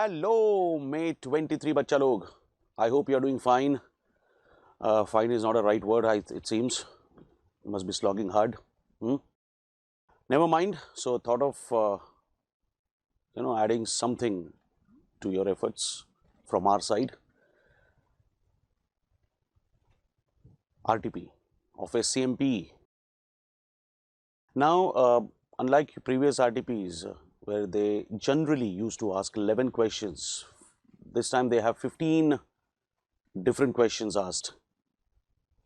Hello, May 23 बच्चा लोग. I hope you are doing fine. Fine is not a right word, it seems. You must be slogging hard. Never mind. So, thought of adding something to your efforts from our side. RTP of SCMP. Now, unlike previous RTPs, where they generally used to ask 11 questions, this time they have 15 different questions asked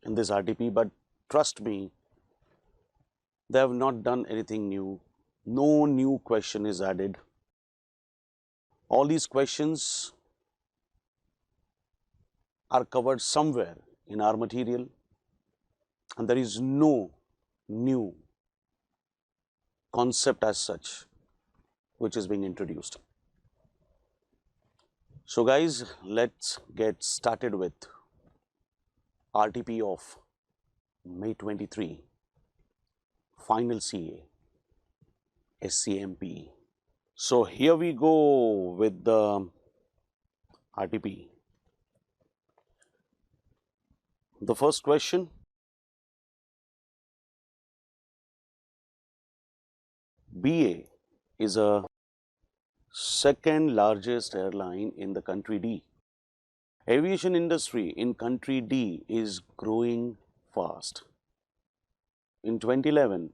in this RTP, but trust me, they have not done anything new. No new question is added. All these questions are covered somewhere in our material, and there is no new concept as such which is being introduced. So guys, let's get started with RTP of May 23, Final CA, SCMP. So here we go with the RTP. The first question: BA is a second largest airline in the country D. Aviation industry in country D is growing fast. In 2011,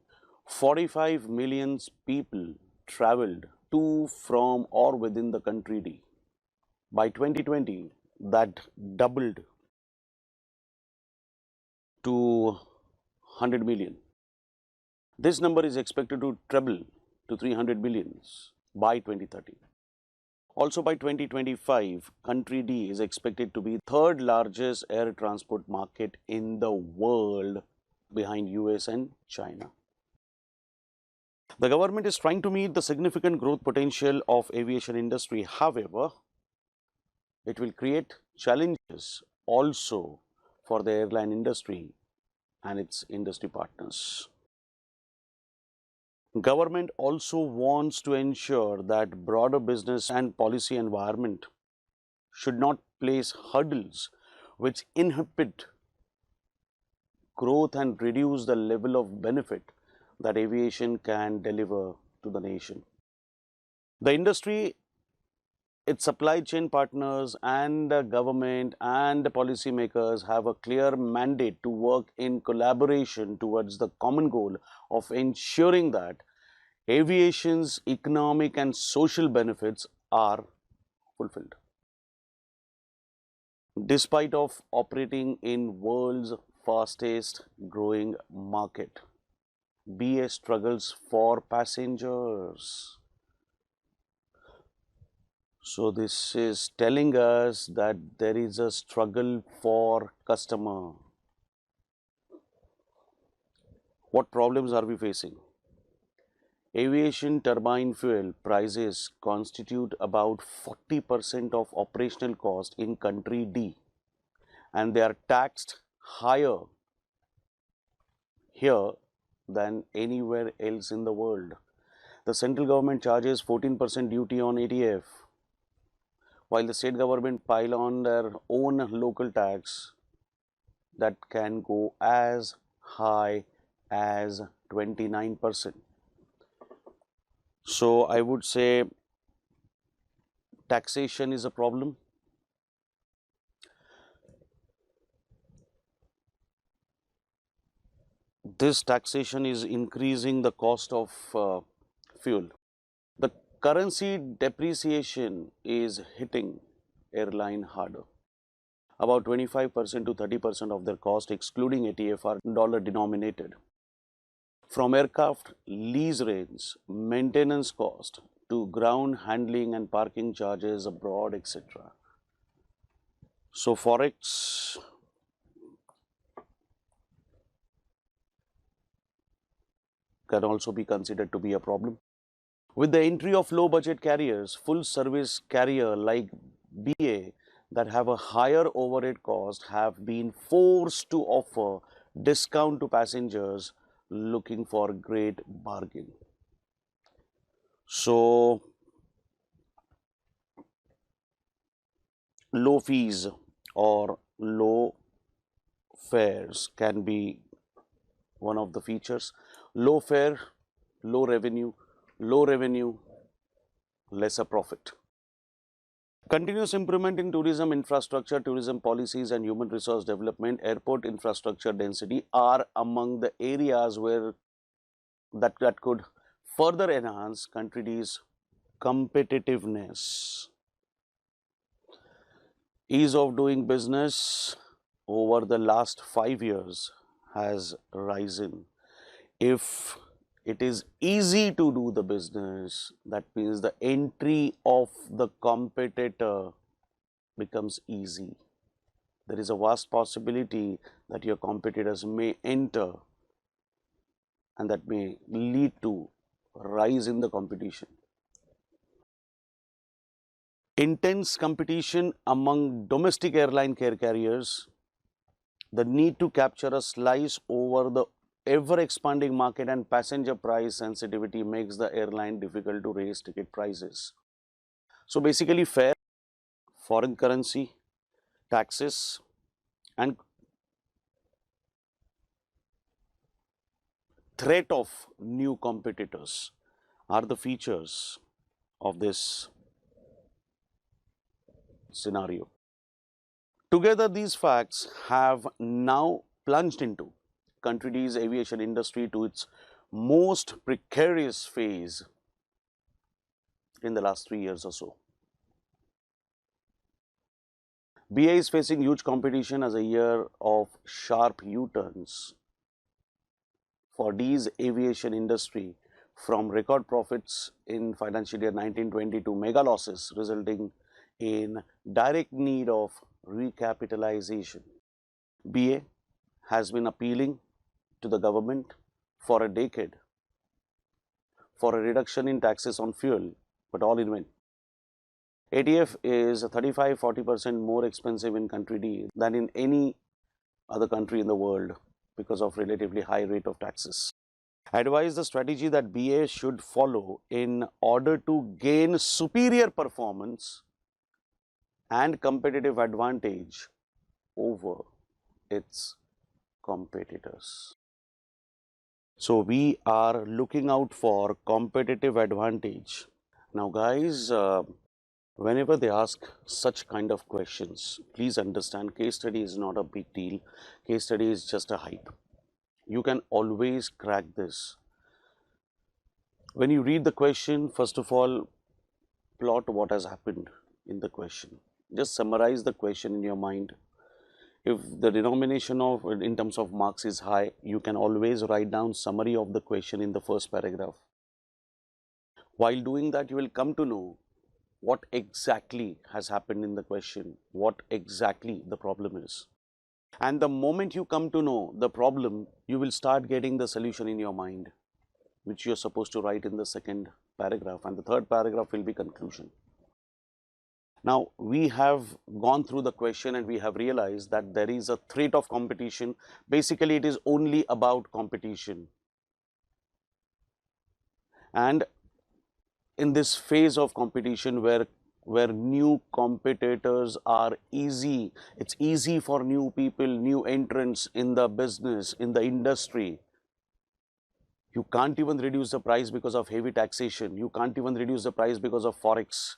45 million people traveled to, from or within the country D. By 2020, that doubled to 100 million. This number is expected to treble to 300 million by 2030. Also by 2025, country D is expected to be third largest air transport market in the world behind US and China. The government is trying to meet the significant growth potential of aviation industry. However, it will create challenges also for the airline industry and its industry partners. Government also wants to ensure that broader business and policy environment should not place hurdles which inhibit growth and reduce the level of benefit that aviation can deliver to the nation. The industry, its supply chain partners and the government and the policymakers have a clear mandate to work in collaboration towards the common goal of ensuring that aviation's economic and social benefits are fulfilled. Despite of operating in world's fastest growing market, BA struggles for passengers. So this is telling us that there is a struggle for customer. What problems are we facing? Aviation turbine fuel prices constitute about 40% of operational cost in country D, and they are taxed higher here than anywhere else in the world. The central government charges 14% duty on ATF, while the state government pile on their own local tax that can go as high as 29%. So I would say taxation is a problem. This taxation is increasing the cost of fuel. The currency depreciation is hitting airline harder. About 25% to 30% of their cost, excluding ATF, are dollar denominated. From aircraft lease rates, maintenance cost, to ground handling and parking charges abroad, etc. So Forex can also be considered to be a problem. With the entry of low budget carriers, full service carrier like BA that have a higher overhead cost have been forced to offer discount to passengers looking for great bargain. So low fees or low fares can be one of the features. Low fare, low revenue, lesser profit. Continuous improvement in tourism infrastructure, tourism policies and human resource development, airport infrastructure density are among the areas where that could further enhance country's competitiveness. Ease of doing business over the last 5 years has risen. If it is easy to do the business, that means the entry of the competitor becomes easy. There is a vast possibility that your competitors may enter, and that may lead to rise in the competition. Intense competition among domestic airline carriers, the need to capture a slice over the ever expanding market and passenger price sensitivity makes the airline difficult to raise ticket prices. So basically fare, foreign currency, taxes and threat of new competitors are the features of this scenario. Together, these facts have now plunged into country's aviation industry to its most precarious phase in the last 3 years or so. BA is facing huge competition as a year of sharp U-turns for D's aviation industry, from record profits in financial year 1920 to mega losses, resulting in direct need of recapitalization. BA has been appealing to the government for a decade for a reduction in taxes on fuel, but all in vain. ATF is 35–40% more expensive in country D than in any other country in the world because of relatively high rate of taxes. Advise the strategy that BA should follow in order to gain superior performance and competitive advantage over its competitors. So we are looking out for competitive advantage. Now guys, whenever they ask such kind of questions, please understand case study is not a big deal. Case study is just a hype. You can always crack this. When you read the question, first of all, plot what has happened in the question. Just summarize the question in your mind. If the denomination of in terms of marks is high, you can always write down summary of the question in the first paragraph. While doing that, you will come to know what exactly has happened in the question, what exactly the problem is. And the moment you come to know the problem, you will start getting the solution in your mind, which you are supposed to write in the second paragraph, and the third paragraph will be conclusion. Now, we have gone through the question and we have realized that there is a threat of competition. Basically, it is only about competition. And in this phase of competition where new competitors are easy, it's easy for new people, new entrants in the business, in the industry. You can't even reduce the price because of heavy taxation. You can't even reduce the price because of forex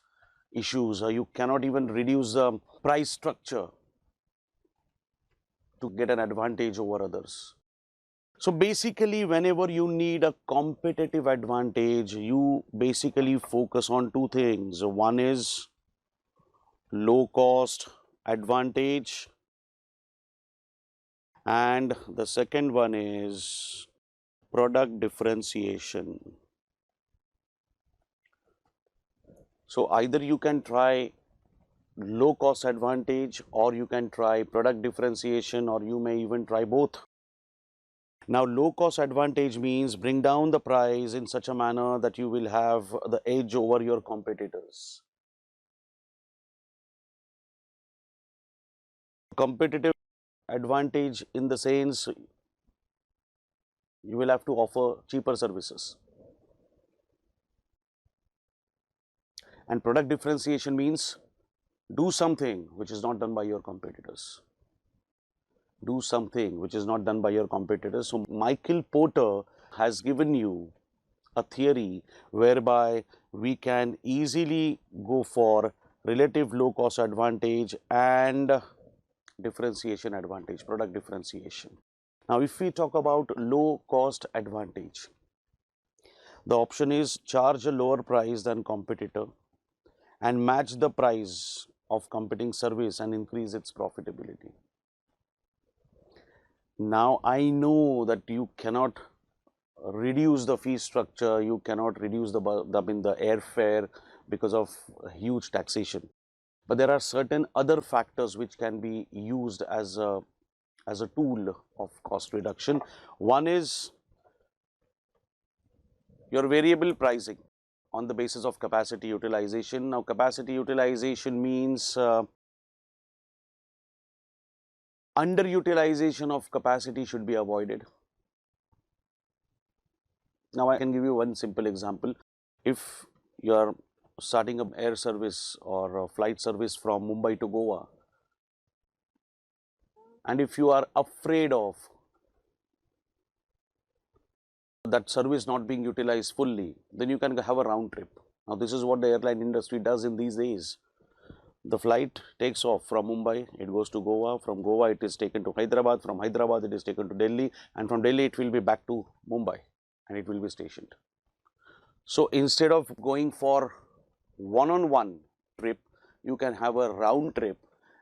issues, or you cannot even reduce the price structure to get an advantage over others. So basically, whenever you need a competitive advantage, you basically focus on two things. One is low cost advantage, and the second one is product differentiation. So either you can try low cost advantage, or you can try product differentiation, or you may even try both. Now, low cost advantage means bring down the price in such a manner that you will have the edge over your competitors. Competitive advantage in the sense you will have to offer cheaper services. And product differentiation means Do something which is not done by your competitors. Do something which is not done by your competitors. So Michael Porter has given you a theory whereby we can easily go for relative low cost advantage and differentiation advantage, product differentiation. Now, if we talk about low cost advantage, the option is charge a lower price than competitor and match the price of competing service and increase its profitability. Now, I know that you cannot reduce the fee structure, you cannot reduce the airfare because of huge taxation. But there are certain other factors which can be used as a tool of cost reduction. One is your variable pricing on the basis of capacity utilization. Now, capacity utilization means underutilization of capacity should be avoided. Now, I can give you one simple example. If you are starting an air service or a flight service from Mumbai to Goa, and if you are afraid of that service not being utilized fully, then you can have a round trip. Now, this is what the airline industry does in these days. The flight takes off from Mumbai, it goes to Goa, from Goa it is taken to Hyderabad, from Hyderabad it is taken to Delhi, and from Delhi it will be back to Mumbai and it will be stationed. So, instead of going for one-on-one trip, you can have a round trip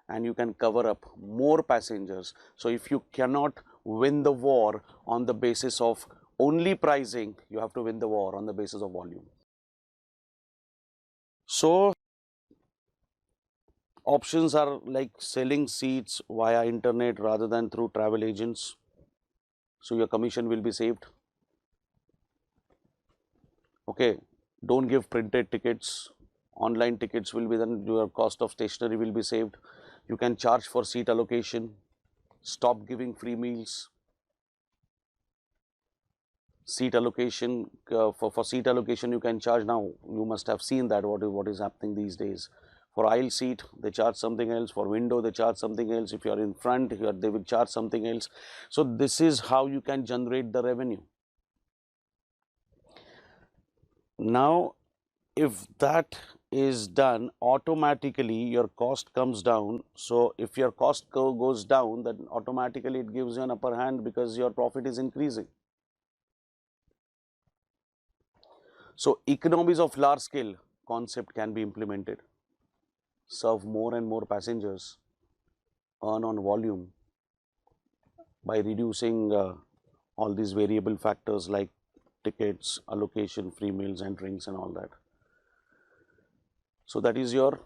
and you can cover up more passengers. So, if you cannot win the war on the basis of only pricing, you have to win the war on the basis of volume. So, options are like selling seats via internet rather than through travel agents. So, your commission will be saved. Okay, don't give printed tickets. Online tickets will be then your cost of stationery will be saved. You can charge for seat allocation. Stop giving free meals. Seat allocation, for seat allocation you can charge now. You must have seen that what is happening these days. For aisle seat, they charge something else. For window, they charge something else. If you are in front, they will charge something else. So, this is how you can generate the revenue. Now, if that is done, automatically your cost comes down. So, if your cost goes down, then automatically it gives you an upper hand because your profit is increasing. So, economies of large scale concept can be implemented. Serve more and more passengers, earn on volume by reducing all these variable factors like tickets, allocation, free meals and drinks and all that. So, that is your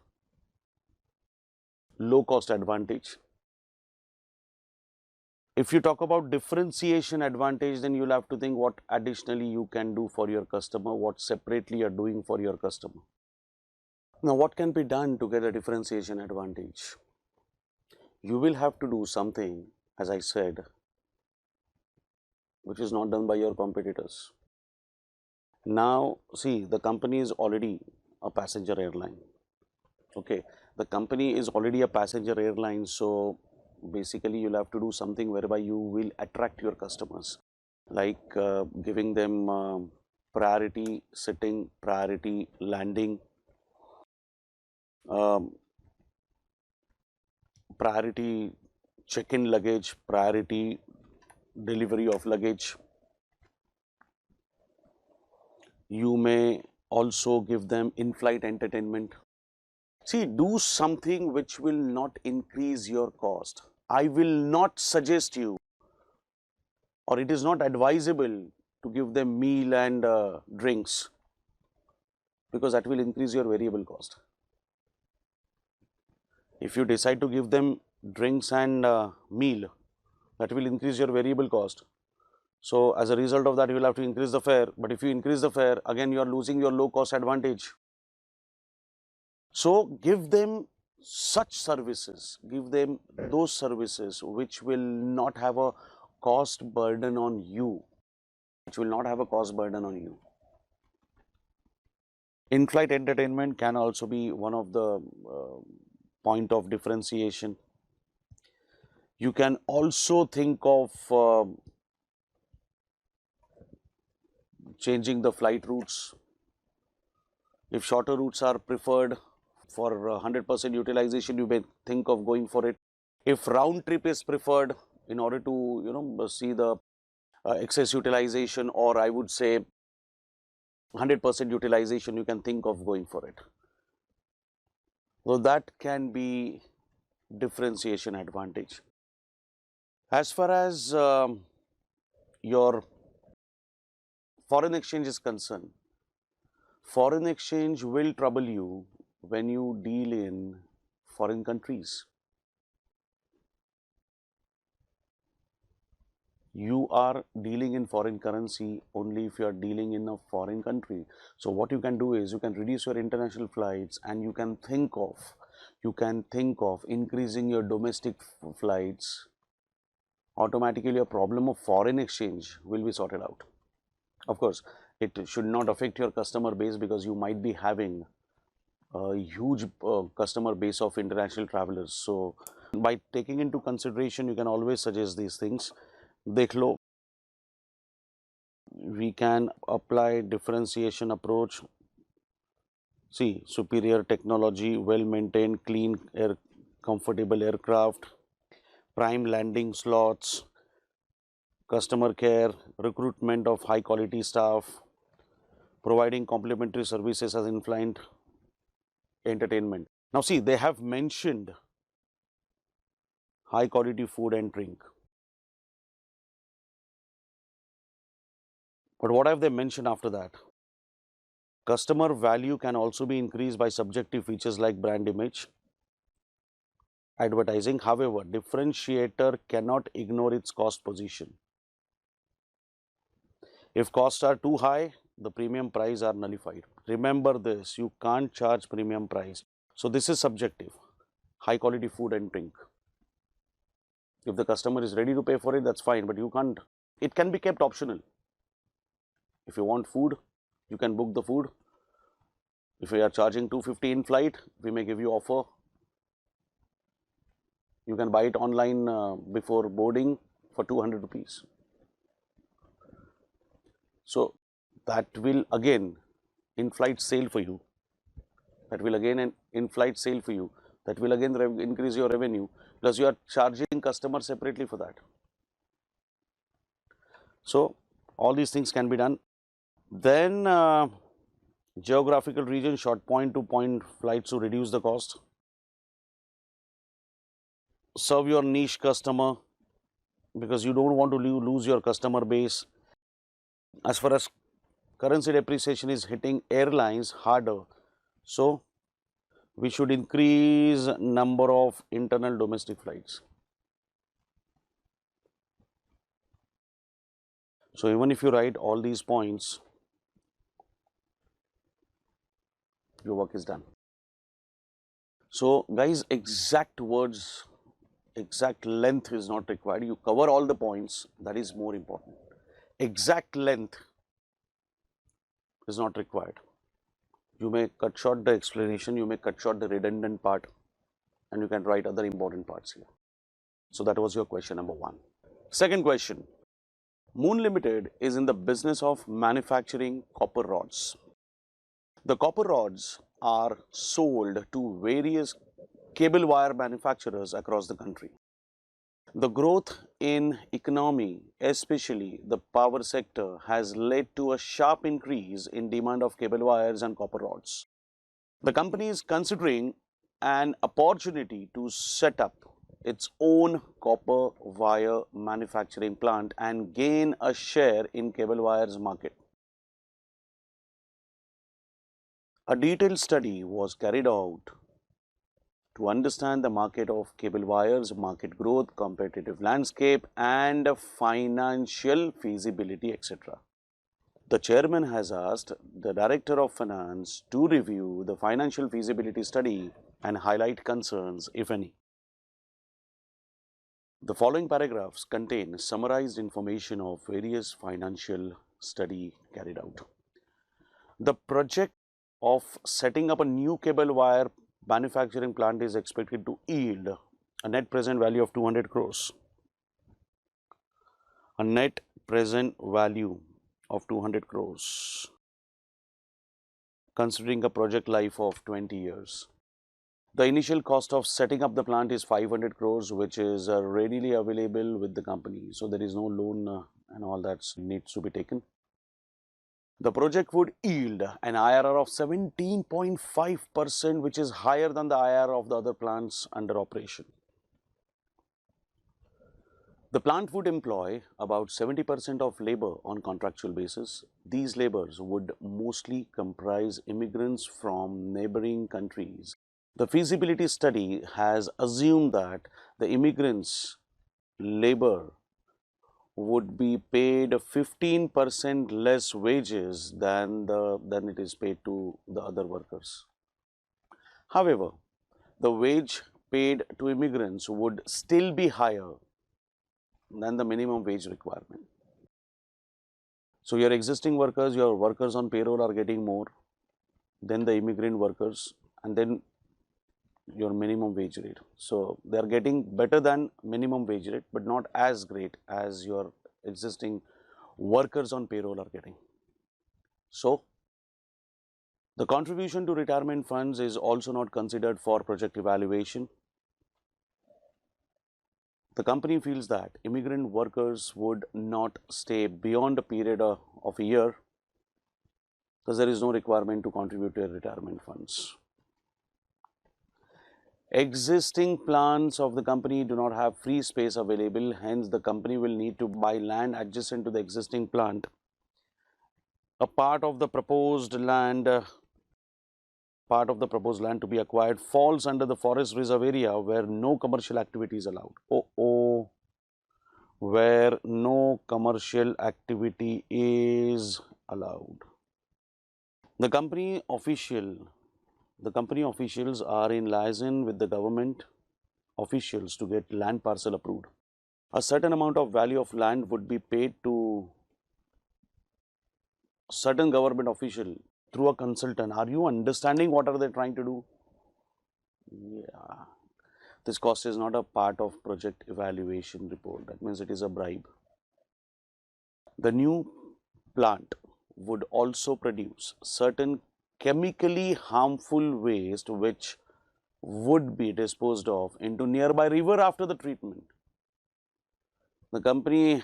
low cost advantage. If you talk about differentiation advantage, then you will have to think what additionally you can do for your customer, what separately you are doing for your customer. Now, what can be done to get a differentiation advantage? You will have to do something, as I said, which is not done by your competitors. Now, see, the company is already a passenger airline. Okay, the company is already a passenger airline, so basically you'll have to do something whereby you will attract your customers, like giving them priority sitting, priority landing, priority check-in luggage, priority delivery of luggage. You may also give them in-flight entertainment. See, do something which will not increase your cost. I will not suggest you, or it is not advisable to give them meal and drinks, because that will increase your variable cost. If you decide to give them drinks and meal, that will increase your variable cost. So, as a result of that, you will have to increase the fare. But if you increase the fare, again you are losing your low cost advantage. So, give them such services, give them those services which will not have a cost burden on you, In-flight entertainment can also be one of the point of differentiation. You can also think of changing the flight routes. If shorter routes are preferred for 100% utilization, you may think of going for it. If round trip is preferred in order to see the excess utilization, or I would say 100% utilization, you can think of going for it. So that can be differentiation advantage. As far as your foreign exchange is concerned, foreign exchange will trouble you when you deal in foreign countries. You are dealing in foreign currency only if you are dealing in a foreign country. So what you can do is you can reduce your international flights, and you can think of increasing your domestic flights. Automatically your problem of foreign exchange will be sorted out. Of course, it should not affect your customer base, because you might be having a huge customer base of international travelers. So by taking into consideration, you can always suggest these things. देख लो, we can apply differentiation approach. See, superior technology, well maintained, clean air, comfortable aircraft, prime landing slots, customer care, recruitment of high quality staff, providing complimentary services as in-flight entertainment. Now see, they have mentioned high quality food and drink. But what have they mentioned after that? Customer value can also be increased by subjective features like brand image, advertising. However, differentiator cannot ignore its cost position. If costs are too high, the premium price are nullified. Remember this, you can't charge premium price. So this is subjective. High quality food and drink. If the customer is ready to pay for it, that's fine, but you can't. It can be kept optional. If you want food, you can book the food. If we are charging 250 in flight, we may give you offer. You can buy it online before boarding for 200 rupees. So that will again in-flight sale for you. That will again in-flight sale for you. That will again increase your revenue. Plus you are charging customers separately for that. So all these things can be done. Then geographical region, short point to point flights to reduce the cost. Serve your niche customer, because you don't want to lose your customer base. As far as currency depreciation is hitting airlines harder, so we should increase number of internal domestic flights. So even if you write all these points, your work is done. So guys, exact words, exact length is not required. You cover all the points, that is more important. Exact length is not required. You may cut short the explanation, you may cut short the redundant part, and you can write other important parts here. So that was your question number 1. Second question, Moon Limited is in the business of manufacturing copper rods. The copper rods are sold to various cable wire manufacturers across the country. The growth in economy, especially the power sector, has led to a sharp increase in demand of cable wires and copper rods. The company is considering an opportunity to set up its own copper wire manufacturing plant and gain a share in cable wires market. A detailed study was carried out to understand the market of cable wires, market growth, competitive landscape, and financial feasibility, etc. The chairman has asked the Director of Finance to review the financial feasibility study and highlight concerns, if any. The following paragraphs contain summarized information of various financial study carried out. The project of setting up a new cable wire manufacturing plant is expected to yield a net present value of 200 crores. A net present value of 200 crores, considering a project life of 20 years. The initial cost of setting up the plant is 500 crores, which is readily available with the company. So there is no loan and all that needs to be taken. The project would yield an IRR of 17.5%, which is higher than the IRR of the other plants under operation. The plant would employ about 70% of labor on contractual basis. These laborers would mostly comprise immigrants from neighboring countries. The feasibility study has assumed that the immigrants' labor would be paid 15% less wages than it is paid to the other workers. However, the wage paid to immigrants would still be higher than the minimum wage requirement. So your existing workers, your workers on payroll are getting more than the immigrant workers, and then your minimum wage rate. So they are getting better than minimum wage rate, but not as great as your existing workers on payroll are getting. So the contribution to retirement funds is also not considered for project evaluation. The company feels that immigrant workers would not stay beyond a period of a year, because there is no requirement to contribute to retirement funds. Existing plants of the company do not have free space available, hence the company will need to buy land adjacent to the existing plant. A part of the proposed land to be acquired falls under the forest reserve area where no commercial activity is allowed. Where no commercial activity is allowed. The company officials are in liaison with the government officials to get land parcel approved. A certain amount of value of land would be paid to certain government official through a consultant. Are you understanding what are they trying to do? Yeah. This cost is not a part of project evaluation report. That means it is a bribe. The new plant would also produce certain chemically harmful waste which would be disposed of into nearby river after the treatment. The company,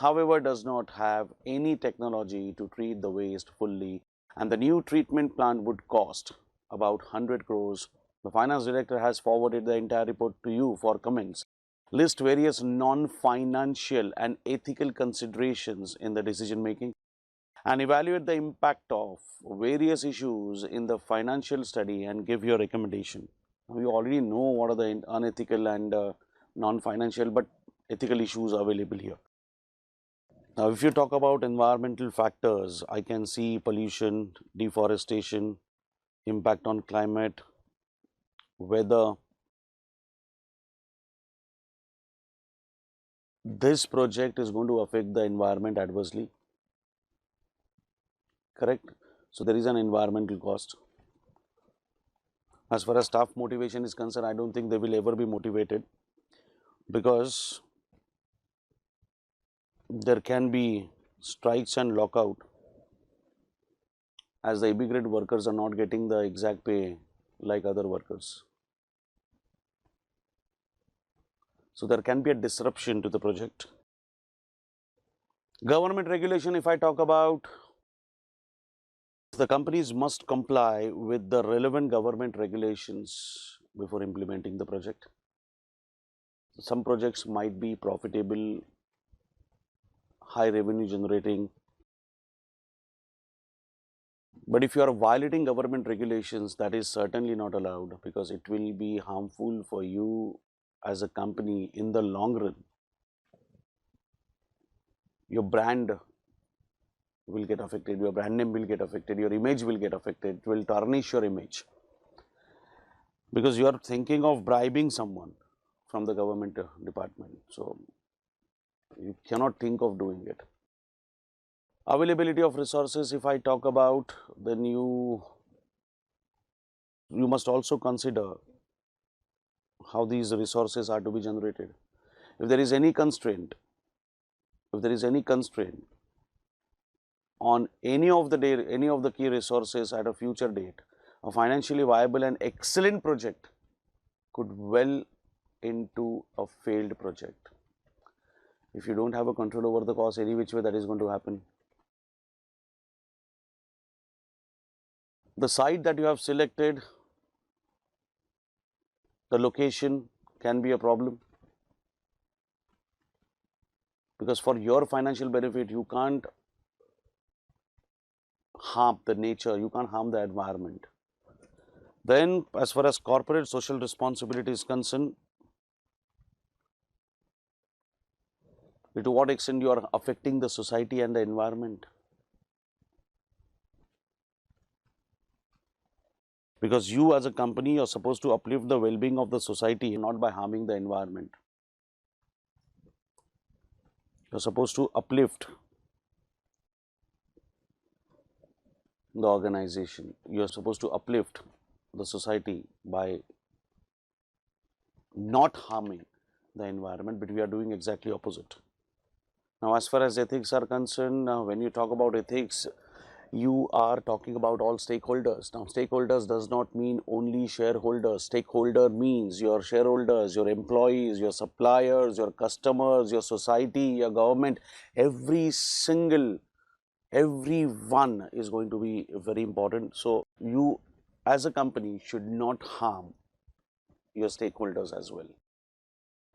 however, does not have any technology to treat the waste fully, and the new treatment plant would cost about 100 crores. The finance director has forwarded the entire report to you for comments. List various non-financial and ethical considerations in the decision making, and evaluate the impact of various issues in the financial study and give your recommendation. Now, you already know what are the unethical and non-financial but ethical issues available here. Now, if you talk about environmental factors, I can see pollution, deforestation, impact on climate, weather. This project is going to affect the environment adversely, correct? So there is an environmental cost. As far as staff motivation is concerned, I don't think they will ever be motivated, because there can be strikes and lockout as the immigrant workers are not getting the exact pay like other workers. So there can be a disruption to the project. Government regulation, if I talk about, the companies must comply with the relevant government regulations before implementing the project. Some projects might be profitable, high revenue generating, but if you are violating government regulations, that is certainly not allowed, because it will be harmful for you as a company in the long run. Your brand will get affected, your brand name will get affected, your image will get affected, it will tarnish your image, because you are thinking of bribing someone from the government department. So you cannot think of doing it. Availability of resources, if I talk about, the new you must also consider how these resources are to be generated. If there is any constraint, on any of the key resources at a future date, a financially viable and excellent project could well into a failed project. If you don't have a control over the cost, any which way that is going to happen. The site that you have selected, the location can be a problem, because for your financial benefit, you can't harm the nature, you can't harm the environment. Then, as far as corporate social responsibility is concerned, to what extent you are affecting the society and the environment. Because you as a company are supposed to uplift the well-being of the society, not by harming the environment. You're supposed to uplift the organization. You're supposed to uplift the society by not harming the environment, but we are doing exactly opposite. Now, as far as ethics are concerned, when you talk about ethics, you are talking about all stakeholders. Now, stakeholders does not mean only shareholders. Stakeholder means your shareholders, your employees, your suppliers, your customers, your society, your government. Everyone is going to be very important. So, you as a company should not harm your stakeholders as well.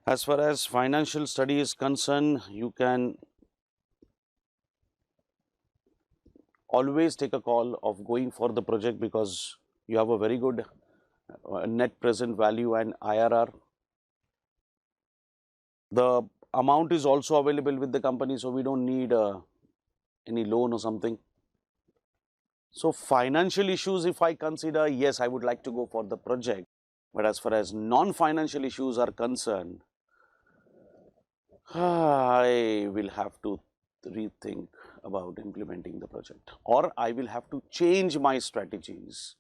As far as financial study is concerned, you can always take a call of going for the project because you have a very good net present value and IRR. The amount is also available with the company, so we don't need any loan or something. So, financial issues, if I consider, yes, I would like to go for the project. But as far as non-financial issues are concerned, I will have to rethink about implementing the project, or I will have to change my strategies,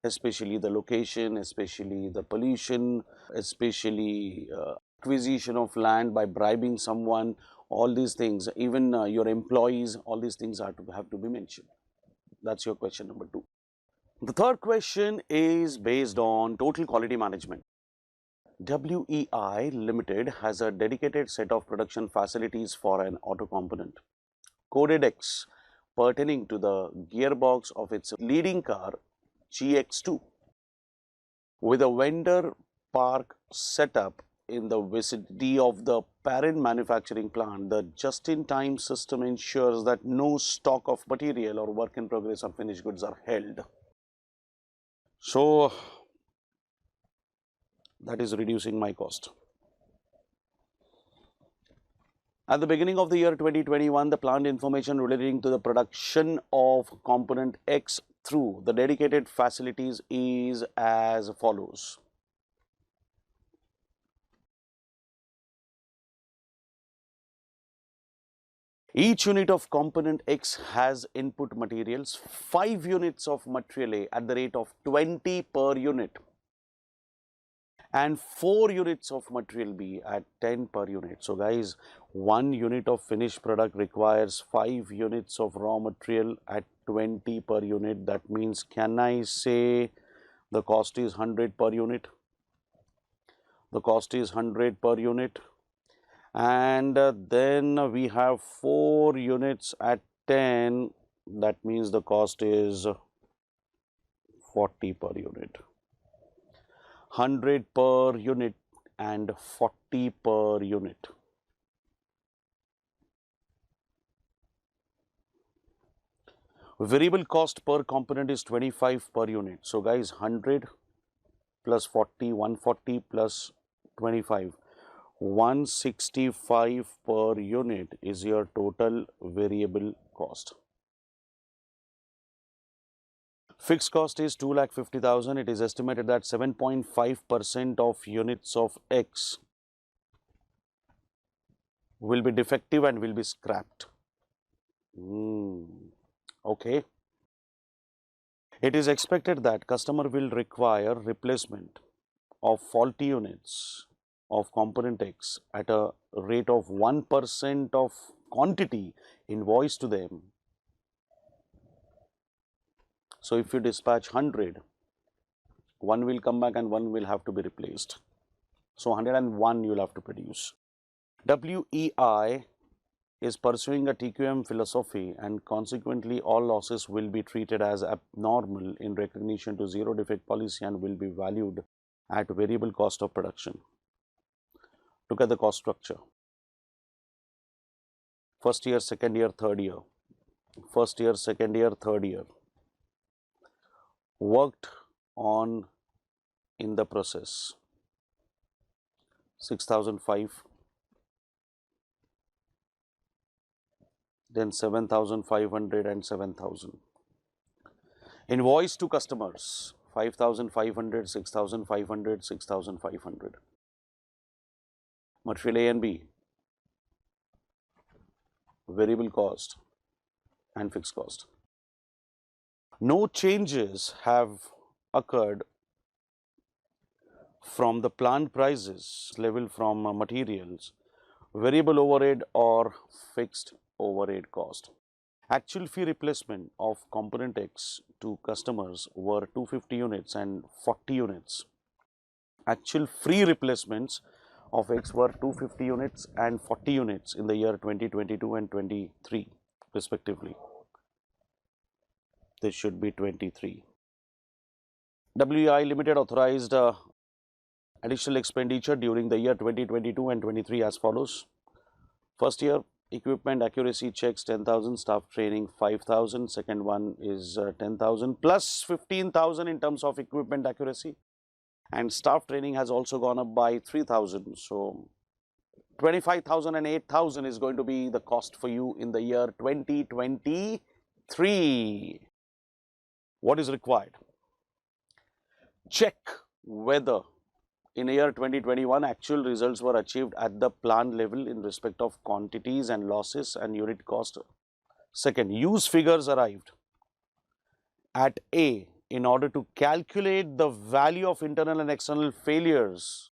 especially the location, especially the pollution, especially acquisition of land by bribing someone. All these things, even your employees, all these things have to be mentioned. That's your question number 2. The third question is based on total quality management. WEI Limited has a dedicated set of production facilities for an auto component, coded X, pertaining to the gearbox of its leading car GX2. With a vendor park set up in the vicinity of the parent manufacturing plant, the just-in-time system ensures that no stock of material or work in progress or finished goods are held. So, that is reducing my cost. At the beginning of the year 2021, the plant information relating to the production of component X through the dedicated facilities is as follows. Each unit of component X has input materials, 5 units of material A at the rate of 20 per unit, and 4 units of material B at 10 per unit. So, guys, 1 unit of finished product requires 5 units of raw material at 20 per unit. That means, can I say the cost is 100 per unit? The cost is 100 per unit. And then we have 4 units at 10. That means the cost is 40 per unit. 100 per unit and 40 per unit. Variable cost per component is 25 per unit. So, guys, 100 plus 40, 140 plus 25, 165 per unit is your total variable cost. Fixed cost is 2,50,000. It is estimated that 7.5% of units of X will be defective and will be scrapped. Okay. It is expected that customer will require replacement of faulty units of component X at a rate of 1% of quantity invoiced to them. So if you dispatch 100, one will come back and one will have to be replaced. So 101 you'll have to produce. WEI is pursuing a TQM philosophy, and consequently all losses will be treated as abnormal in recognition to zero defect policy and will be valued at variable cost of production. Look at the cost structure. First year, second year, third year. First year, second year, third year. Worked on in the process 6,005, then 7,500 and 7,000. Invoice to customers 5,500, 6,500, 6,500. Material A and B, variable cost and fixed cost. No changes have occurred from the plant prices level from materials, variable overhead or fixed overhead cost. Actual fee replacement of component X to customers were 250 units and 40 units. Actual free replacements of X were 250 units and 40 units in the year 2022 and 23 respectively. This should be 23. WEI Limited authorized additional expenditure during the year 2022 and 23 as follows. First year, equipment accuracy checks 10,000, staff training 5,000. Second one is 10,000 plus 15,000 in terms of equipment accuracy, and staff training has also gone up by 3,000. So 25,000 and 8,000 is going to be the cost for you in the year 2023. What is required? Check whether in the year 2021 actual results were achieved at the plant level in respect of quantities and losses and unit cost. Second, use figures arrived at A in order to calculate the value of internal and external failures.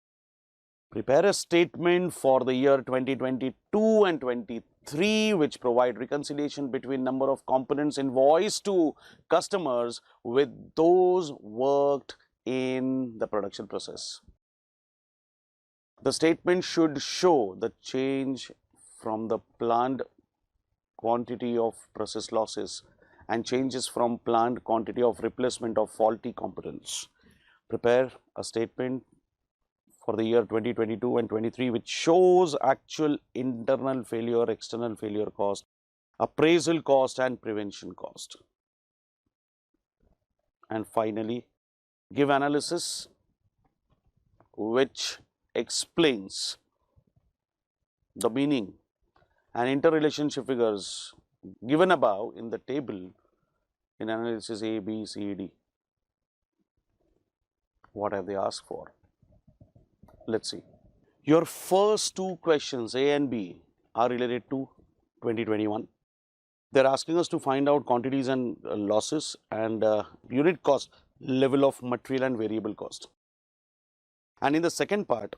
Prepare a statement for the year 2022 and 23 which provide reconciliation between number of components invoiced to customers with those worked in the production process. The statement should show the change from the planned quantity of process losses and changes from planned quantity of replacement of faulty components. Prepare a statement for the year 2022 and 23 which shows actual internal failure, external failure cost, appraisal cost and prevention cost. And finally, give analysis which explains the meaning and interrelationship figures given above in the table in analysis A, B, C, D. What have they asked for? Let's see. Your first two questions, A and B, are related to 2021. They're asking us to find out quantities and losses and unit cost level of material and variable cost. And in the second part,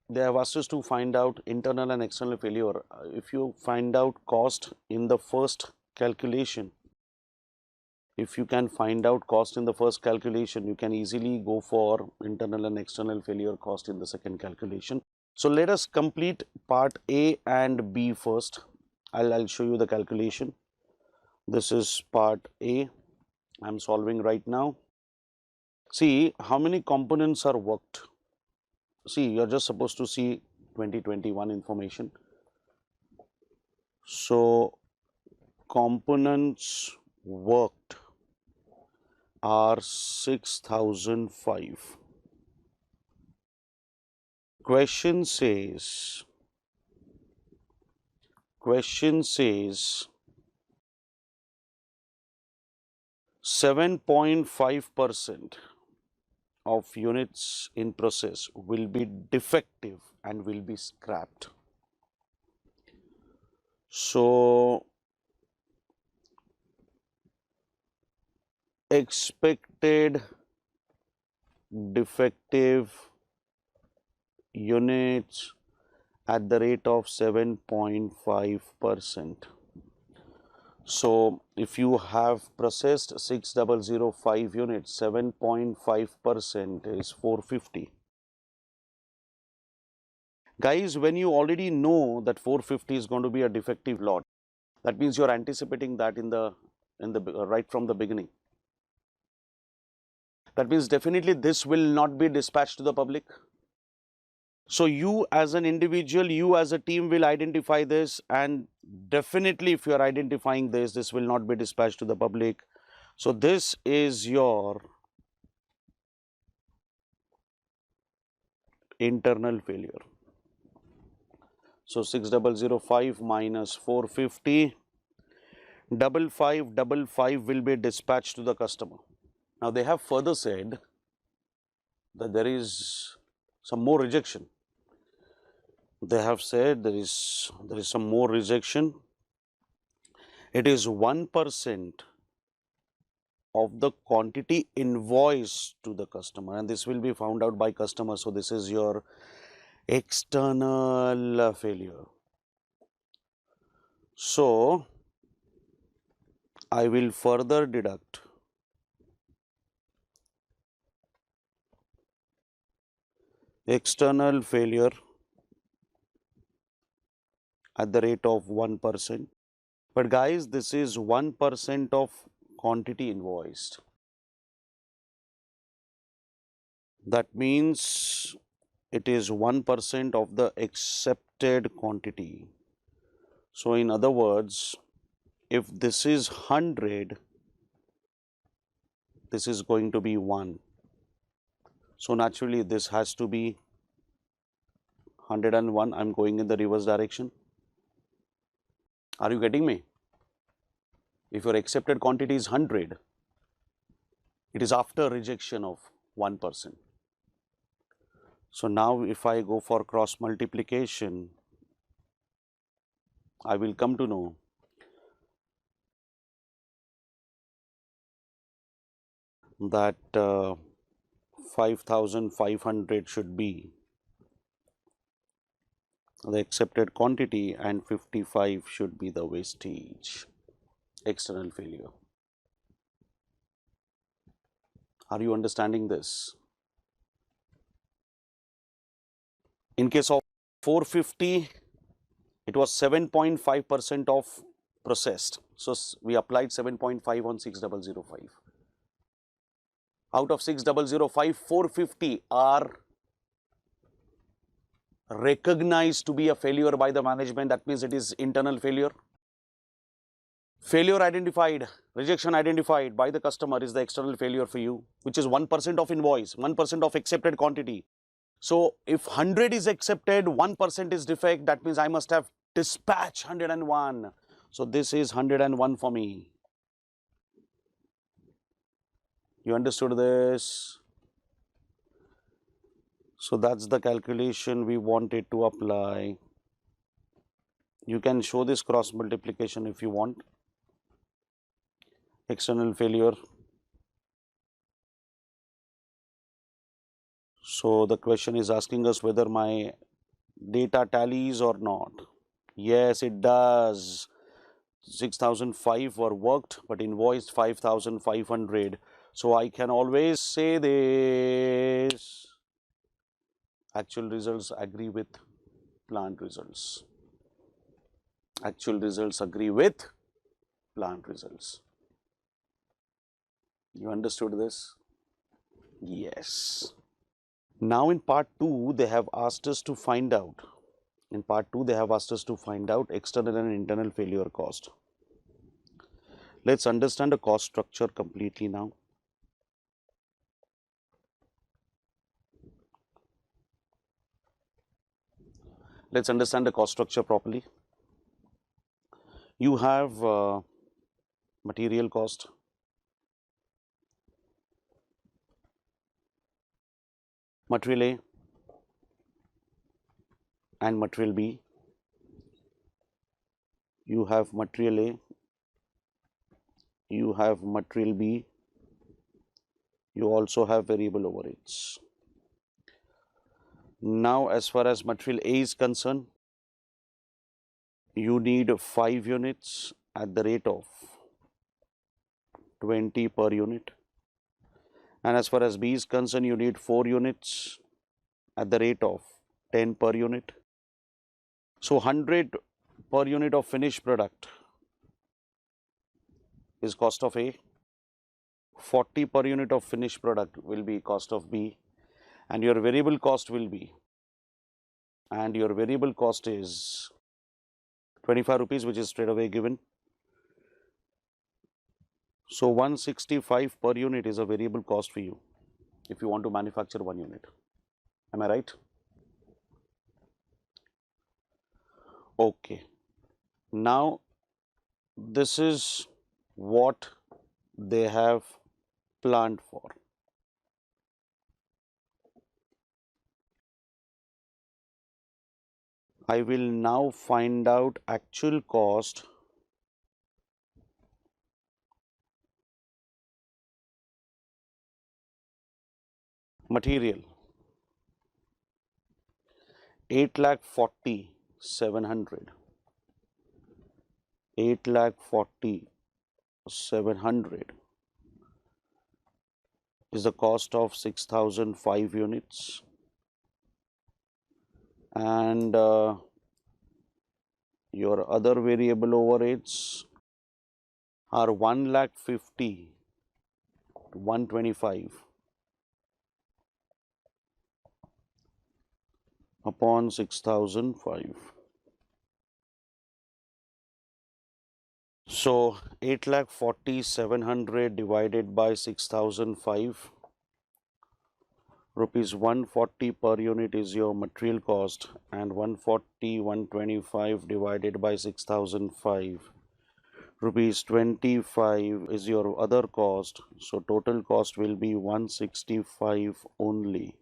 they have asked us to find out internal and external failure. If you find out cost in the first calculation, if you can find out cost in the first calculation, you can easily go for internal and external failure cost in the second calculation. So let us complete part A and B first. I'll show you the calculation. This is part A. I'm solving right now. See how many components are worked. See, you're just supposed to see 2021 information. So components worked are 6,005. Question says 7.5% of units in process will be defective and will be scrapped. So expected defective units at the rate of 7.5%. So if you have processed 6005 units, 7.5% is 450. Guys, when you already know that 450 is going to be a defective lot, that means you're anticipating that in the right from the beginning. That means definitely this will not be dispatched to the public. So you as an individual, you as a team will identify this, and definitely if you are identifying this, this will not be dispatched to the public. So this is your internal failure. So 6005 minus 450, 5555 will be dispatched to the customer. Now they have further said that there is some more rejection. They have said there is some more rejection. It is 1% of the quantity invoiced to the customer, and this will be found out by customer. So this is your external failure. So I will further deduct external failure at the rate of 1%. But guys, this is 1% of quantity invoiced. That means it is 1% of the accepted quantity. So in other words, if this is 100, this is going to be 1. So naturally this has to be 101. I'm going in the reverse direction. Are you getting me? If your accepted quantity is 100, it is after rejection of 1%. So now if I go for cross multiplication, I will come to know that 5500 should be the accepted quantity and 55 should be the wastage, external failure. Are you understanding this? In case of 450, it was 7.5% of processed. So we applied 7.5 on 6005. Out of 6005, 450 are recognized to be a failure by the management. That means it is internal failure. Failure identified, rejection identified by the customer is the external failure for you, which is 1% of invoice, 1% of accepted quantity. So if 100 is accepted, 1% is defect, that means I must have dispatched 101. So this is 101 for me. You understood this? So that's the calculation we wanted to apply. You can show this cross multiplication if you want. External failure. So the question is asking us whether my data tallies or not. Yes, it does. 6005 were worked but invoiced 5500. So I can always say this: actual results agree with planned results. Actual results agree with planned results. You understood this? Yes. Now in part 2, they have asked us to find out. In part 2, they have asked us to find out external and internal failure cost. Let's understand the cost structure completely now. Let's understand the cost structure properly. You have material cost, material A and material B. You have material A, you have material B, you also have variable overheads. Now, as far as material A is concerned, you need 5 units at the rate of 20 per unit. And as far as B is concerned, you need 4 units at the rate of 10 per unit. So 100 per unit of finished product is cost of A. 40 per unit of finished product will be cost of B, and your variable cost will be, and your variable cost is 25 rupees, which is straight away given. So 165 per unit is a variable cost for you if you want to manufacture 1 unit. Am I right? Okay. Now, this is what they have planned for. I will now find out actual cost material 8,40,700. 8,40,700 is the cost of 6,005 units, and your other variable overheads are 1,50,000 to 125 upon 6,005. So 8,40,700 divided by 6,005, rupees 140 per unit is your material cost, and 140, 125 divided by 6,005, rupees 25 is your other cost. So total cost will be 165 only.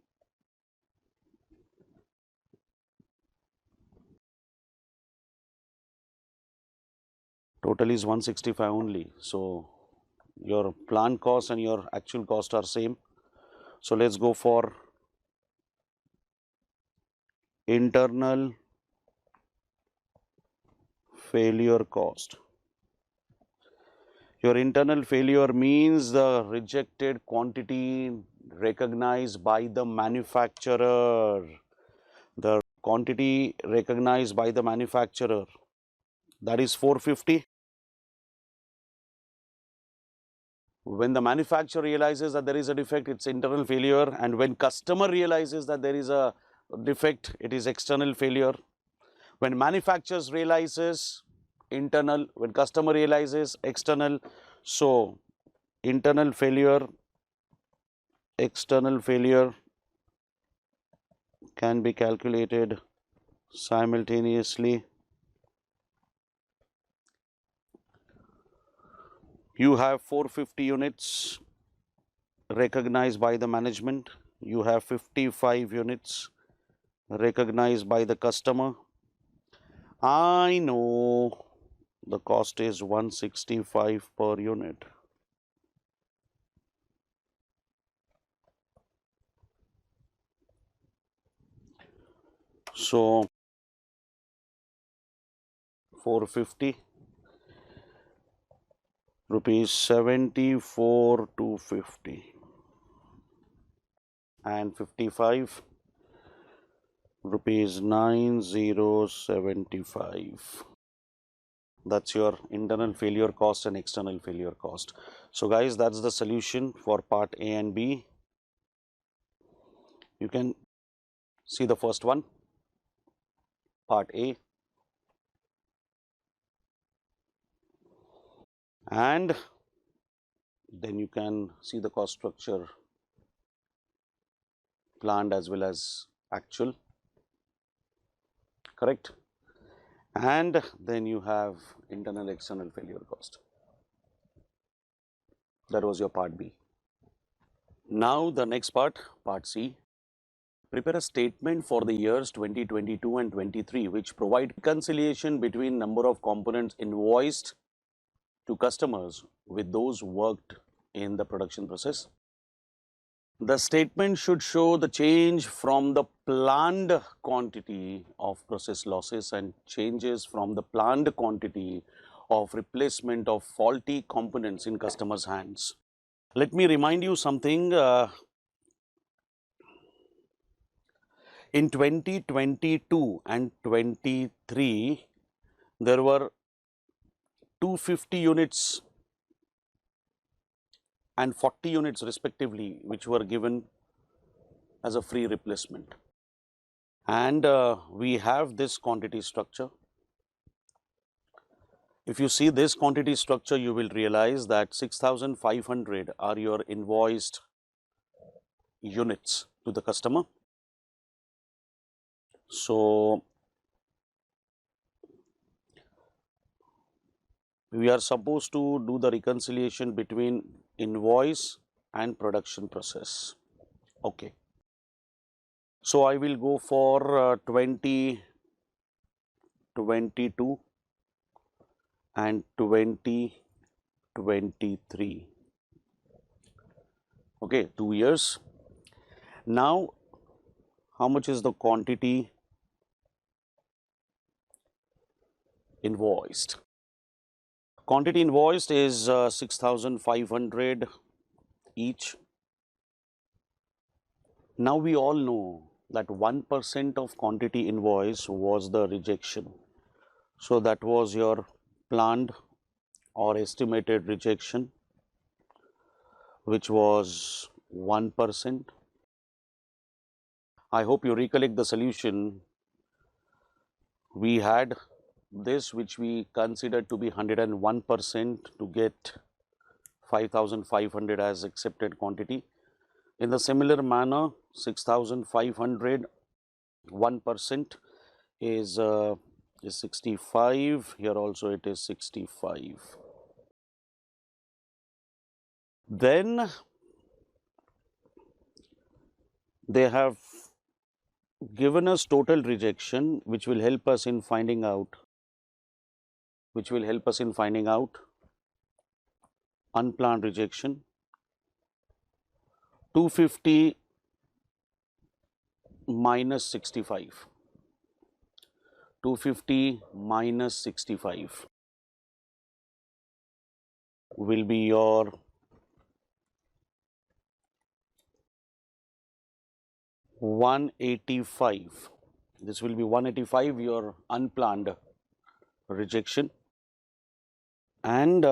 Total is 165 only. So your plant cost and your actual cost are same. So let's go for internal failure cost. Your internal failure means the rejected quantity recognized by the manufacturer. The quantity recognized by the manufacturer, that is 450. When the manufacturer realizes that there is a defect, it's internal failure, and when customer realizes that there is a defect, it is external failure. When manufacturers realizes internal, when customer realizes external. So internal failure, external failure can be calculated simultaneously. You have 450 units recognized by the management. You have 55 units recognized by the customer. I know the cost is 165 per unit. So 450 rupees 74,250 and 55 rupees 9075. That's your internal failure cost and external failure cost. So guys, that's the solution for part A and B. You can see the first one, part A, and then you can see the cost structure planned as well as actual, correct? And then you have internal external failure cost. That was your part B. Now the next part C. Prepare a statement for the years 2022 and 23 which provide reconciliation between number of components invoiced to customers with those worked in the production process. The statement should show the change from the planned quantity of process losses and changes from the planned quantity of replacement of faulty components in customers' hands. Let me remind you something. In 2022 and 23, there were 250 units and 40 units respectively, which were given as a free replacement. And we have this quantity structure. If you see this quantity structure, you will realize that 6,500 are your invoiced units to the customer. So we are supposed to do the reconciliation between invoice and production process. Okay. So I will go for 2022 and 2023. Okay, 2 years. Now, how much is the quantity invoiced? Quantity invoiced is 6,500 each. Now we all know that 1% of quantity invoice was the rejection. So that was your planned or estimated rejection, which was 1%. I hope you recollect the solution. We had this, which we considered to be 101% to get 5,500 as accepted quantity. In the similar manner, 6,500, 1% is 65. Here also it is 65. Then they have given us total rejection, which will help us in finding out unplanned rejection. 250 minus 65. 250 minus 65 will be your 185. This will be 185, your unplanned rejection. And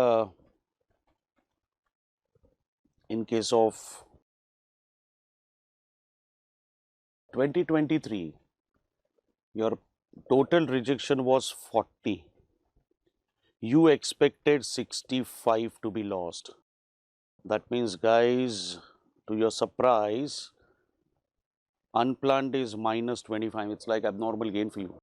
in case of 2023, your total rejection was 40. You expected 65 to be lost. That means, guys, to your surprise, unplanned is minus 25. It's like abnormal gain for you.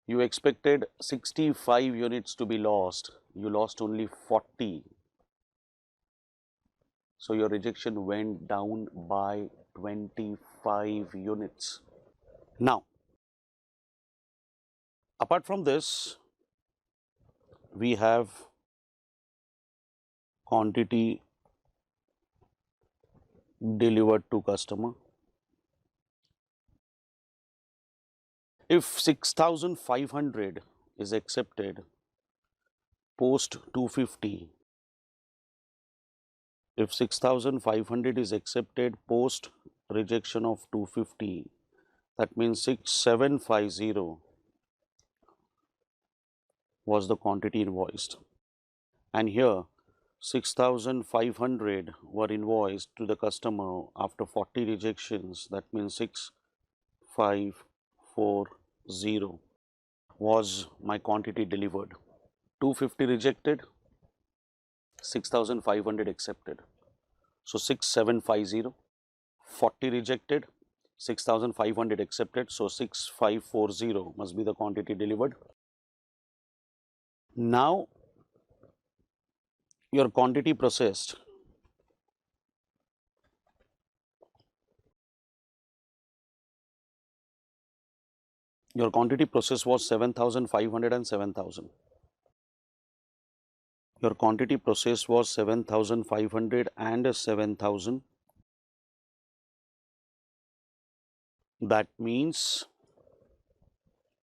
You expected 65 units to be lost. You lost only 40. So your rejection went down by 25 units. Now, apart from this, we have quantity delivered to customer. If 6,500 is accepted post 250, if 6,500 is accepted post rejection of 250, that means 6,750 was the quantity invoiced. And here 6,500 were invoiced to the customer after 40 rejections. That means 6,540 was my quantity delivered. 250 rejected, 6,500 accepted. So 6,750. 40 rejected, 6,500 accepted. So 6,540 must be the quantity delivered. Now, your quantity processed. Your quantity process was 7,500 and 7,000. Your quantity process was 7,500 and 7,000. That means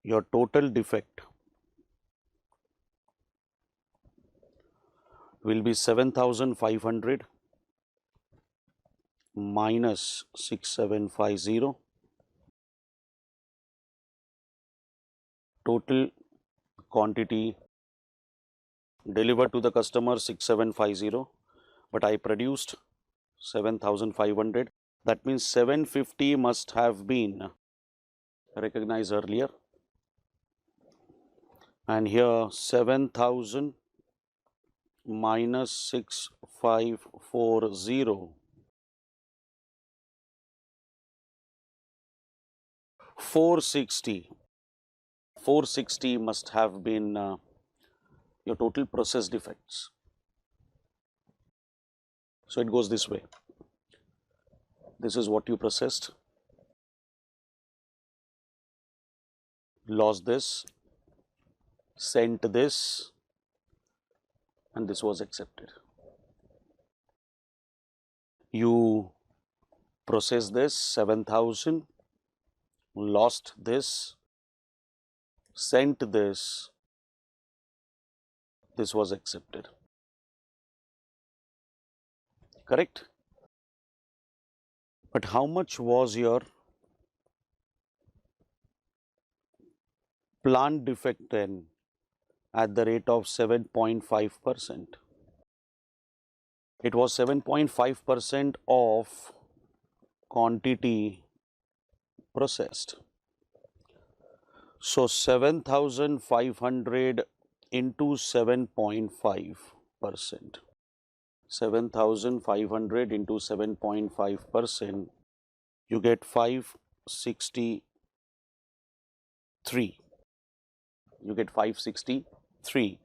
your total defect will be 7,500 minus 6750. Total quantity delivered to the customer 6750, but I produced 7,500. That means 750 must have been recognized earlier, and here 7,000 minus 6540, 460. 460 must have been your total process defects. So it goes this way. This is what you processed, lost this, sent this, and this was accepted. You process this 7,000, lost this, sent this was accepted. Correct? But how much was your plant defect then at the rate of 7.5%? It was 7.5% of quantity processed. So 7,500 into 7.5%. 7,500 into 7.5%, you get 563. You get 563,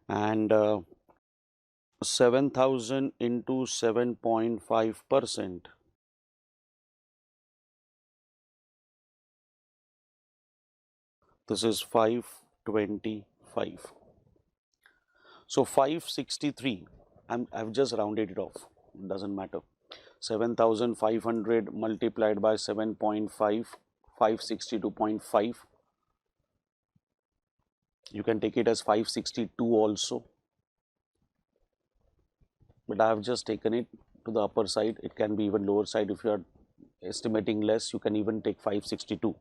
and 7,000 into 7.5%, this is 525. So 563, I've just rounded it off, it doesn't matter. 7,500 multiplied by 7.5, 562.5. You can take it as 562 also, but I have just taken it to the upper side. It can be even lower side. If you are estimating less, you can even take 562.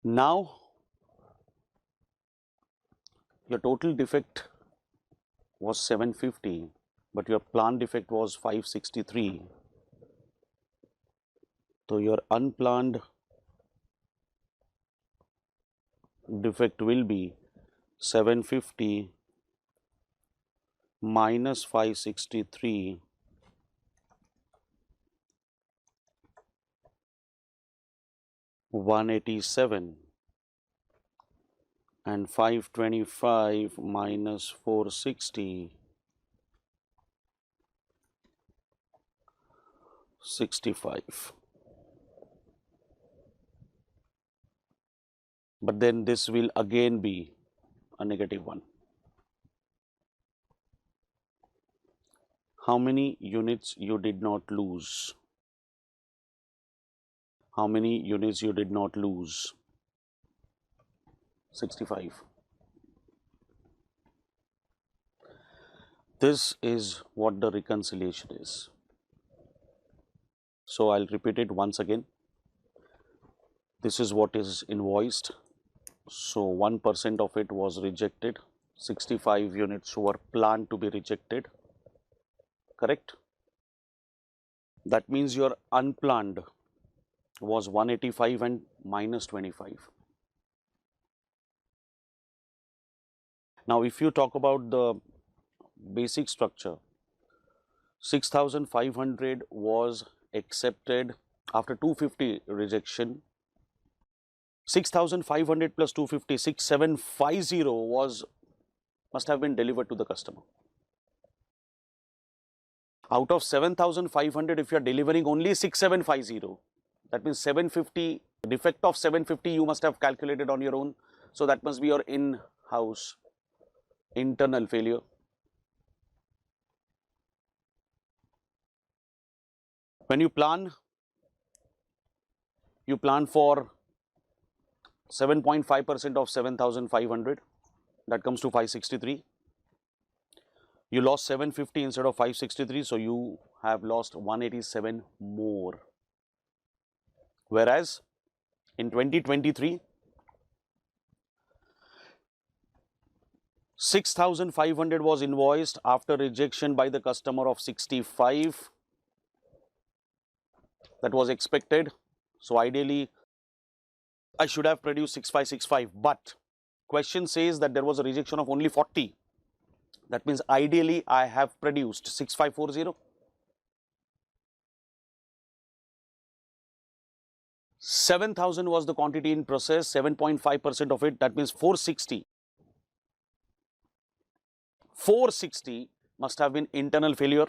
Now your total defect was 750, but your plant defect was 563. So your unplanned defect will be 750 minus 563, 187, and 525 minus 460, 65. But then this will again be a negative one. How many units you did not lose? How many units you did not lose? 65. This is what the reconciliation is. So I'll repeat it once again. This is what is invoiced. So 1% of it was rejected. 65 units were planned to be rejected. Correct? That means your unplanned was 185 and minus 25. Now, if you talk about the basic structure, 6,500 was accepted after 250 rejection. 6,500 plus 250, 6,750 must have been delivered to the customer. Out of 7,500, if you are delivering only 6,750, that means 750, defect of 750 you must have calculated on your own. So that must be your in-house internal failure. When you plan you plan for 7.5% of 7,500, that comes to 563. You lost 750 instead of 563, so you have lost 187 more. Whereas in 2023, 6,500 was invoiced after rejection by the customer of 65. That was expected. So ideally, I should have produced 6565, but question says that there was a rejection of only 40. That means ideally I have produced 6540. 7,000 was the quantity in process, 7.5% of it, that means 460. 460 must have been internal failure.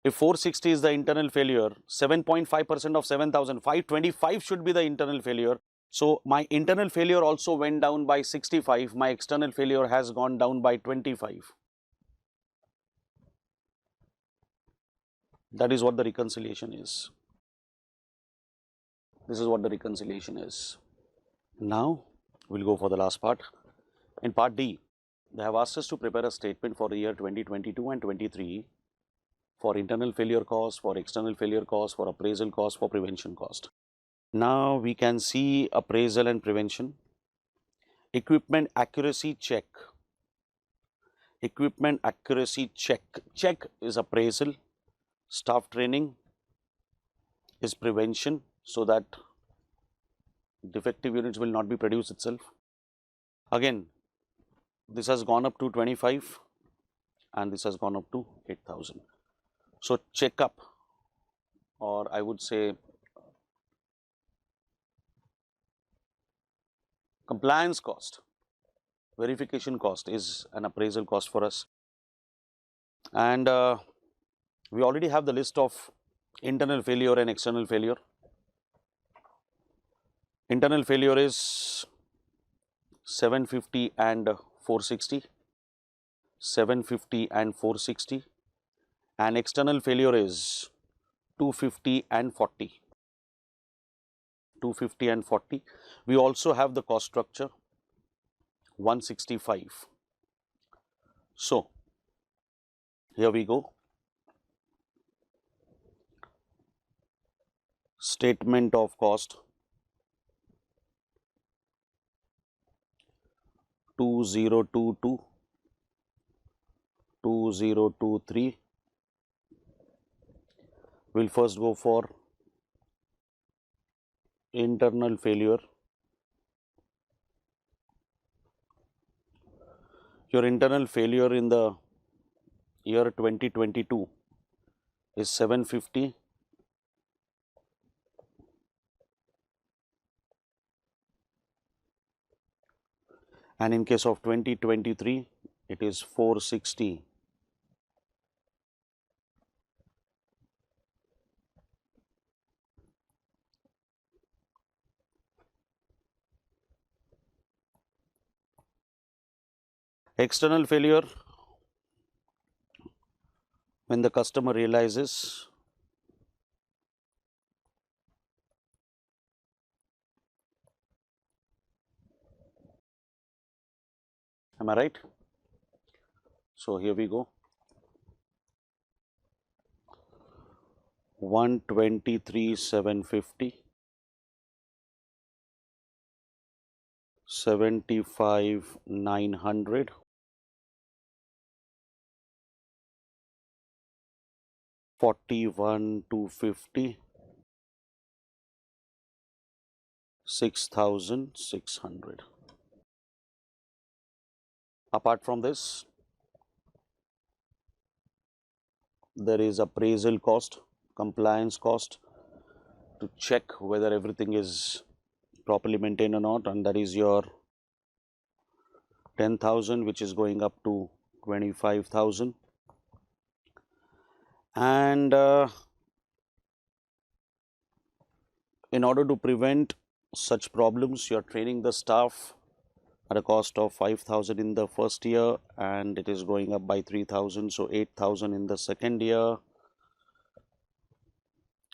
If 460 is the internal failure, 7.5% of 7,000, 525 should be the internal failure. So my internal failure also went down by 65. My external failure has gone down by 25. That is what the reconciliation is. This is what the reconciliation is. Now we'll go for the last part. In part D, they have asked us to prepare a statement for the year 2022 and 23 for internal failure cost, for external failure cost, for appraisal cost, for prevention cost. Now we can see appraisal and prevention. Equipment accuracy check. Equipment accuracy check. Check is appraisal. Staff training is prevention, so that defective units will not be produced itself. Again, this has gone up to 25 and this has gone up to 8,000. So checkup, or I would say compliance cost, verification cost is an appraisal cost for us. And we already have the list of internal failure and external failure. Internal failure is 750 and 460, 750 and 460, and external failure is 250 and 40. 250 and 40. We also have the cost structure 165. So here we go. Statement of cost 2022, 2023. We'll first go for internal failure. Your internal failure in the year 2022 is 750. And in case of 2023, it is 460. External failure, when the customer realizes am I right? So here we go. 123,750, 75,900, 41,250, 6,600. Apart from this, there is appraisal cost, compliance cost, to check whether everything is properly maintained or not, and that is your 10,000, which is going up to 25,000. And in order to prevent such problems, you are training the staff at a cost of 5,000 in the first year, and it is going up by 3,000, so 8,000 in the second year.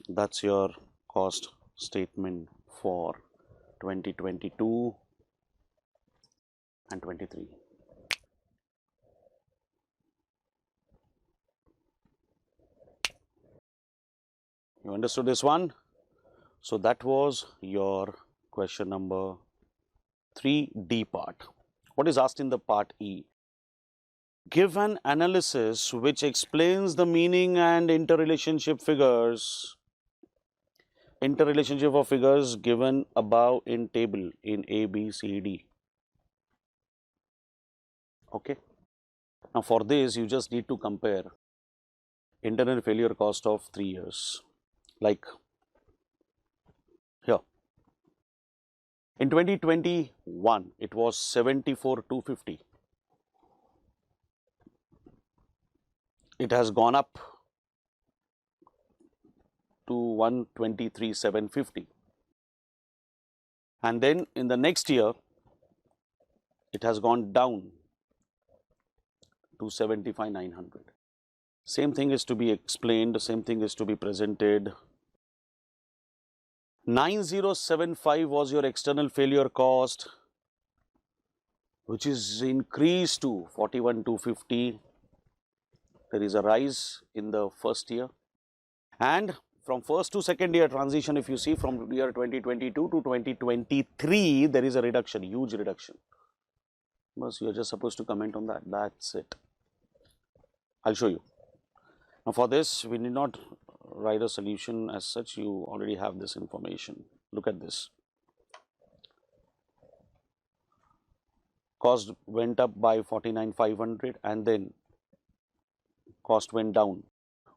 That's your cost statement for 2022 and 23. You understood this one? So that was your question number 3D part. What is asked in the part E? Give an analysis which explains the meaning and interrelationship of figures given above in table in A, B, C, D. Okay. Now for this, you just need to compare internal failure cost of 3 years. Like here. In 2021, it was 74,250. It has gone up to 123,750. And then in the next year, it has gone down to 75,900. Same thing is to be explained, same thing is to be presented. 9075 was your external failure cost, which is increased to 41,250. There is a rise in the first year. And from first to second year transition, if you see from year 2022 to 2023, there is a reduction, huge reduction. But you're just supposed to comment on that. That's it. I'll show you. Now for this, we need not write a solution as such. You already have this information. Look at this. Cost went up by 49,500 and then cost went down.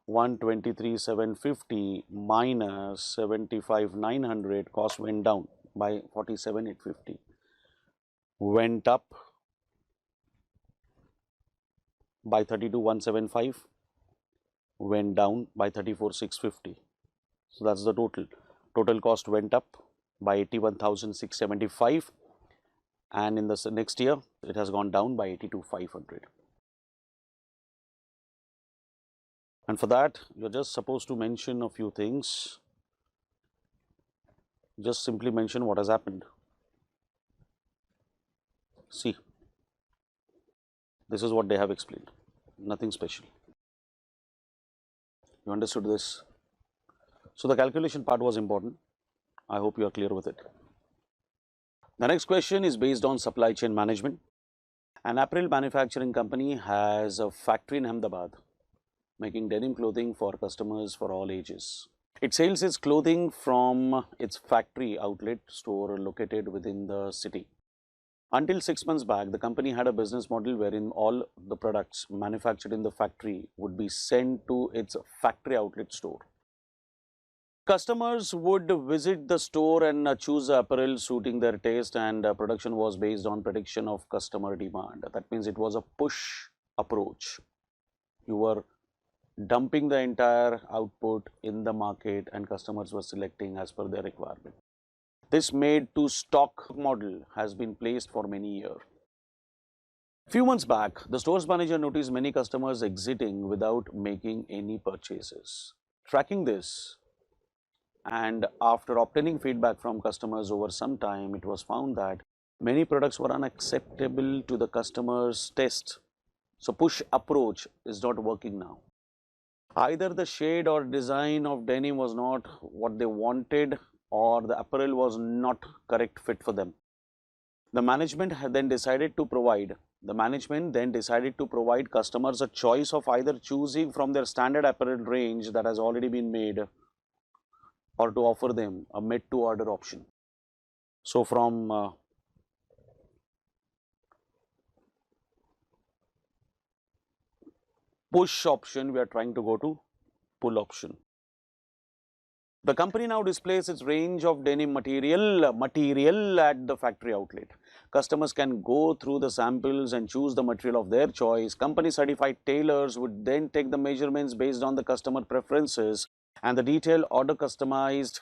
123,750 minus 75,900, cost went down by 47,850. Went up by 32,175. Went down by 34,650. So that's the total. Total cost went up by 81,675, and in the next year it has gone down by 82,500. And for that, you're just supposed to mention a few things. Just simply mention what has happened. See, this is what they have explained. Nothing special. You understood this? So the calculation part was important. I hope you are clear with it. The next question is based on supply chain management. An apparel manufacturing company has a factory in Ahmedabad making denim clothing for customers for all ages. It sells its clothing from its factory outlet store located within the city. Until 6 months back, the company had a business model wherein all the products manufactured in the factory would be sent to its factory outlet store. Customers would visit the store and choose apparel suiting their taste, and production was based on prediction of customer demand. That means it was a push approach. You were dumping the entire output in the market and customers were selecting as per their requirement. This made to stock model has been placed for many years. Few months back, the stores manager noticed many customers exiting without making any purchases. Tracking this, and after obtaining feedback from customers over some time, it was found that many products were unacceptable to the customer's taste. So push approach is not working now. Either the shade or design of denim was not what they wanted, or the apparel was not correct fit for them. The management then decided to provide customers a choice of either choosing from their standard apparel range that has already been made, or to offer them a made to order option. So from push option, we are trying to go to pull option. The company now displays its range of denim material at the factory outlet. Customers can go through the samples and choose the material of their choice. Company certified tailors would then take the measurements based on the customer preferences, and the detailed order customized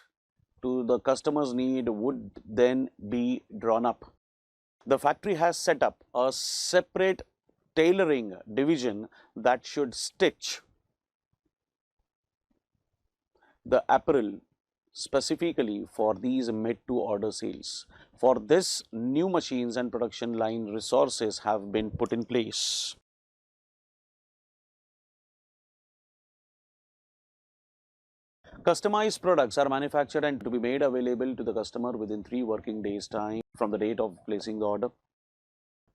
to the customer's need would then be drawn up. The factory has set up a separate tailoring division that should stitch the apparel specifically for these made-to-order sales. For this, new machines and production line resources have been put in place. Customized products are manufactured and to be made available to the customer within 3 working days' time from the date of placing the order.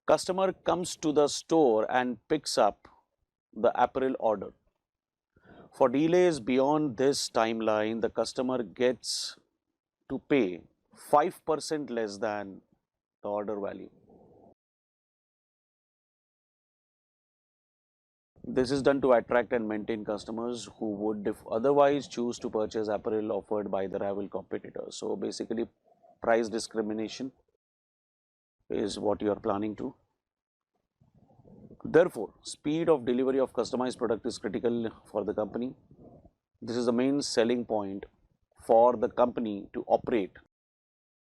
Customer comes to the store and picks up the apparel order. For delays beyond this timeline, the customer gets to pay 5% less than the order value. This is done to attract and maintain customers who would otherwise choose to purchase apparel offered by the rival competitors. So basically, price discrimination is what you are planning to. Therefore, speed of delivery of customized product is critical for the company. This is the main selling point for the company to operate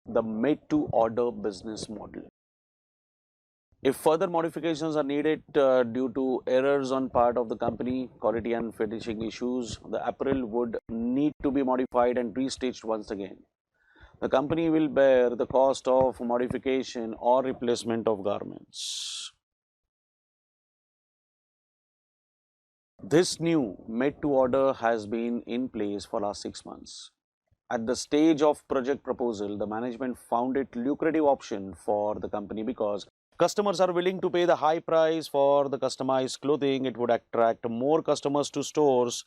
the made-to-order business model. If further modifications are needed due to errors on part of the company, quality and finishing issues, the apparel would need to be modified and restaged once again. The company will bear the cost of modification or replacement of garments. This new made-to-order has been in place for last 6 months. At the stage of project proposal, the management found it lucrative option for the company because customers are willing to pay the high price for the customized clothing. It would attract more customers to stores.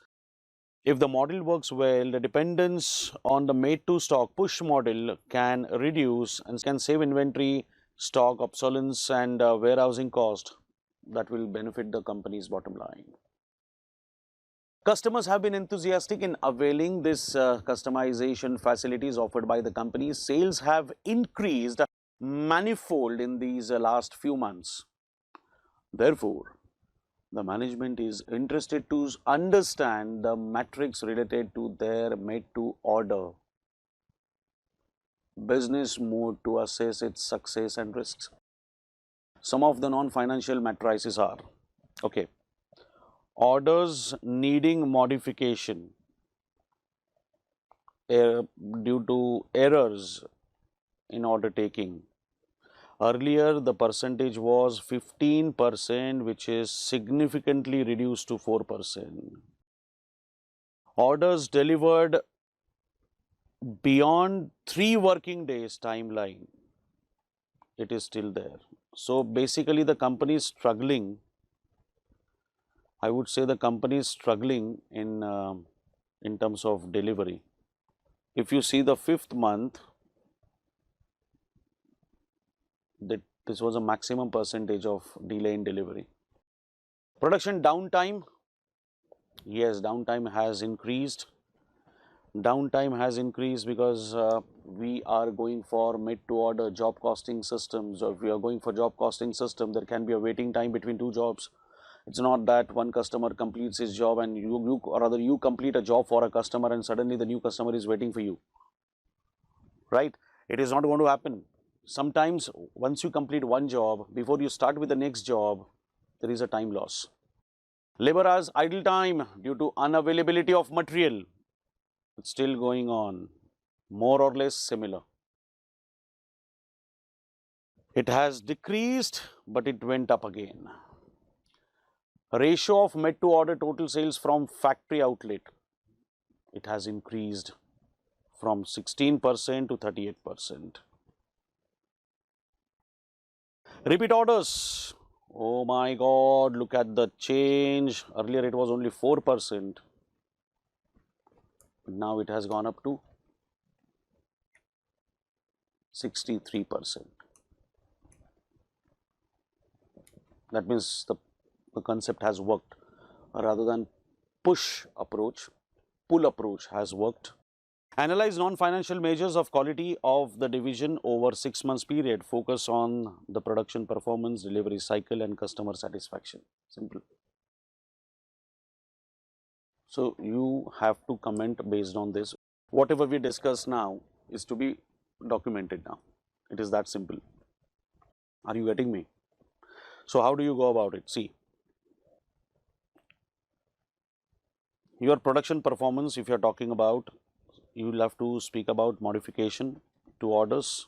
If the model works well, the dependence on the made-to-stock push model can reduce and can save inventory, stock obsolescence and warehousing cost. That will benefit the company's bottom line. Customers have been enthusiastic in availing this customization facilities offered by the company. Sales have increased manifold in these last few months. Therefore, the management is interested to understand the metrics related to their made-to-order business mode to assess its success and risks. Some of the non-financial matrices are, okay, orders needing modification due to errors in order taking. Earlier, the percentage was 15%, which is significantly reduced to 4%. Orders delivered beyond 3 working days timeline, it is still there. So basically, the company is struggling. I would say the company is struggling in terms of delivery. If you see the 5th month, this was a maximum percentage of delay in delivery. Production downtime, yes, downtime has increased. Downtime has increased because we are going for made-to-order job costing systems. So if we are going for job costing system, there can be a waiting time between 2 jobs. It's not that one customer completes his job and you complete a job for a customer and suddenly the new customer is waiting for you, right? It is not going to happen. Sometimes once you complete one job, before you start with the next job, there is a time loss. Labor hours idle time due to unavailability of material. It's still going on, more or less similar. It has decreased, but it went up again. Ratio of made-to-order total sales from factory outlet, it has increased from 16% to 38%. Repeat orders, oh my God, look at the change. Earlier it was only 4%, now it has gone up to 63%. That means the concept has worked. Rather than push approach, pull approach has worked. Analyze non-financial measures of quality of the division over 6 months period. Focus on the production performance, delivery cycle and customer satisfaction. Simple. So you have to comment based on this. Whatever we discuss now is to be documented now. It is that simple. Are you getting me? So how do you go about it? See, your production performance, if you are talking about, you will have to speak about modification to orders.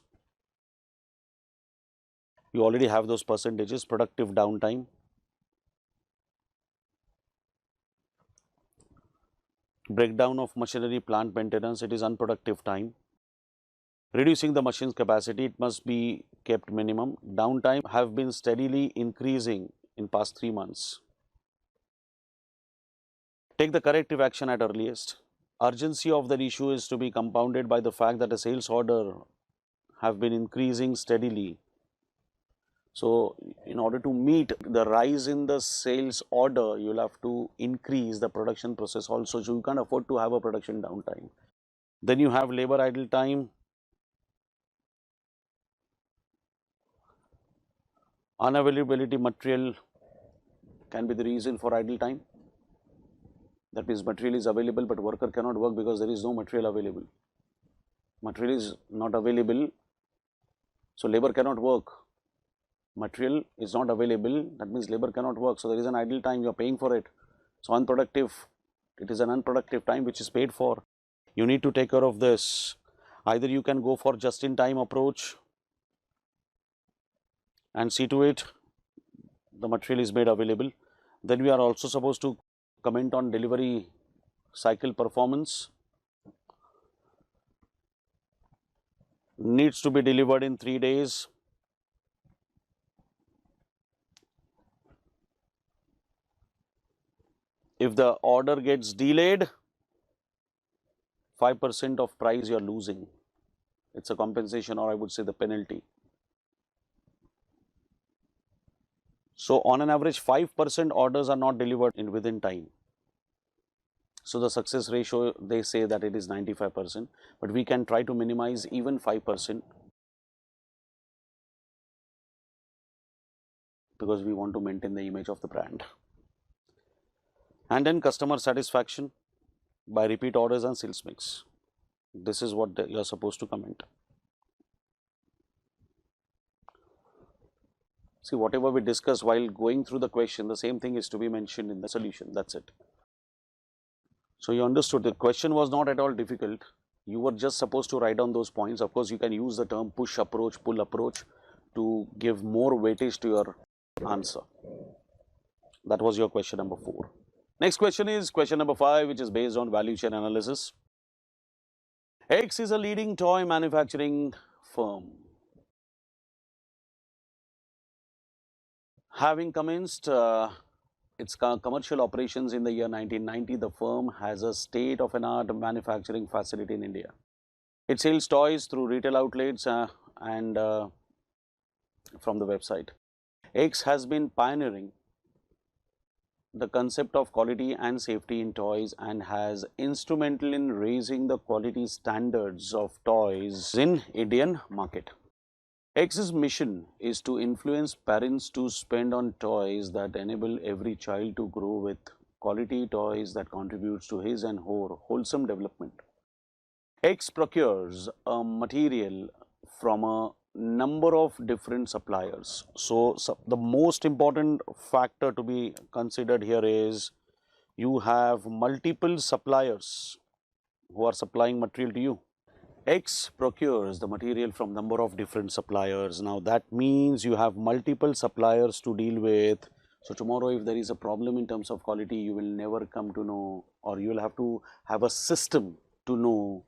You already have those percentages. Productive downtime, breakdown of machinery, plant maintenance, it is unproductive time. Reducing the machine's capacity, it must be kept minimum. Downtime have been steadily increasing in past 3 months. Take the corrective action at earliest. Urgency of the issue is to be compounded by the fact that the sales order have been increasing steadily. So, in order to meet the rise in the sales order, you will have to increase the production process also. So, you can't afford to have a production downtime. Then you have labor idle time, unavailability material can be the reason for idle time. That means material is available but worker cannot work because there is no material available. Material is not available, so labor cannot work. Material is not available, that means labor cannot work. So there is an idle time, you are paying for it. So unproductive, it is an unproductive time which is paid for. You need to take care of this. Either you can go for just-in-time approach and see to it the material is made available. Then we are also supposed to comment on delivery cycle performance. Needs to be delivered in 3 days. If the order gets delayed, 5% of price you are losing. It's a compensation, or I would say the penalty. So on an average, 5% orders are not delivered within time. So the success ratio, they say that it is 95%, but we can try to minimize even 5% because we want to maintain the image of the brand. And then customer satisfaction by repeat orders and sales mix. This is what you are supposed to comment. See, whatever we discuss while going through the question, the same thing is to be mentioned in the solution. That's it. So you understood the question was not at all difficult. You were just supposed to write down those points. Of course, you can use the term push approach, pull approach to give more weightage to your answer. That was your question number 4. Next question is question number 5, which is based on value chain analysis. X is a leading toy manufacturing firm. Having commenced its commercial operations in the year 1990, the firm has a state-of-the-art manufacturing facility in India. It sells toys through retail outlets and from the website. X has been pioneering the concept of quality and safety in toys and has instrumental in raising the quality standards of toys in Indian market. X's mission is to influence parents to spend on toys that enable every child to grow with quality toys that contributes to his and her wholesome development. X procures a material from a number of different suppliers. So the most important factor to be considered here is you have multiple suppliers who are supplying material to you. X procures the material from number of different suppliers. Now that means you have multiple suppliers to deal with. So tomorrow if there is a problem in terms of quality, you will never come to know, or you will have to have a system to know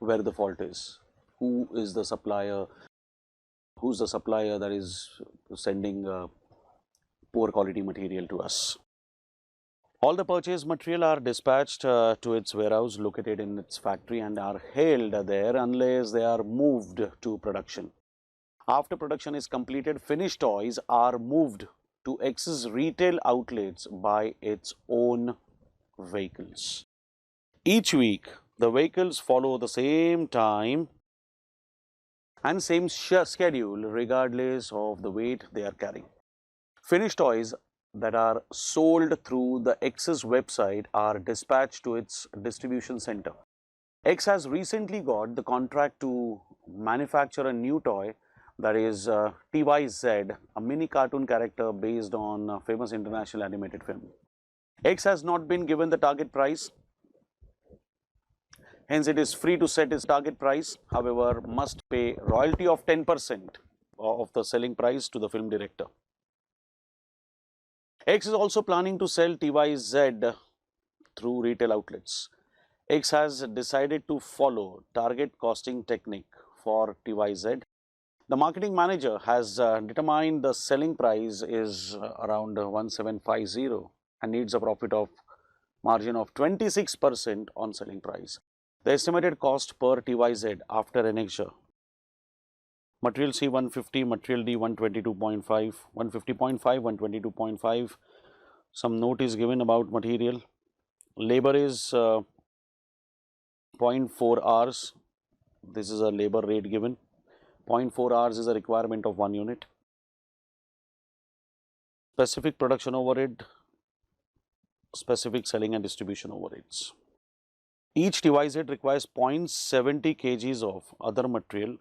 where the fault is, who is the supplier, who's the supplier that is sending poor quality material to us. All the purchased material are dispatched to its warehouse located in its factory and are held there unless they are moved to production. After production is completed, finished toys are moved to X's retail outlets by its own vehicles. Each week, the vehicles follow the same time and same schedule regardless of the weight they are carrying. Finished toys that are sold through the X's website are dispatched to its distribution center. X has recently got the contract to manufacture a new toy, that is TYZ, a mini cartoon character based on a famous international animated film. X has not been given the target price. Hence, it is free to set its target price, however, must pay royalty of 10% of the selling price to the film director. X is also planning to sell TYZ through retail outlets. X has decided to follow target costing technique for TYZ. The marketing manager has determined the selling price is around 1750 and needs a profit of margin of 26% on selling price. The estimated cost per TYZ after annexure: material C 150, material D 122.5, 150.5, 122.5. Some note is given about material. Labor is 0.4 hours. This is a labor rate given. 0.4 hours is a requirement of 1 unit. Specific production overhead, specific selling and distribution overheads. Each TYZ requires 0.70 kgs of other material.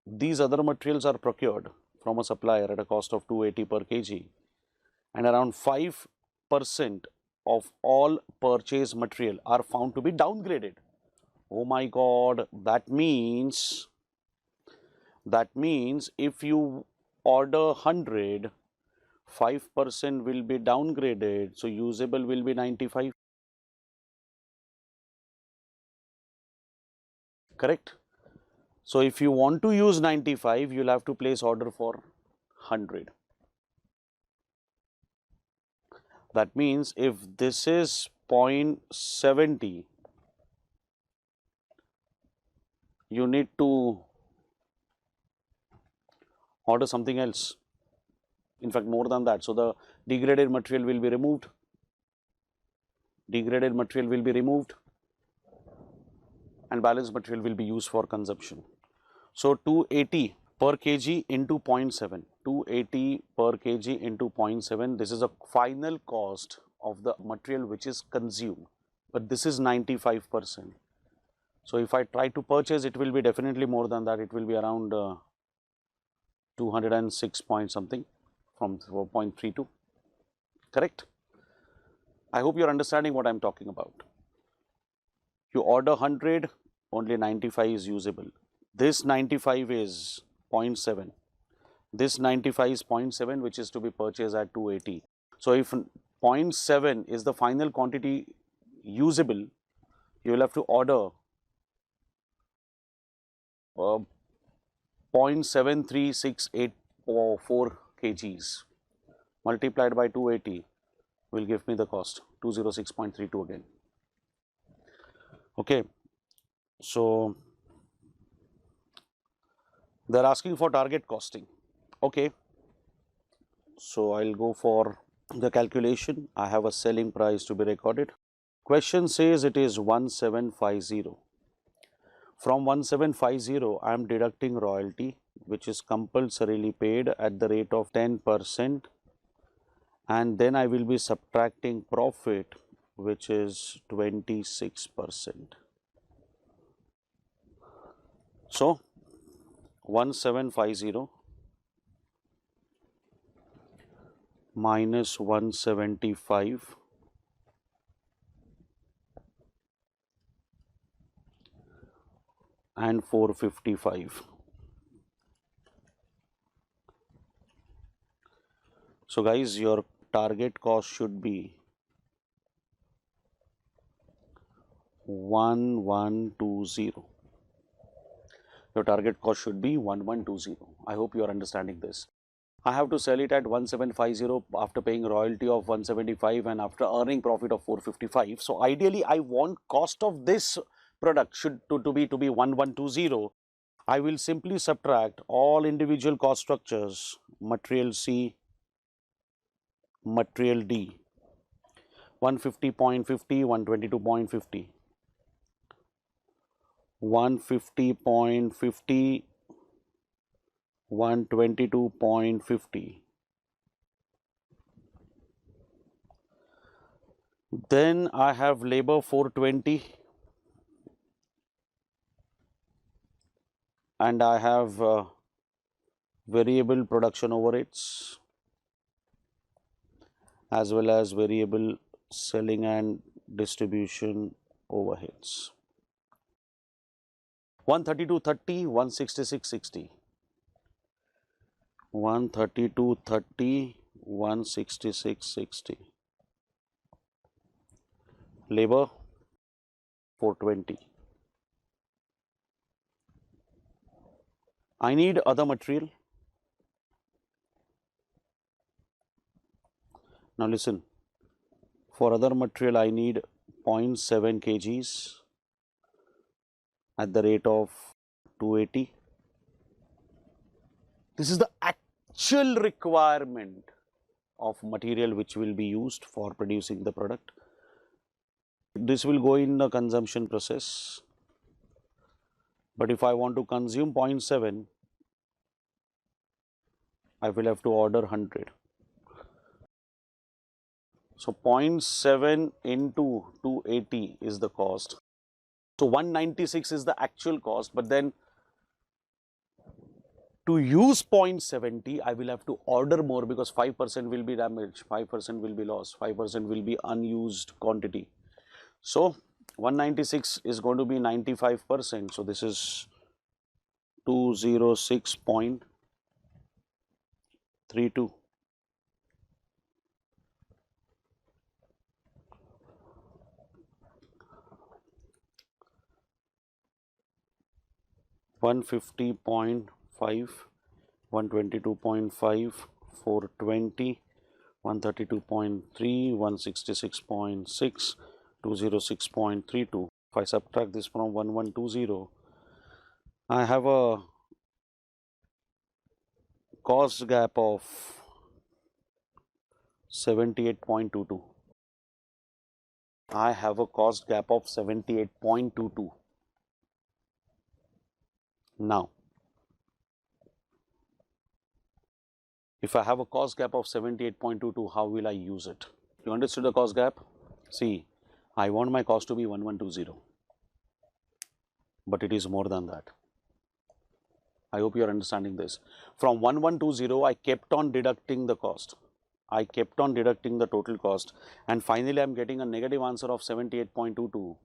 These other materials are procured from a supplier at a cost of 280 per kg, and around 5% of all purchased material are found to be downgraded. Oh my God, that means if you order 100, 5% will be downgraded, so usable will be 95. Correct? So if you want to use 95, you'll have to place order for 100. That means if this is 0.70, you need to order something else. In fact, more than that. So the degraded material will be removed. Degraded material will be removed, and balanced material will be used for consumption. So 280 per kg into 0.7. 280 per kg into 0.7. This is a final cost of the material which is consumed. But this is 95%. So if I try to purchase, it will be definitely more than that. It will be around 206 point something from 0.32. Correct? I hope you are understanding what I am talking about. You order 100, only 95 is usable. This 95 is 0.7. This 95 is 0.7, which is to be purchased at 280. So if 0.7 is the final quantity usable, you will have to order 0.73684 kgs multiplied by 280 will give me the cost 206.32 again. Okay, so they're asking for target costing. Okay, so I'll go for the calculation. I have a selling price to be recorded. Question says it is 1750. From 1750, I am deducting royalty, which is compulsorily paid at the rate of 10%, and then I will be subtracting profit, which is 26%. So 1750 minus 175 and 455. So guys, your target cost should be 1120. Your target cost should be 1120. I hope you are understanding this. I have to sell it at 1750 after paying royalty of 175 and after earning profit of 455. So ideally, I want cost of this product should to be 1120. I will simply subtract all individual cost structures: material C, material D, 150.50, 122.50, 150.50, 122.50. Then I have labor 420 and I have variable production overheads as well as variable selling and distribution overheads. 132.30, 166.60. 132.30, 166.60. Labor 420. I need other material. Now listen, for other material I need 0.7 kgs at the rate of 280. This is the actual requirement of material which will be used for producing the product. This will go in the consumption process. But if I want to consume 0.7, I will have to order 100. So 0.7 into 280 is the cost. So 196 is the actual cost, but then to use 0.70, I will have to order more because 5% will be damaged, 5% will be lost, 5% will be unused quantity. So 196 is going to be 95%. So this is 206.32. $150.5, 122.5, 420, 132.3, 166.6, 206.32. If I subtract this from 1120, I have a cost gap of 78.22. I have a cost gap of 78.22. Now, if I have a cost gap of 78.22, how will I use it? You understood the cost gap? See, I want my cost to be 1120, but it is more than that. I hope you are understanding this. From 1120, I kept on deducting the cost. I kept on deducting the total cost, and finally I am getting a negative answer of 78.22.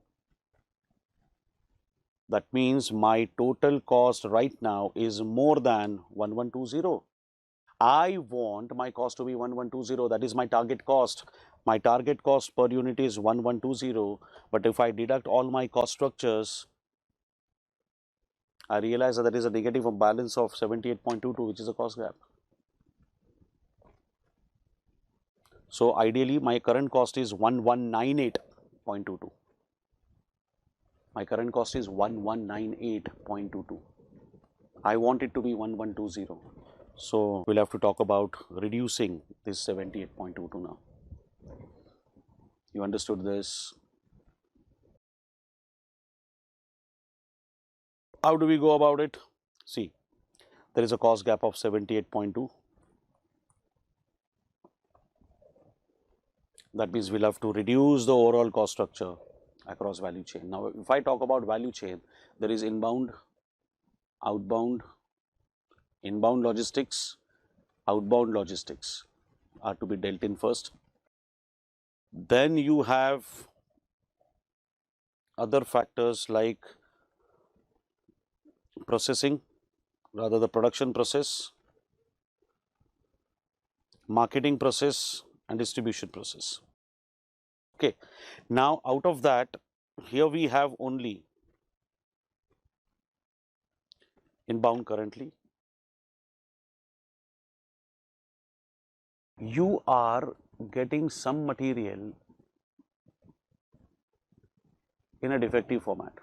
That means my total cost right now is more than 1120. I want my cost to be 1120. That is my target cost. My target cost per unit is 1120. But if I deduct all my cost structures, I realize that there is a negative balance of 78.22, which is a cost gap. So ideally, my current cost is 1198.22. My current cost is 1198.22. I want it to be 1120. So we'll have to talk about reducing this 78.22 now. You understood this? How do we go about it? See, there is a cost gap of 78.2. That means we'll have to reduce the overall cost structure across value chain. Now, if I talk about value chain, there is inbound, outbound, inbound logistics, outbound logistics are to be dealt in first. Then you have other factors like processing, rather the production process, marketing process, and distribution process. Okay, now out of that, here we have only inbound currently. You are getting some material in a defective format.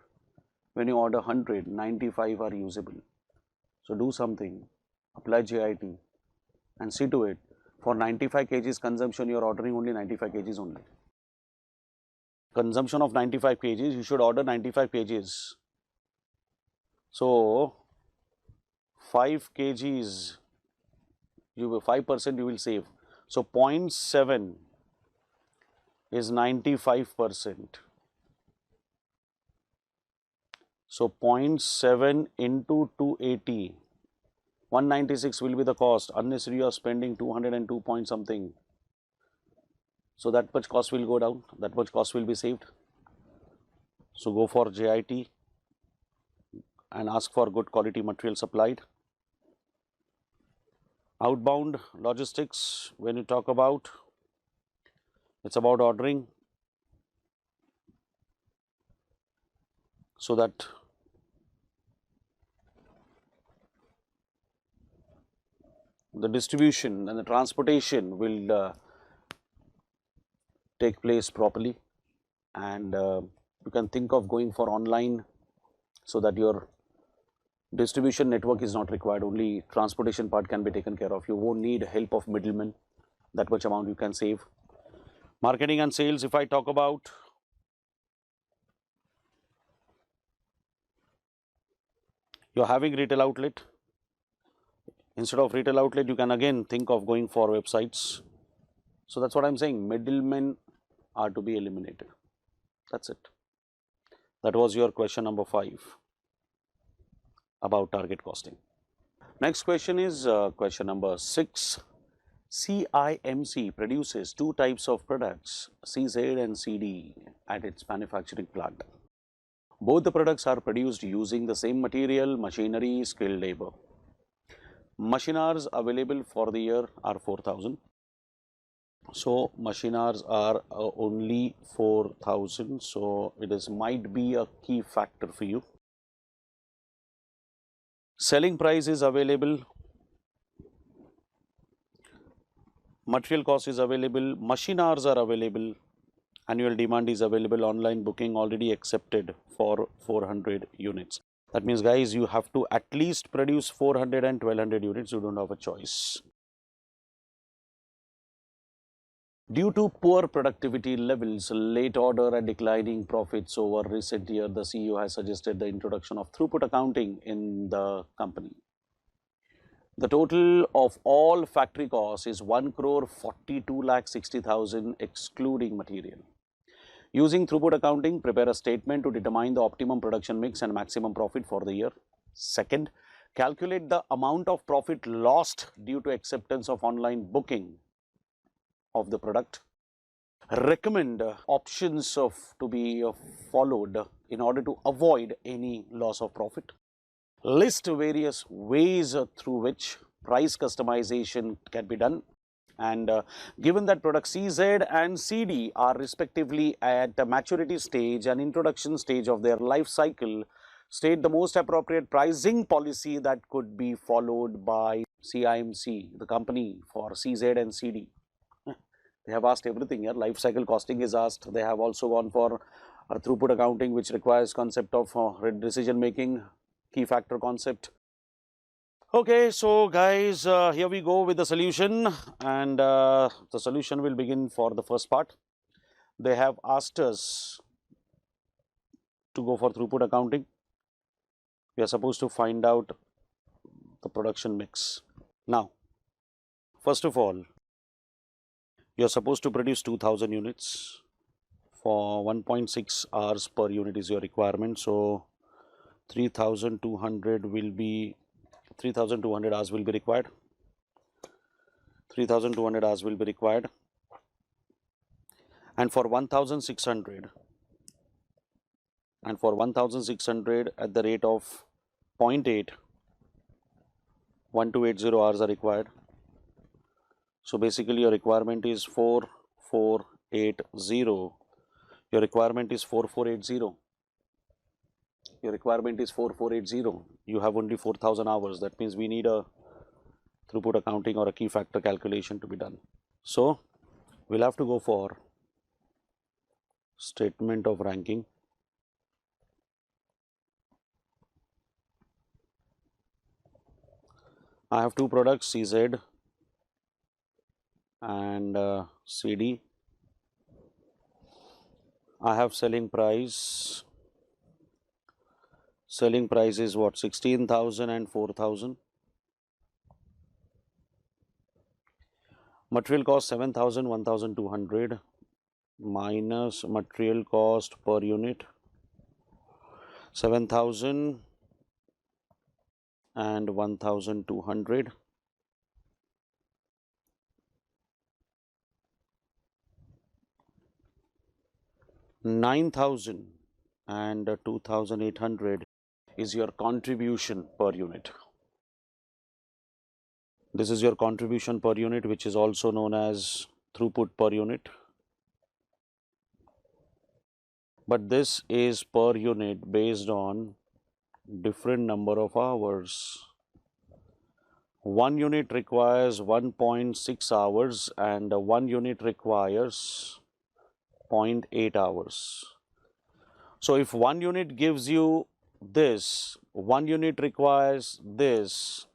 When you order 100, 95 are usable. So do something, apply JIT and see to it. For 95 kgs consumption, you are ordering only 95 kgs only. Consumption of 95 kgs, you should order 95 kgs. So 5 kgs, 5% you will save. So 0.7 is 95%. So 0.7 into 280, 196 will be the cost. Unnecessarily you are spending 202 point something. So that much cost will go down, that much cost will be saved. So go for JIT and ask for good quality material supplied. Outbound logistics, when you talk about, it's about ordering so that the distribution and the transportation will take place properly, and you can think of going for online so that your distribution network is not required, only transportation part can be taken care of. You won't need help of middlemen. That much amount you can save. Marketing and sales, if I talk about, you're having retail outlet. Instead of retail outlet, you can again think of going for websites. So that's what I'm saying, middlemen are to be eliminated. That's it. That was your question number 5 about target costing. Next question is question number 6. CIMC produces 2 types of products, CZ and CD, at its manufacturing plant. Both the products are produced using the same material, machinery, skilled labor. Machine hours available for the year are 4,000. So machine hours are only 4,000. So it might be a key factor for you. Selling price is available. Material cost is available. Machine hours are available. Annual demand is available. Online booking already accepted for 400 units. That means, guys, you have to at least produce 400 and 1200 units. You don't have a choice. Due to poor productivity levels, late order and declining profits over recent year, the CEO has suggested the introduction of throughput accounting in the company. The total of all factory costs is 1,42,60,000 excluding material. Using throughput accounting, prepare a statement to determine the optimum production mix and maximum profit for the year. Second, calculate the amount of profit lost due to acceptance of online booking of the product. Recommend options to be followed in order to avoid any loss of profit. List various ways through which price customization can be done. And given that products CZ and CD are respectively at a maturity stage and introduction stage of their life cycle, state the most appropriate pricing policy that could be followed by CIMC, the company, for CZ and CD. They have asked everything here. Life cycle costing is asked. They have also gone for throughput accounting, which requires concept of decision making, key factor concept. Okay, so guys, here we go with the solution, and the solution will begin for the first part. They have asked us to go for throughput accounting. We are supposed to find out the production mix. Now, first of all, you are supposed to produce 2,000 units. For 1.6 hours per unit is your requirement. So 3,200 will be 3,200 hours will be required. 3,200 hours will be required. And for 1,600 at the rate of 0.8, 1280 hours are required. So basically your requirement is 4480. Your requirement is 4480. Your requirement is 4480. You have only 4,000 hours. That means we need a throughput accounting or a key factor calculation to be done. So we'll have to go for statement of ranking. I have 2 products, CZ and CD. I have selling price. Selling price is what? 16,000 and 4,000. Material cost 7,000, 1,200 minus material cost per unit 7,000 and 1,200. $9,000 and 2,800 is your contribution per unit. This is your contribution per unit, which is also known as throughput per unit. But this is per unit based on different number of hours. One unit requires 1.6 hours and one unit requires 0.8 hours. So if one unit gives you this, one unit requires this,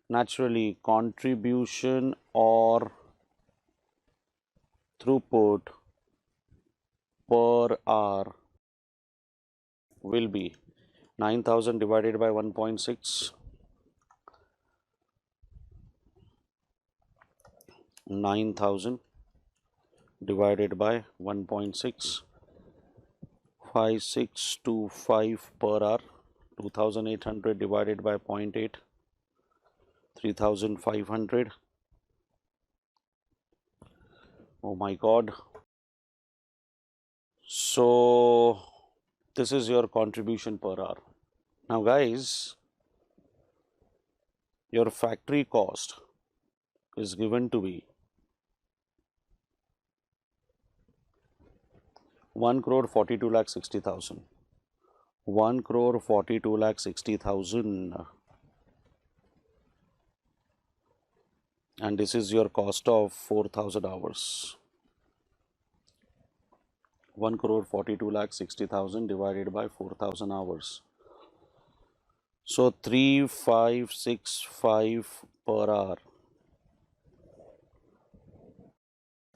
naturally contribution or throughput per hour will be 9,000 divided by 1.6, 9,000 divided by 1.6, 5625 per hour, 2,800 divided by 0.8, 3,500. Oh my God. So this is your contribution per hour. Now guys, your factory cost is given to be 1,42,60,000. 1,42,60,000. And this is your cost of 4,000 hours. 1,42,60,000 divided by 4,000 hours. So 3,565 per hour.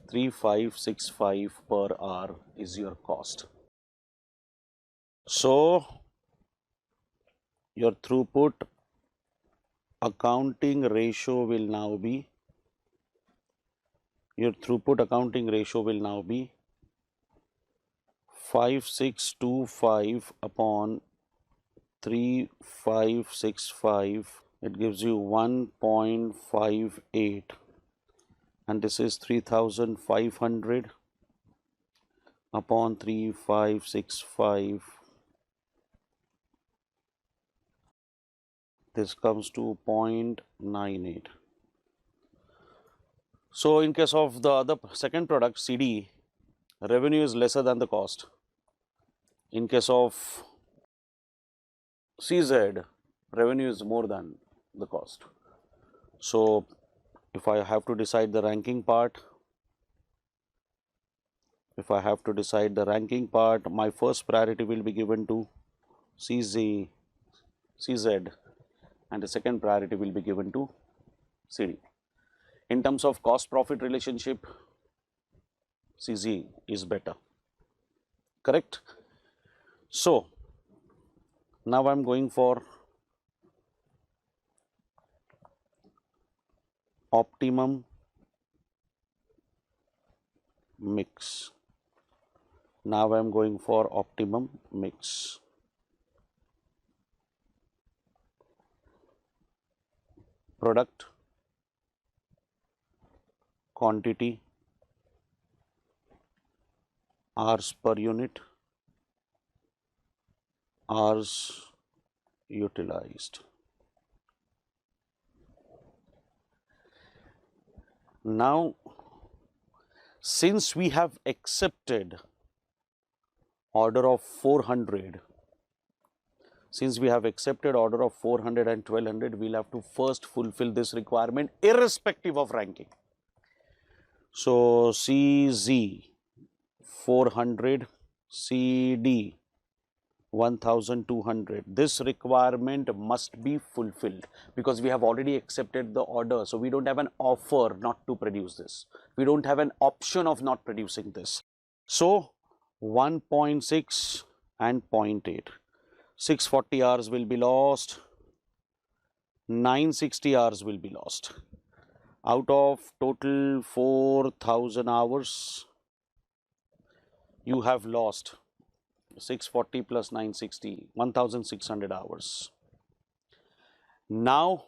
3,565 per hour is your cost. So your throughput accounting ratio will now be 5625 upon 3,565. It gives you 1.58, and this is 3,500 upon 3,565. This comes to 0.98. So in case of the other second product, CD, revenue is lesser than the cost. In case of CZ, revenue is more than the cost. So if I have to decide the ranking part, my first priority will be given to CZ, and the second priority will be given to CD. In terms of cost profit relationship, CZ is better. Correct? So now I am going for optimum mix. Now I am going for optimum mix. Product, quantity, hours per unit, hours utilized. Now, since we have accepted order of 400, since we have accepted order of 400 and 1200, we'll have to first fulfill this requirement irrespective of ranking. So CZ 400, CD 1,200. This requirement must be fulfilled because we have already accepted the order. So we don't have an offer not to produce this. We don't have an option of not producing this. So 1.6 and 0.8. 640 hours will be lost. 960 hours will be lost. Out of total 4,000 hours, you have lost 640 plus 960, 1,600 hours. Now,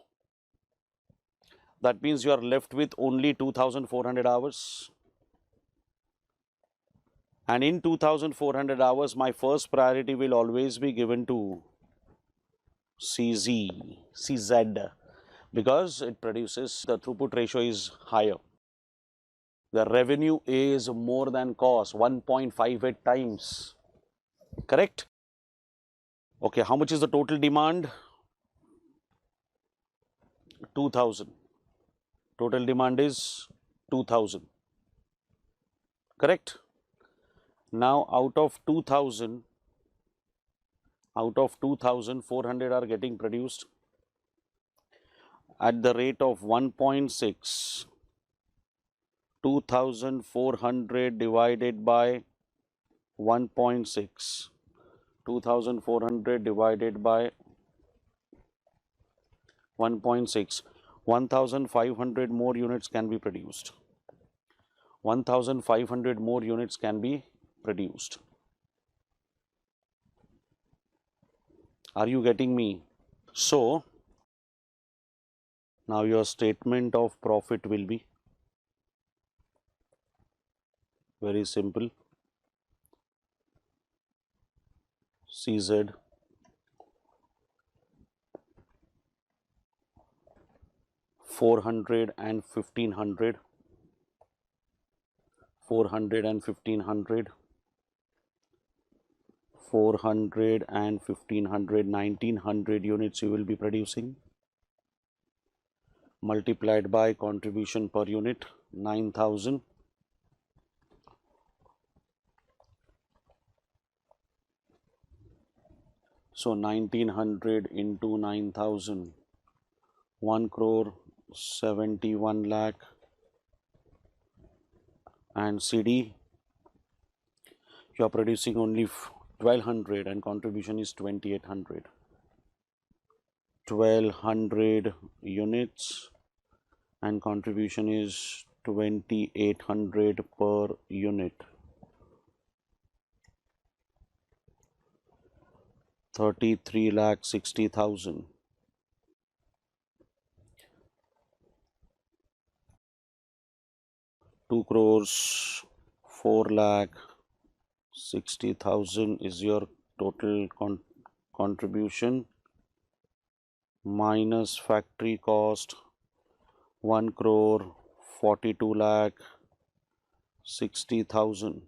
that means you are left with only 2,400 hours. And in 2,400 hours, my first priority will always be given to CZ, because it produces, the throughput ratio is higher. The revenue is more than cost, 1.58 times. Correct? Okay, how much is the total demand? 2000. Total demand is 2000. Correct? Now out of 2000, 400 are getting produced at the rate of 1.6. 2400 divided by 1.6. 2400 divided by 1.6. 1500 more units can be produced. 1500 more units can be produced. Are you getting me? So, now your statement of profit will be very simple. CZ $400 and $1,500, 400 and 1,500, 400 and 1,500, 1,900 units you will be producing, multiplied by contribution per unit 9,000. So 1,900 into 9,000, 1 crore 71 lakh, and CD you are producing only 1,200 and contribution is 2,800. 1,200 units and contribution is 2,800 per unit. 33,60,000. 2 crores 4,60,000 is your total contribution minus factory cost 1 crore 42,60,000.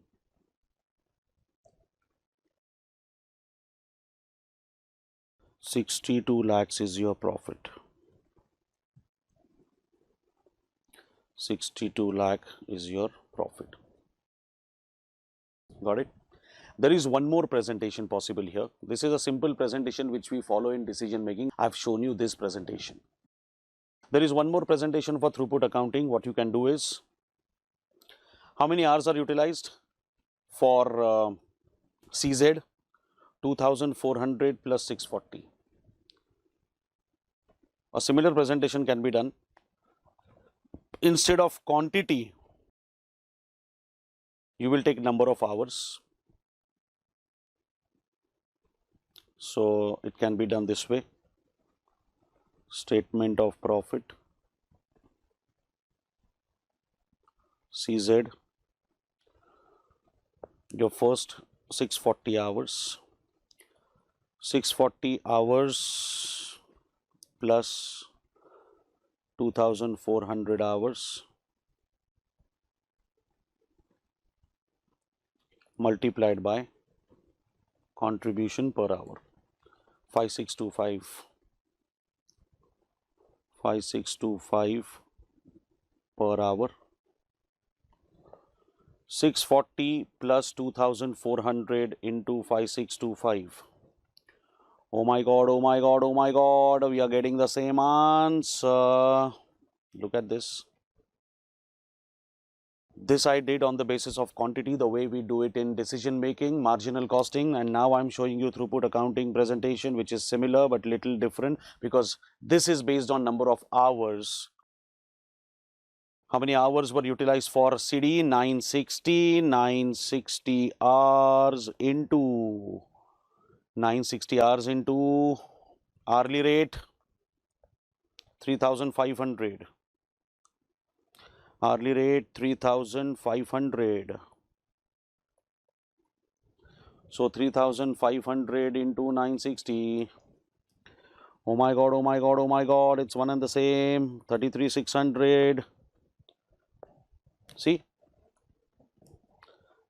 62 lakhs is your profit. 62 lakh is your profit. Got it? There is one more presentation possible here. This is a simple presentation which we follow in decision making. I've shown you this presentation. There is one more presentation for throughput accounting. What you can do is, how many hours are utilized for CZ? 2,400 plus 640. A similar presentation can be done. Instead of quantity, you will take number of hours. So it can be done this way. Statement of profit, CZ, your first 640 hours. 640 hours plus 2,400 hours multiplied by contribution per hour, 5625. 5625 per hour. 640 plus 2,400 into 5625. Oh my God, oh my God, oh my God, we are getting the same answer. Look at this. This I did on the basis of quantity, the way we do it in decision making, marginal costing, and now I'm showing you throughput accounting presentation, which is similar but little different because this is based on number of hours. How many hours were utilized for CD? 960 hours into 960 hours into hourly rate 3,500. Hourly rate 3,500. So 3,500 into 960. Oh my God, oh my God, oh my God, it's one and the same, 33,600. See?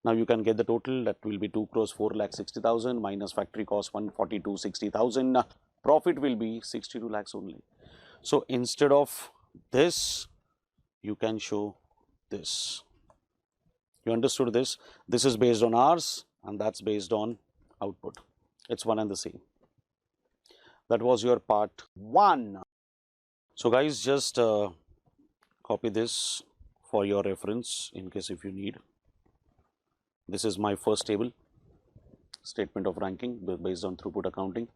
Now you can get the total, that will be 2 crores 4,60,000 minus factory cost 142,60,000. Profit will be 62 lakhs only. So instead of this, you can show this. You understood this? This is based on hours and that's based on output. It's one and the same. That was your part 1. So guys, just copy this for your reference in case if you need. This is my first table, statement of ranking based on throughput accounting.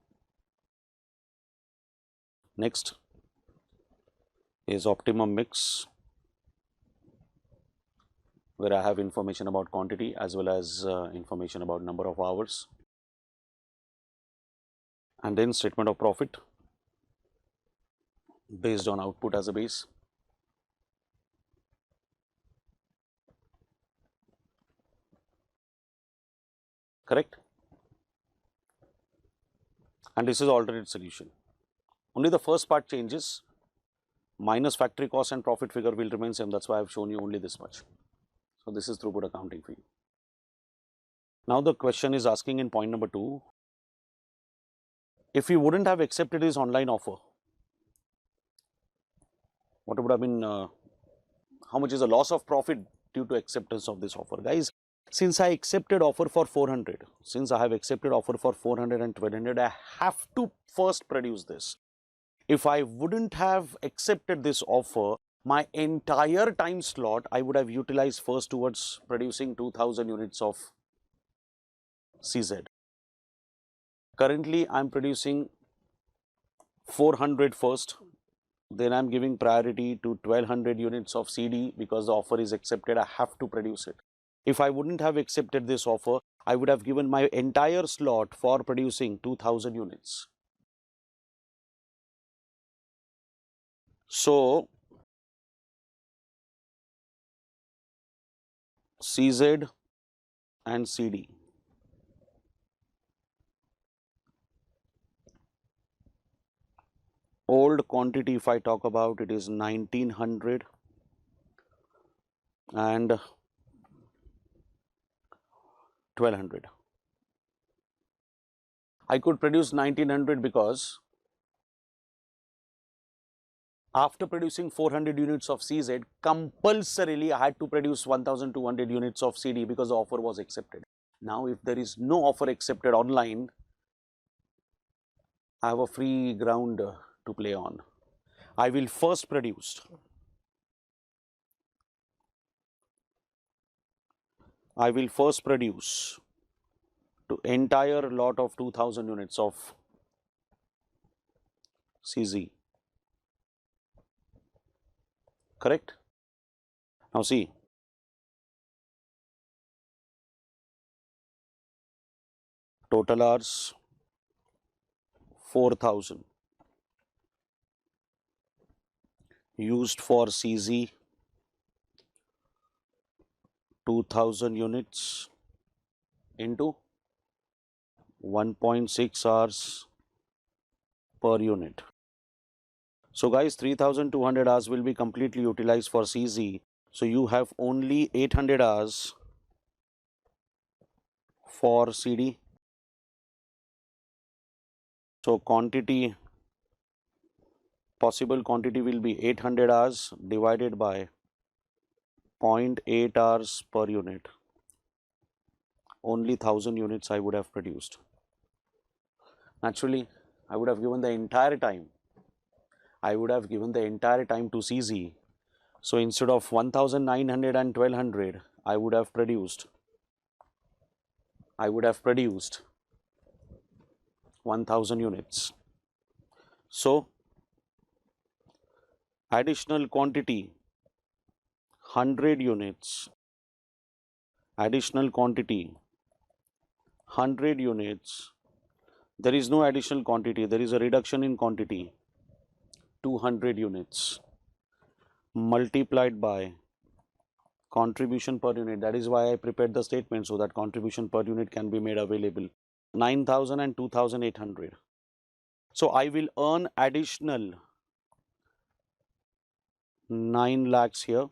Next is optimum mix, where I have information about quantity as well as information about number of hours. And then statement of profit based on output as a base. Correct? And this is alternate solution. Only the first part changes. Minus factory cost and profit figure will remain same. That's why I've shown you only this much. So this is throughput accounting for you. Now the question is asking in point number 2, if you wouldn't have accepted his online offer, what would have been, how much is the loss of profit due to acceptance of this offer? Guys, since I accepted offer for 400, since I have accepted offer for 400 and 1200, I have to first produce this. If I wouldn't have accepted this offer, my entire time slot I would have utilized first towards producing 2000 units of CZ. Currently, I am producing 400 first, then I am giving priority to 1200 units of CD because the offer is accepted, I have to produce it. If I wouldn't have accepted this offer, I would have given my entire slot for producing 2000 units. So, CZ and CD. Old quantity, if I talk about, it is 1900 and 1200. I could produce 1900 because after producing 400 units of CZ, compulsorily I had to produce 1200 units of CD because the offer was accepted. Now, if there is no offer accepted online, I have a free ground to play on. I will first produce. I will first produce to entire lot of 2000 units of CZ. Correct? Now see, total hours 4000, used for CZ 2000 units into 1.6 hours per unit. So guys, 3200 hours will be completely utilized for CZ. So you have only 800 hours for CD. So quantity, possible quantity will be 800 hours divided by 0.8 hours per unit. Only 1000 units I would have produced. Naturally, I would have given the entire time. I would have given the entire time to CZ. So instead of 1900 and 1200, I would have produced 1000 units. So additional quantity 100 units, additional quantity 100 units. There is no additional quantity, there is a reduction in quantity 200 units multiplied by contribution per unit. That is why I prepared the statement so that contribution per unit can be made available. 9000 and 2800. So I will earn additional 9 lakhs here,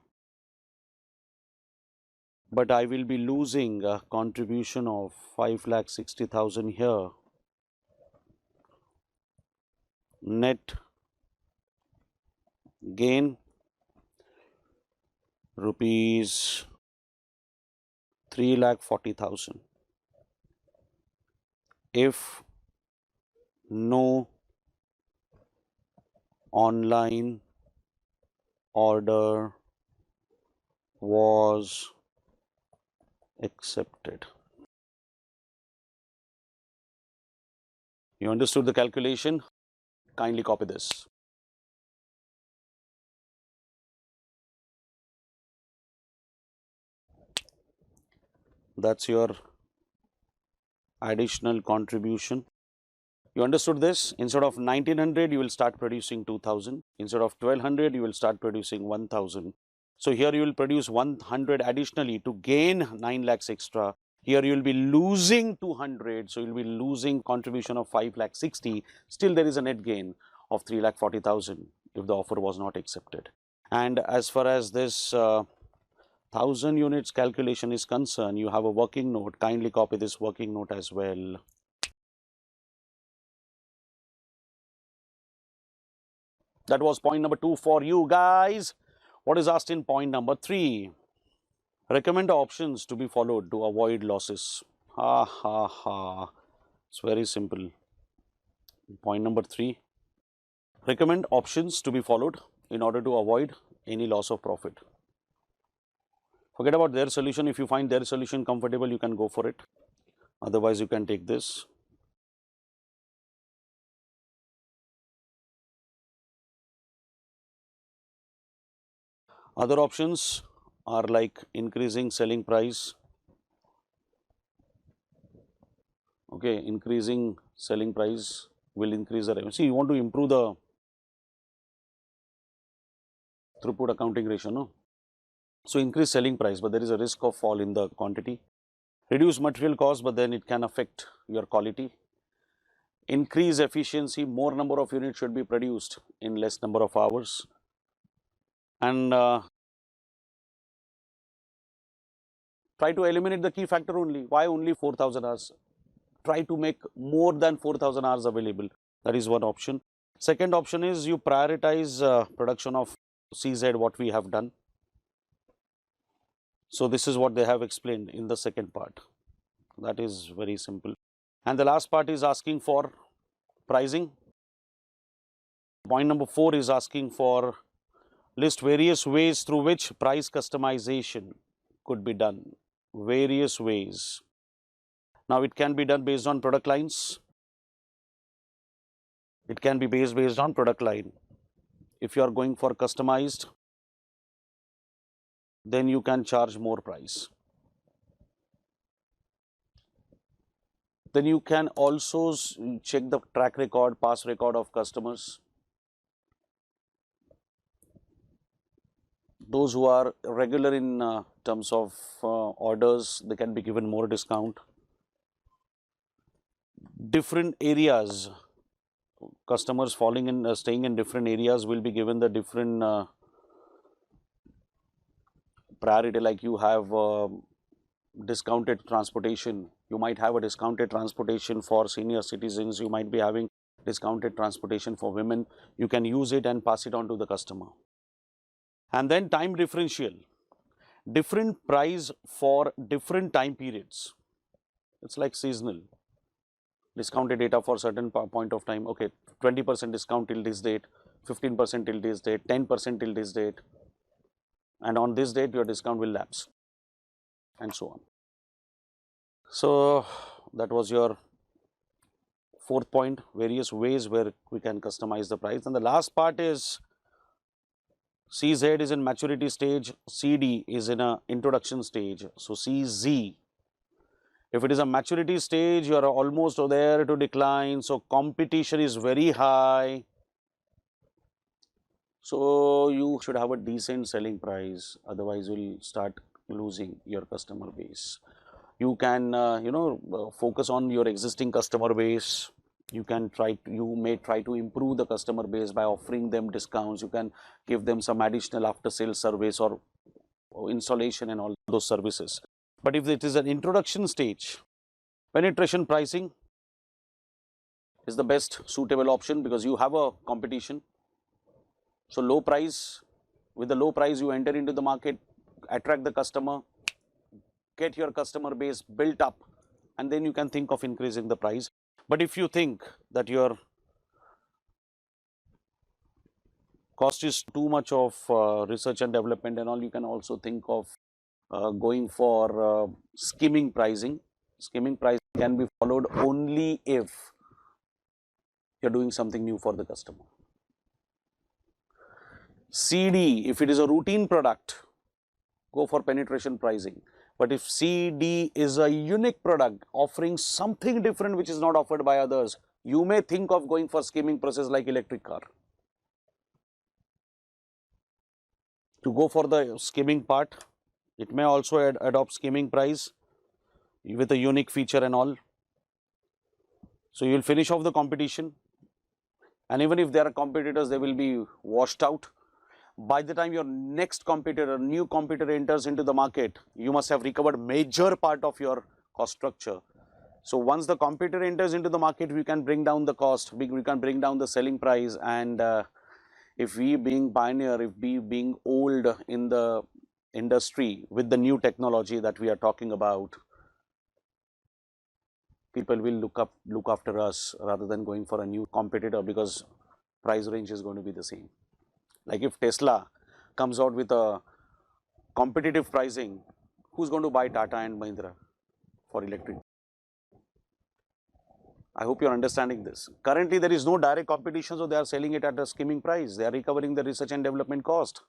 but I will be losing a contribution of 5,60,000 here. Net gain rupees 3,40,000. If no online order was accepted. You understood the calculation? Kindly copy this. That's your additional contribution. You understood this? Instead of 1900, you will start producing 2000. Instead of 1200, you will start producing 1000. So here you will produce 100 additionally to gain 9 lakhs extra. Here you will be losing 200. So you will be losing contribution of 5,60,000. Still there is a net gain of 3,40,000 if the offer was not accepted. And as far as this 1000 units calculation is concerned, you have a working note. Kindly copy this working note as well. That was point number 2 for you guys. What is asked in point number 3? Recommend options to be followed to avoid losses. Ha ha ha. It's very simple. Point number 3. Recommend options to be followed in order to avoid any loss of profit. Forget about their solution. If you find their solution comfortable, you can go for it. Otherwise, you can take this. Other options are like increasing selling price. Okay, increasing selling price will increase the revenue. See, you want to improve the throughput accounting ratio, no? So increase selling price, but there is a risk of fall in the quantity. Reduce material cost, but then it can affect your quality. Increase efficiency, more number of units should be produced in less number of hours. And try to eliminate the key factor only. Why only 4,000 hours? Try to make more than 4,000 hours available. That is one option. Second option is you prioritize production of CZ, what we have done. So this is what they have explained in the second part. That is very simple. And the last part is asking for pricing. Point number 4 is asking for list various ways through which price customization could be done. Various ways. Now it can be done based on product lines. It can be based on product line. If you are going for customized, then you can charge more price. Then you can also check the track record, past record of customers. Those who are regular in terms of orders, they can be given more discount. Different areas, customers falling in, staying in different areas will be given the different priority. Like you have discounted transportation, you might have a discounted transportation for senior citizens, you might be having discounted transportation for women. You can use it and pass it on to the customer. And then time differential, different price for different time periods. It's like seasonal. Discounted data for certain point of time. Okay, 20% discount till this date, 15% till this date, 10% till this date. And on this date, your discount will lapse. And so on. So that was your fourth point, various ways where we can customize the price. And the last part is CZ is in maturity stage, CD is in a introduction stage. So CZ, if it is a maturity stage, you are almost there to decline. So competition is very high. So you should have a decent selling price. Otherwise, you will start losing your customer base. You can, focus on your existing customer base. You may try to improve the customer base by offering them discounts. You can give them some additional after sales service or installation and all those services. But if it is an introduction stage, penetration pricing is the best suitable option because you have a competition. So low price, with the low price you enter into the market, attract the customer, get your customer base built up, and then you can think of increasing the price. But if you think that your cost is too much of research and development and all, you can also think of going for skimming pricing. Skimming pricing can be followed only if you're doing something new for the customer. CD, if it is a routine product, go for penetration pricing. But if CD is a unique product offering something different which is not offered by others, you may think of going for skimming process like electric car. To go for the skimming part, it may also adopt skimming price with a unique feature and all. So you will finish off the competition, and even if there are competitors, they will be washed out. By the time your next competitor, new competitor enters into the market, you must have recovered major part of your cost structure. So once the competitor enters into the market, we can bring down the cost, we can bring down the selling price, and if we being pioneer, if we being old in the industry with the new technology that we are talking about, people will look after us rather than going for a new competitor because price range is going to be the same. Like if Tesla comes out with a competitive pricing, who's going to buy Tata and Mahindra for electric? I hope you're understanding this. Currently, there is no direct competition, so they are selling it at a skimming price. They are recovering the research and development cost.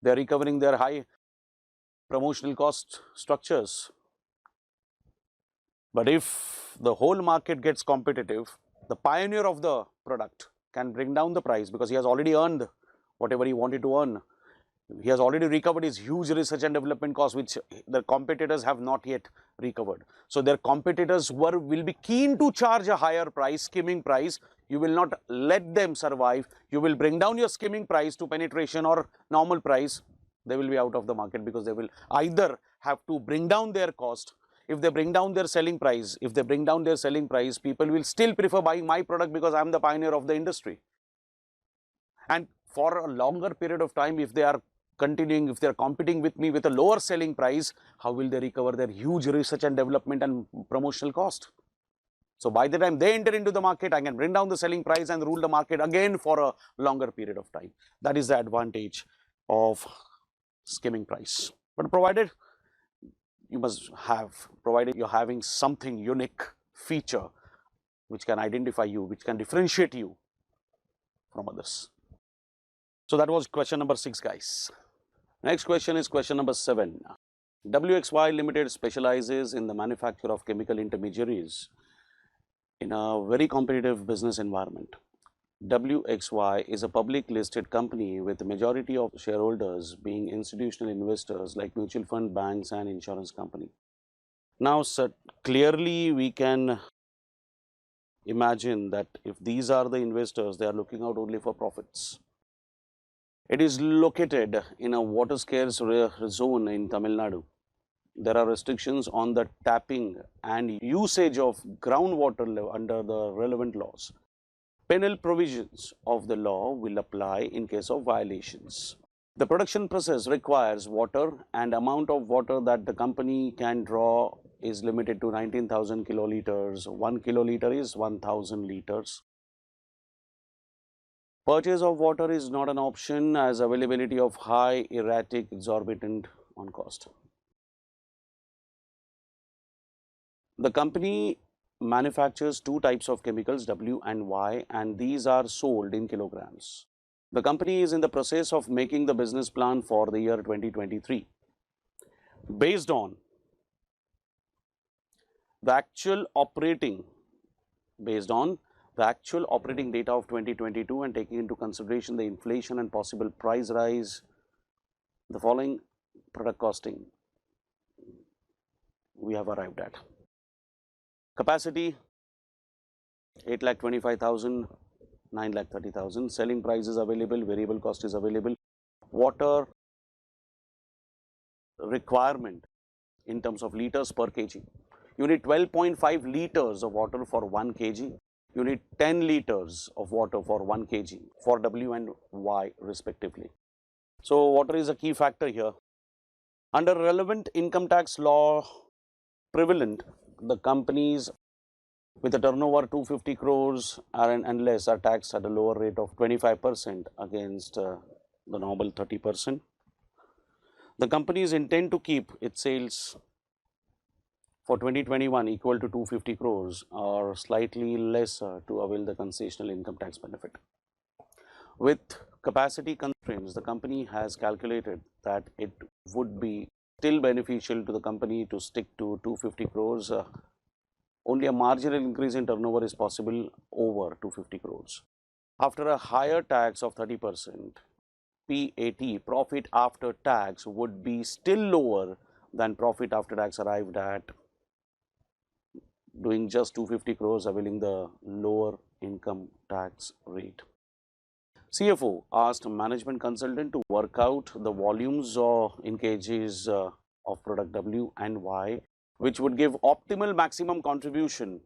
They are recovering their high promotional cost structures. But if the whole market gets competitive, the pioneer of the product can bring down the price because he has already earned whatever he wanted to earn. He has already recovered his huge research and development costs, which the competitors have not yet recovered. So their competitors will be keen to charge a higher price, skimming price. You will not let them survive. You will bring down your skimming price to penetration or normal price. They will be out of the market because they will either have to bring down their cost. If they bring down their selling price, people will still prefer buying my product because I am the pioneer of the industry. And for a longer period of time, if they are competing with me with a lower selling price, how will they recover their huge research and development and promotional cost? So by the time they enter into the market, I can bring down the selling price and rule the market again for a longer period of time. That is the advantage of skimming price. But provided you're having something unique feature which can identify you, which can differentiate you from others. So that was question number 6, guys. Next question is question number 7. WXY Limited specializes in the manufacture of chemical intermediaries in a very competitive business environment. WXY is a public listed company with the majority of shareholders being institutional investors like mutual fund, banks and insurance company. Now, clearly we can imagine that if these are the investors, they are looking out only for profits. It is located in a water scarce zone in Tamil Nadu. There are restrictions on the tapping and usage of groundwater under the relevant laws. Penal provisions of the law will apply in case of violations. The production process requires water, and amount of water that the company can draw is limited to 19,000 kiloliters. 1 kiloliter is 1,000 liters. Purchase of water is not an option as availability of high, erratic, exorbitant on cost. The company manufactures 2 types of chemicals, W and Y, and these are sold in kilograms. The company is in the process of making the business plan for the year 2023. Based on the actual operating data of 2022 and taking into consideration the inflation and possible price rise, the following product costing we have arrived at. Capacity 8,25,000, 9,30,000. Selling price is available, variable cost is available. Water requirement in terms of liters per kg. You need 12.5 liters of water for 1 kg. You need 10 liters of water for 1 kg for W and Y respectively. So water is a key factor here. Under relevant income tax law prevalent, the companies with a turnover 250 crores and less are taxed at a lower rate of 25% against the normal 30%. The companies intend to keep its sales for 2021 equal to 250 crores or slightly lesser to avail the concessional income tax benefit. With capacity constraints, the company has calculated that it would be still beneficial to the company to stick to 250 crores. Only a marginal increase in turnover is possible over 250 crores. After a higher tax of 30%, PAT, profit after tax, would be still lower than profit after tax arrived at doing just 250 crores availing the lower income tax rate. CFO asked management consultant to work out the volumes in kgs of product W and Y, which would give optimal maximum contribution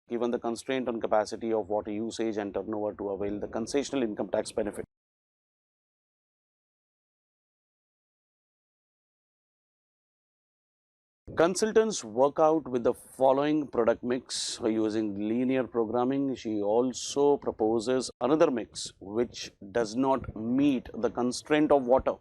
given the constraint on capacity of water usage and turnover to avail the concessional income tax benefit. Consultants work out with the following product mix using linear programming. She also proposes another mix which does not meet the constraint of water.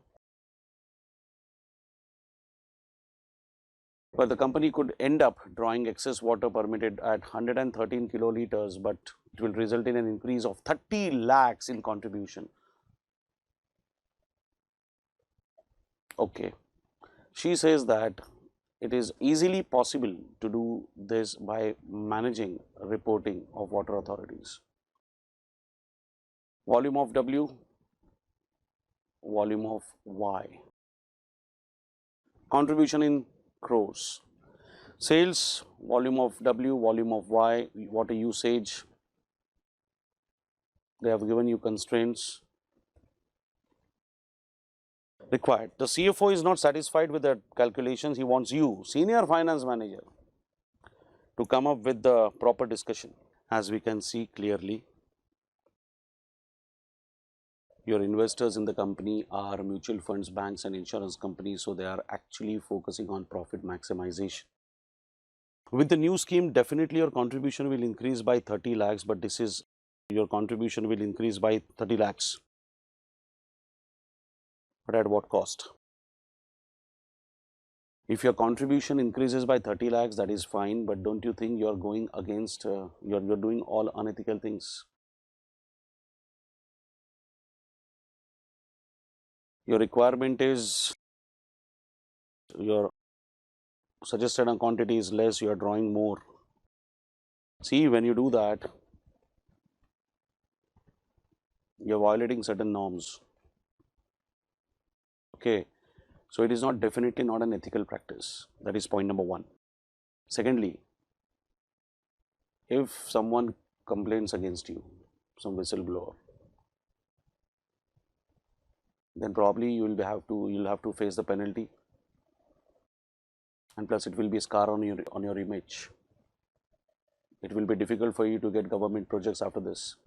But the company could end up drawing excess water permitted at 113 kiloliters, but it will result in an increase of 30 lakhs in contribution. Okay. She says that it is easily possible to do this by managing reporting of water authorities. Volume of W, volume of Y. Contribution in crores. Sales, volume of W, volume of Y, water usage. They have given you constraints required. The CFO is not satisfied with the calculations. He wants you, senior finance manager, to come up with the proper discussion. As we can see clearly, your investors in the company are mutual funds, banks and insurance companies, so they are actually focusing on profit maximization. With the new scheme, definitely your contribution will increase by 30 lakhs, but this is your contribution will increase by 30 lakhs. But at what cost? If your contribution increases by 30 lakhs, that is fine, but don't you think you're going against, you're doing all unethical things? Your requirement is, your suggested quantity is less, you are drawing more. See, when you do that, you're violating certain norms. Okay, so it is not definitely not an ethical practice. That is point number one. Secondly, if someone complains against you, some whistleblower, then probably you'll have to face the penalty, and plus it will be a scar on your image. It will be difficult for you to get government projects after this.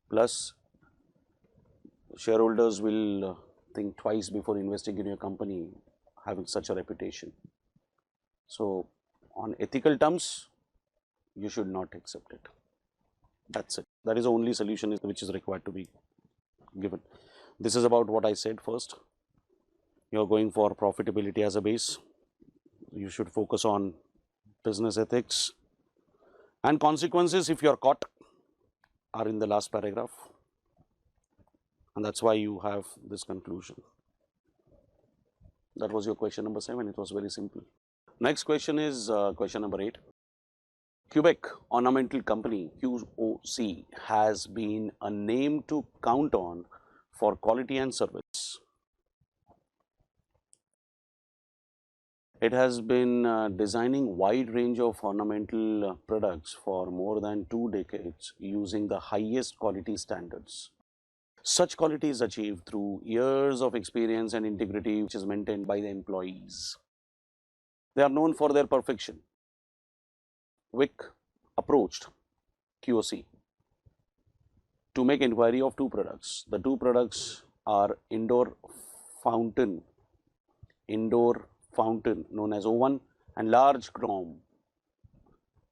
Plus, shareholders will think twice before investing in your company having such a reputation. So, on ethical terms, you should not accept it. That's it. That is the only solution which is required to be given. This is about what I said first. You are going for profitability as a base. You should focus on business ethics, and consequences if you are caught are in the last paragraph, and that's why you have this conclusion. That was your question number 7. It was very simple. Next question is question number 8. Quebec Ornamental Company, QOC, has been a name to count on for quality and service. It has been designing wide range of ornamental products for more than 2 decades using the highest quality standards. Such quality is achieved through years of experience and integrity which is maintained by the employees. They are known for their perfection. Wick approached QOC to make inquiry of two products. The two products are fountain indoor fountain known as O1 and large chrome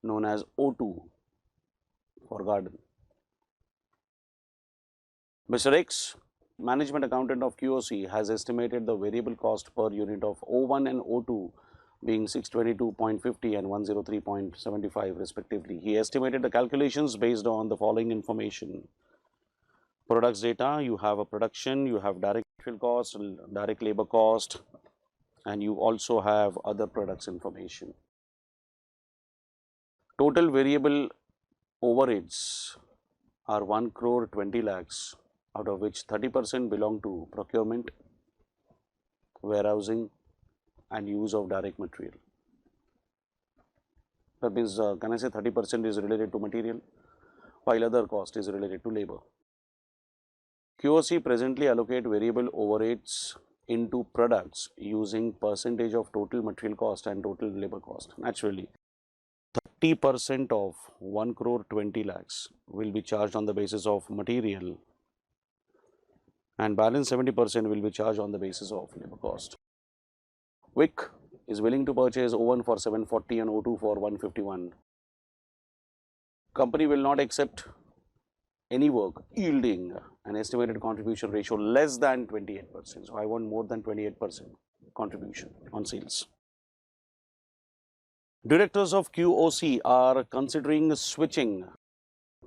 known as O2 for garden. Mr. X, management accountant of QOC, has estimated the variable cost per unit of O1 and O2 being 622.50 and 103.75 respectively. He estimated the calculations based on the following information. Products data, you have a production, you have direct material cost, direct labor cost, and you also have other products information. Total variable overheads are 1 crore 20 lakhs, out of which 30% belong to procurement, warehousing and use of direct material. That means, can I say 30% is related to material, while other cost is related to labor. QOC presently allocate variable overheads into products using percentage of total material cost and total labor cost. Naturally, 30% of 1 crore 20 lakhs will be charged on the basis of material and balance 70% will be charged on the basis of labor cost. Wick is willing to purchase O1 for 740 and O2 for 151. Company will not accept any work yielding an estimated contribution ratio less than 28%. So I want more than 28% contribution on sales. Directors of QOC are considering switching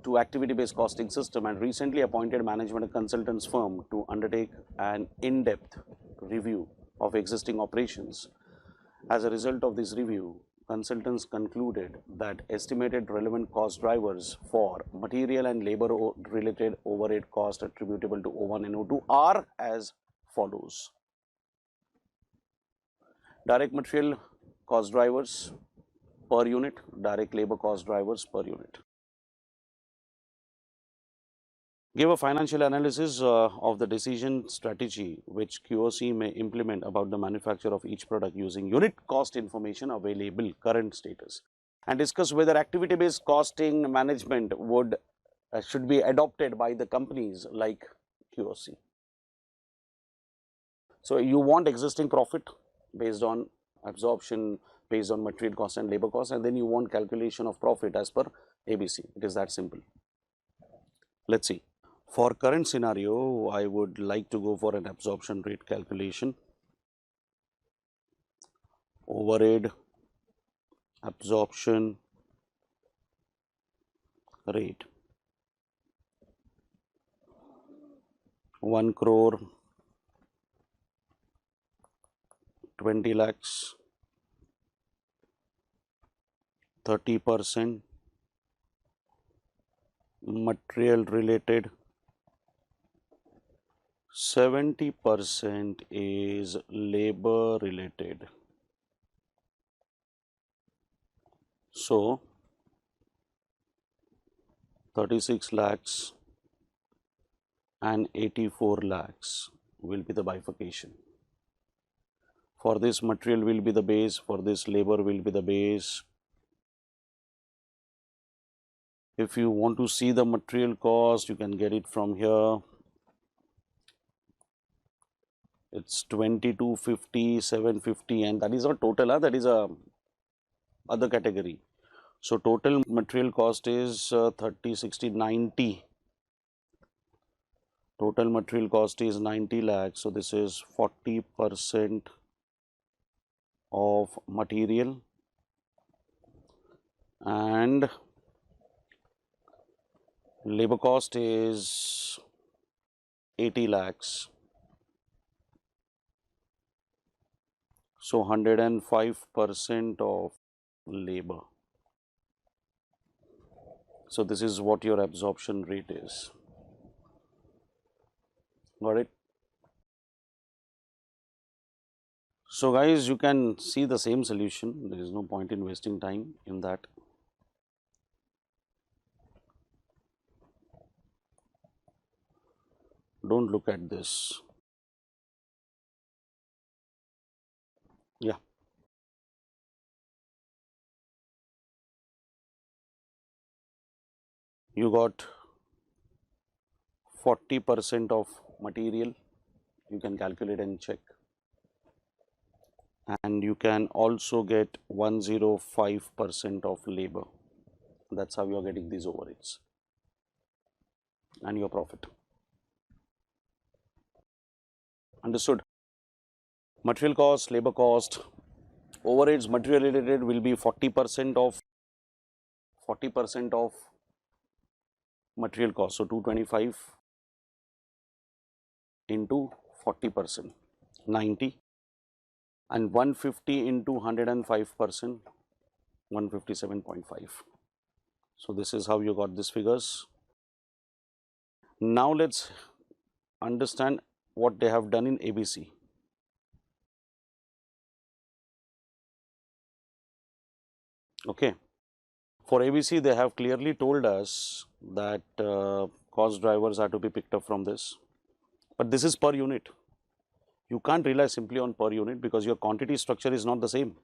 to activity-based costing system and recently appointed management consultants firm to undertake an in-depth review of existing operations. As a result of this review, consultants concluded that estimated relevant cost drivers for material and labor related overhead cost attributable to O1 and O2 are as follows. Direct material cost drivers per unit, direct labor cost drivers per unit. Give a financial analysis of the decision strategy which QOC may implement about the manufacture of each product using unit cost information available, current status, and discuss whether activity-based costing management should be adopted by the companies like QOC. So you want existing profit based on absorption, based on material cost and labor cost, and then you want calculation of profit as per ABC. It is that simple. Let's see. For current scenario, I would like to go for an absorption rate calculation. Overhead absorption rate 1 crore 20 lakhs, 30% material related, 70% is labor related. So 36 lakhs and 84 lakhs will be the bifurcation. For this, material will be the base, for this labor will be the base. If you want to see the material cost, you can get it from here. It's 2250, 750, and that is our total. That is a other category. So total material cost is 30, 60, 90. Total material cost is 90 lakhs. So this is 40% of material, and labor cost is 80 lakhs. So 105% of labor. So this is what your absorption rate is. Got it? So guys, you can see the same solution. There is no point in wasting time in that. Don't look at this. Yeah. You got 40% of material, you can calculate and check. And you can also get 105% of labor. That's how you are getting these overheads and your profit. Understood? Material cost, labor cost, overheads material related will be 40% of material cost. So 225 into 40%, 90, and 150 into 105%, 157.5. So this is how you got these figures. Now let's understand what they have done in ABC. Okay. For ABC, they have clearly told us that cost drivers are to be picked up from this. But this is per unit. You can't rely simply on per unit because your quantity structure is not the same.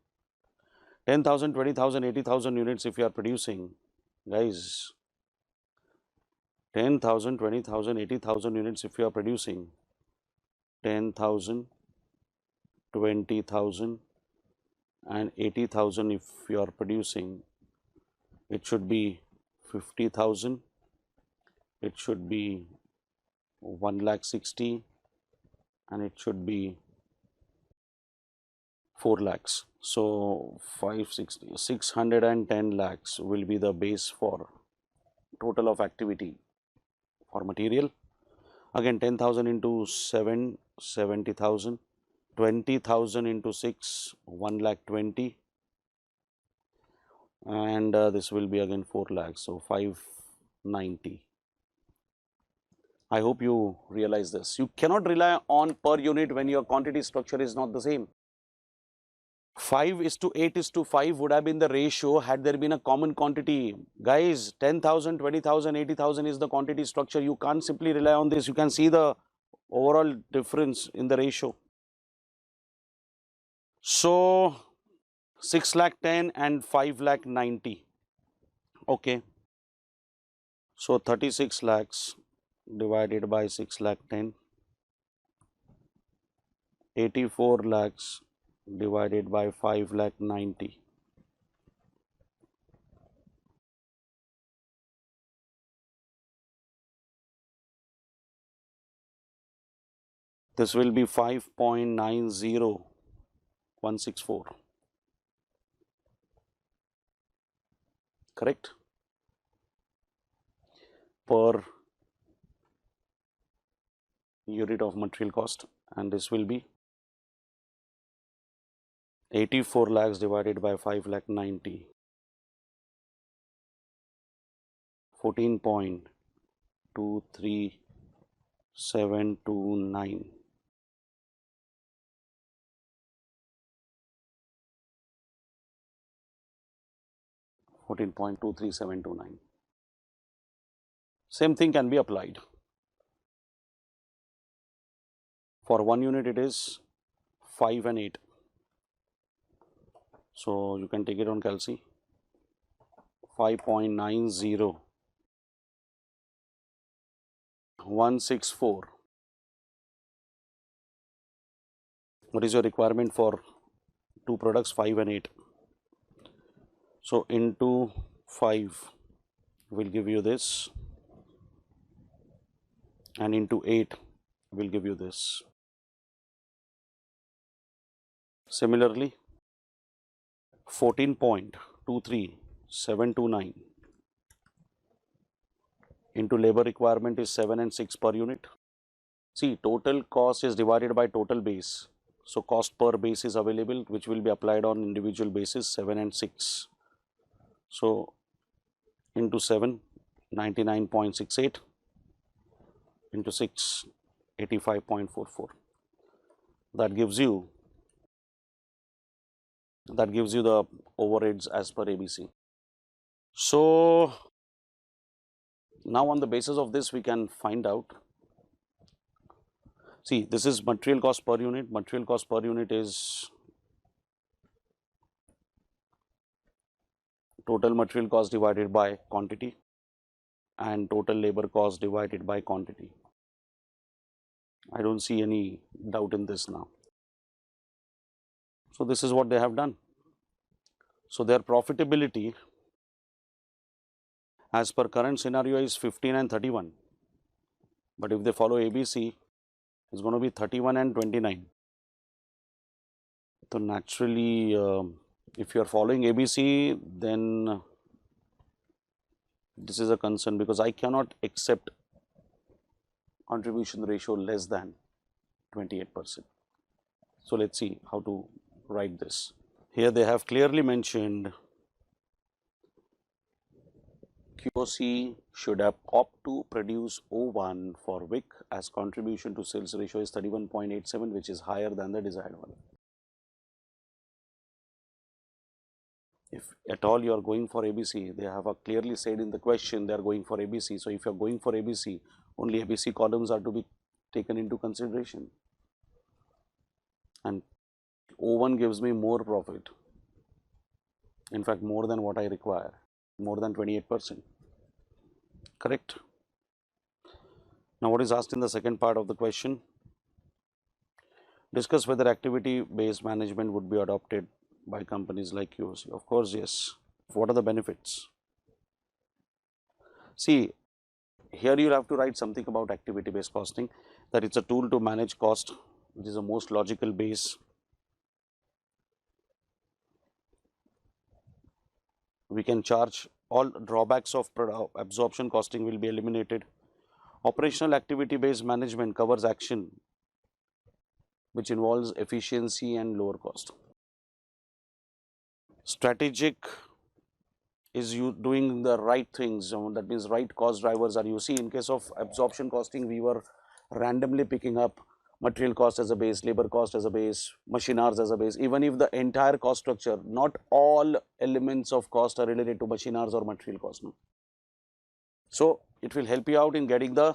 10,000, 20,000, 80,000 units if you are producing, guys, 10,000, 20,000, 80,000 units if you are producing, 10,000, 20,000 and 80,000 if you are producing, it should be 50,000, it should be 1,60,000 and it should be 4 lakhs. So 560, 610 lakhs will be the base for total of activity for material. Again 10,000 into 7, 70,000, 20,000 into 6, 1,20,000 and this will be again 4 lakhs, so 590. I hope you realize this. You cannot rely on per unit when your quantity structure is not the same. 5:8:5 would have been the ratio had there been a common quantity. Guys, 10,000, 20,000, 80,000 is the quantity structure. You can't simply rely on this. You can see the overall difference in the ratio. So 6,10,000 and 5,90,000. Okay. So 36 lakhs divided by 6,10,000, 84 lakhs divided by 5,90,000. This will be 5.90164. Correct? Per unit of material cost, and this will be 84 lakhs divided by 5,90,000, 14.23729. $14.23729. Same thing can be applied. For 1 unit it is 5 and 8. So you can take it on calci. 5.90164. What is your requirement for two products, 5 and 8? So into 5 will give you this, and into 8 will give you this. Similarly, 14.23729 into labor requirement is 7 and 6 per unit. See, total cost is divided by total base. So cost per base is available, which will be applied on individual basis, 7 and 6. So into 7, 99.68, into 6, 85.44. That gives you That gives you the overheads as per ABC. So now on the basis of this, we can find out. See, this is material cost per unit. Material cost per unit is total material cost divided by quantity and total labor cost divided by quantity. I don't see any doubt in this now. So this is what they have done. So their profitability as per current scenario is 15 and 31. But if they follow ABC, it's going to be 31 and 29. So naturally, if you are following ABC, then this is a concern, because I cannot accept contribution ratio less than 28%. So let's see how to write this. Here they have clearly mentioned QOC should have opt to produce O1 for WIC as contribution to sales ratio is 31.87, which is higher than the desired one. If at all you are going for ABC, they have clearly said in the question they are going for ABC. So if you are going for ABC, only ABC columns are to be taken into consideration. And O1 gives me more profit. In fact, more than what I require, more than 28%. Correct? Now, what is asked in the second part of the question? Discuss whether activity-based management would be adopted by companies like yours. Of course, yes. What are the benefits? See, here you'll have to write something about activity-based costing, that it's a tool to manage cost, which is the most logical base. We can charge all drawbacks of absorption costing will be eliminated. Operational activity-based management covers action which involves efficiency and lower cost. Strategic is you doing the right things, that means right cost drivers are you see in case of absorption costing, we were randomly picking up material cost as a base, labor cost as a base, machine hours as a base, even if the entire cost structure, not all elements of cost are related to machine hours or material cost. No? So it will help you out in getting the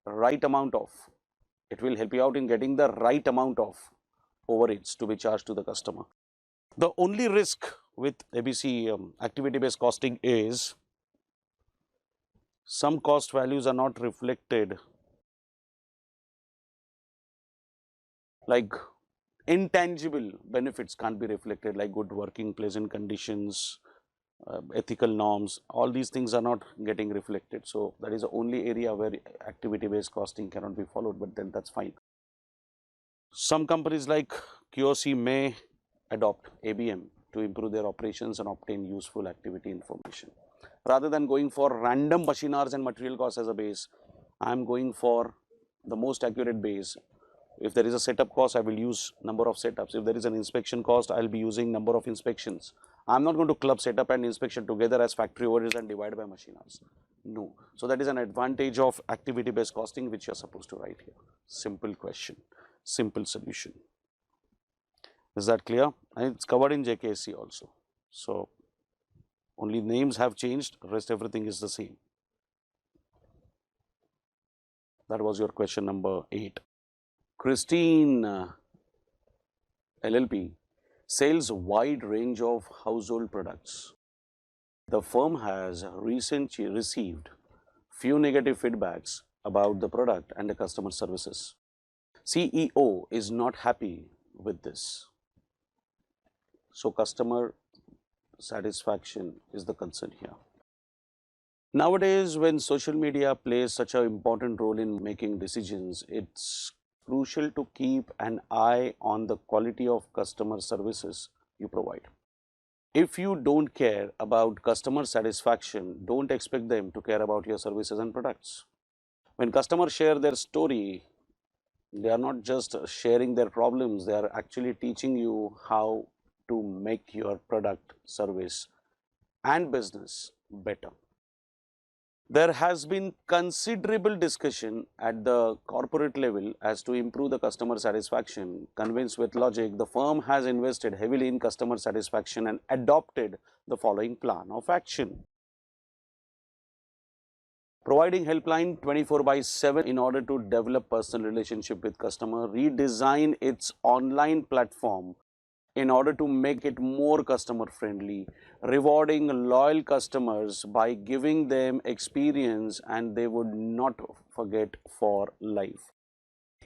right amount of, overheads to be charged to the customer. The only risk with ABC activity-based costing is some cost values are not reflected, like intangible benefits can't be reflected, like good working, pleasant conditions, ethical norms, all these things are not getting reflected. So that is the only area where activity-based costing cannot be followed, but then that's fine. Some companies like QOC may adopt ABM to improve their operations and obtain useful activity information. Rather than going for random machine hours and material costs as a base, I am going for the most accurate base. If there is a setup cost, I will use number of setups. If there is an inspection cost, I will be using number of inspections. I am not going to club setup and inspection together as factory overheads and divide by machine hours. No. So that is an advantage of activity-based costing which you are supposed to write here. Simple question, simple solution. Is that clear? And it's covered in JKSC also. So only names have changed, rest everything is the same. That was your question number 8. Christine LLP sells a wide range of household products. The firm has recently received few negative feedbacks about the product and the customer services. CEO is not happy with this. So customer satisfaction is the concern here. Nowadays, when social media plays such an important role in making decisions, it's crucial to keep an eye on the quality of customer services you provide. If you don't care about customer satisfaction, don't expect them to care about your services and products. When customers share their story, they are not just sharing their problems, they are actually teaching you how to make your product, service and business better. There has been considerable discussion at the corporate level as to improve the customer satisfaction. Convinced with logic, the firm has invested heavily in customer satisfaction and adopted the following plan of action. Providing helpline 24/7 in order to develop personal relationship with customer, redesign its online platform in order to make it more customer friendly, rewarding loyal customers by giving them experience and they would not forget for life.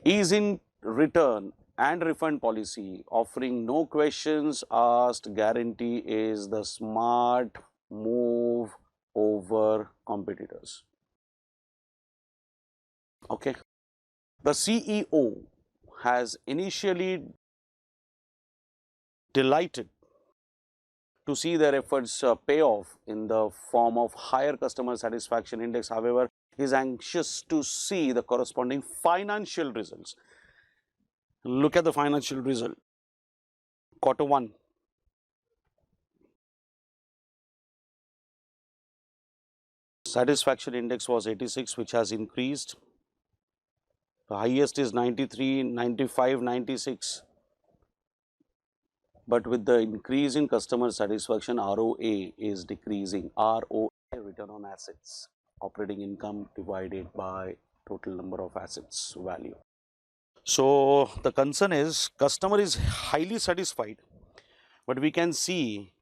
Ease in return and refund policy, offering no questions asked guarantee is the smart move over competitors. Okay. The CEO has initially delighted to see their efforts pay off in the form of higher customer satisfaction index. However, he is anxious to see the corresponding financial results. Look at the financial result. Quarter 1. Satisfaction index was 86, which has increased. The highest is 93, 95, 96. But with the increase in customer satisfaction, ROA is decreasing. ROA, return on assets, operating income divided by total number of assets value. So the concern is customer is highly satisfied, but we can see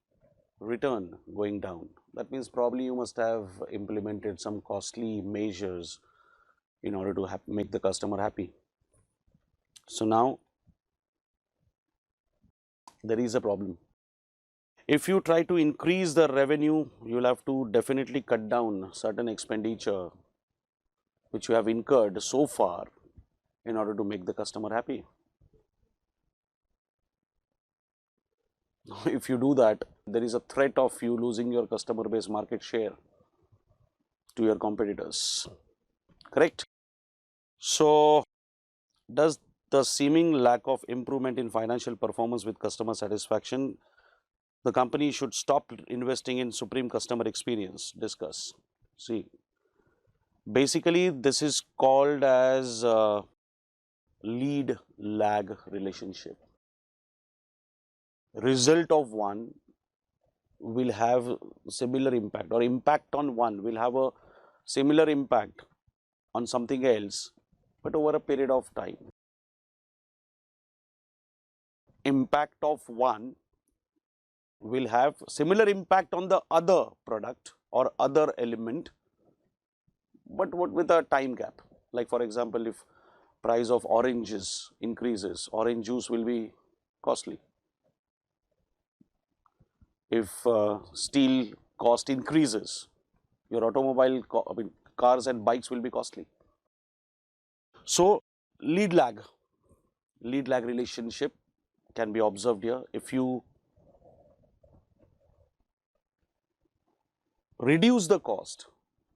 return going down. That means probably you must have implemented some costly measures in order to make the customer happy. So now there is a problem. If you try to increase the revenue, you'll have to definitely cut down certain expenditure which you have incurred so far in order to make the customer happy. If you do that, there is a threat of you losing your customer base market share to your competitors. Correct? So, does the seeming lack of improvement in financial performance with customer satisfaction, the company should stop investing in supreme customer experience? Discuss. See, basically this is called as lead lag relationship. Result of one will have similar impact, or impact on one will have a similar impact on something else, but over a period of time. Impact of one will have similar impact on the other product or other element, but what with a time gap. Like for example, if price of oranges increases, orange juice will be costly. If steel cost increases, your automobile, cars and bikes will be costly. So lead lag relationship can be observed here. If you reduce the cost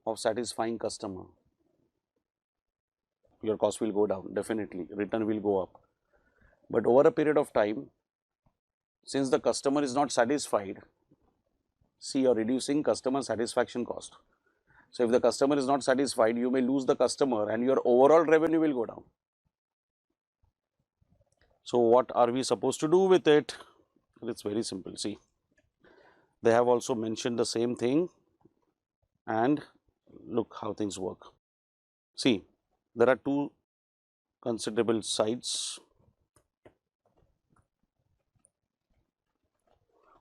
of satisfying customer, your cost will go down, definitely, return will go up. But over a period of time, since the customer is not satisfied, see, you're reducing customer satisfaction cost. So if the customer is not satisfied, you may lose the customer and your overall revenue will go down. So what are we supposed to do with it? It's very simple. See, they have also mentioned the same thing, and look how things work. See, there are two considerable sides.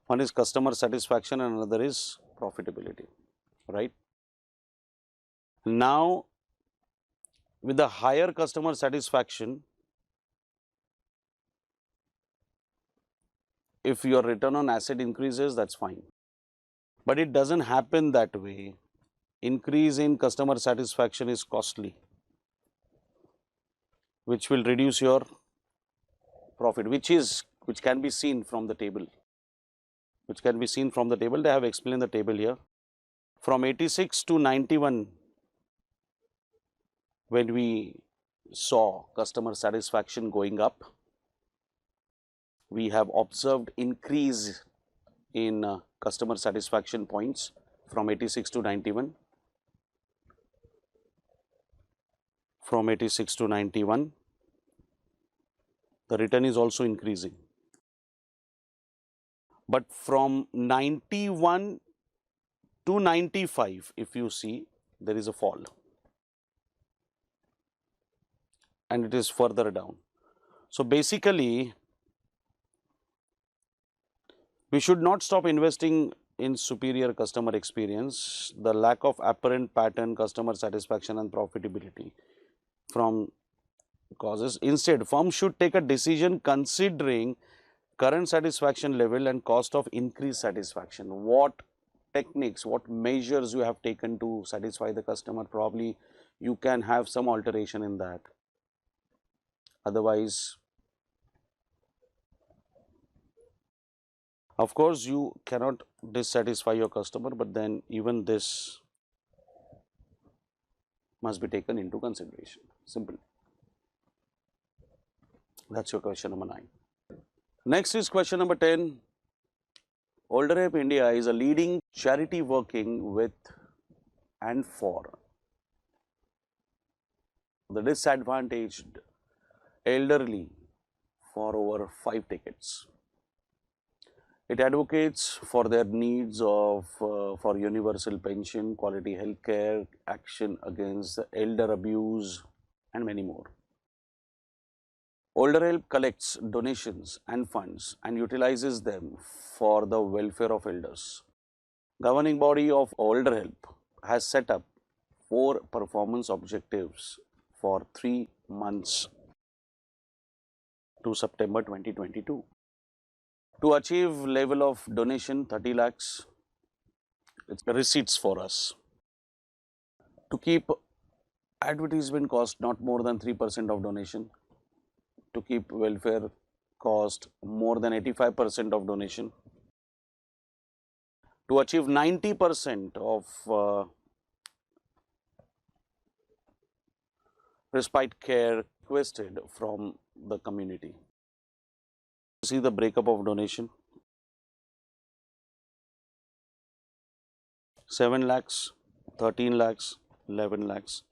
One is customer satisfaction and another is profitability, right? Now, with the higher customer satisfaction, if your return on asset increases, that's fine. But it doesn't happen that way. Increase in customer satisfaction is costly, which will reduce your profit, which can be seen from the table. They have explained the table here. From 86 to 91, when we saw customer satisfaction going up, we have observed increase in customer satisfaction points from 86 to 91. from 86 to 91. The return is also increasing. But from 91 to 95, if you see, there is a fall. And it is further down. So basically, we should not stop investing in superior customer experience. The lack of apparent pattern, customer satisfaction and profitability from causes. Instead, firms should take a decision considering current satisfaction level and cost of increased satisfaction. What techniques, what measures you have taken to satisfy the customer, probably you can have some alteration in that. Otherwise, of course, you cannot dissatisfy your customer, but then even this must be taken into consideration. Simple. That's your question number 9. Next is question number 10. Older Help India is a leading charity working with and for the disadvantaged elderly for over 5 decades. It advocates for their needs of for universal pension, quality health care, action against elder abuse and many more. Older Help collects donations and funds and utilizes them for the welfare of elders. Governing body of Older Help has set up 4 performance objectives for 3 months to September 2022. To achieve level of donation 30 lakhs, it's receipts for us. To keep advertisement cost not more than 3% of donation. To keep welfare cost more than 85% of donation. To achieve 90% of respite care requested from the community. See the breakup of donation. 7 lakhs, 13 lakhs, 11 lakhs.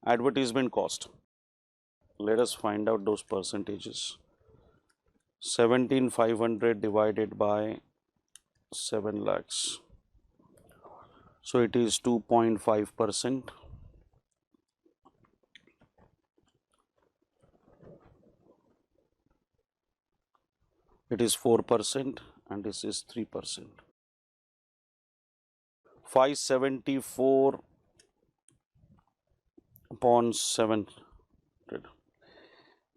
Advertisement cost. Let us find out those percentages. 17,500 divided by 7 lakhs. So it is 2.5%. It is 4% and this is 3%. 574 upon 700.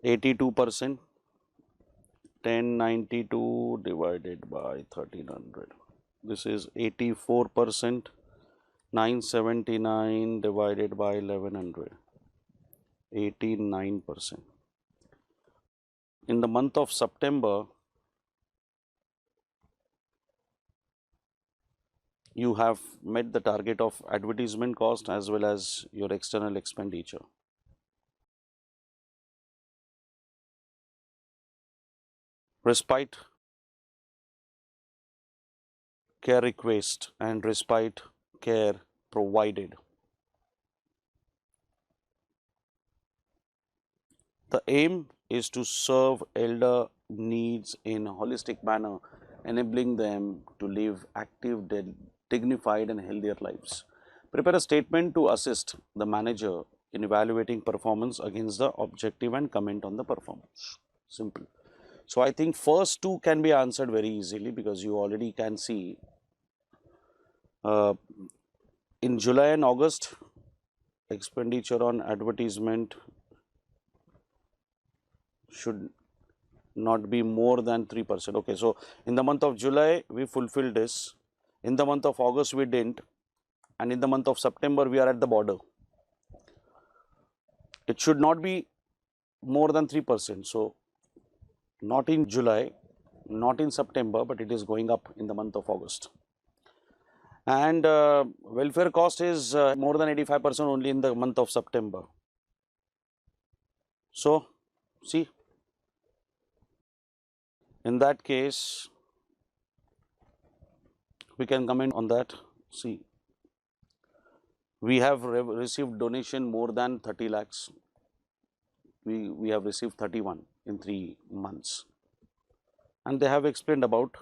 82%. 1092 divided by 1300. This is 84%. 979 divided by 1100. 89%. In the month of September, you have met the target of advertisement cost as well as your external expenditure. Respite care request and respite care provided. The aim is to serve elder needs in a holistic manner, enabling them to live active, dignified and healthier lives. Prepare a statement to assist the manager in evaluating performance against the objective and comment on the performance. Simple. So I think first 2 can be answered very easily because you already can see in July and August expenditure on advertisement should not be more than 3%. Okay, so in the month of July we fulfilled this, in the month of August we didn't, and in the month of September we are at the border. It should not be more than 3%. So not in July, not in September, but it is going up in the month of August. And welfare cost is more than 85% only in the month of September. So see, in that case we can comment on that. See, We have received donation more than 30 lakhs. We have received 31 in 3 months. And they have explained about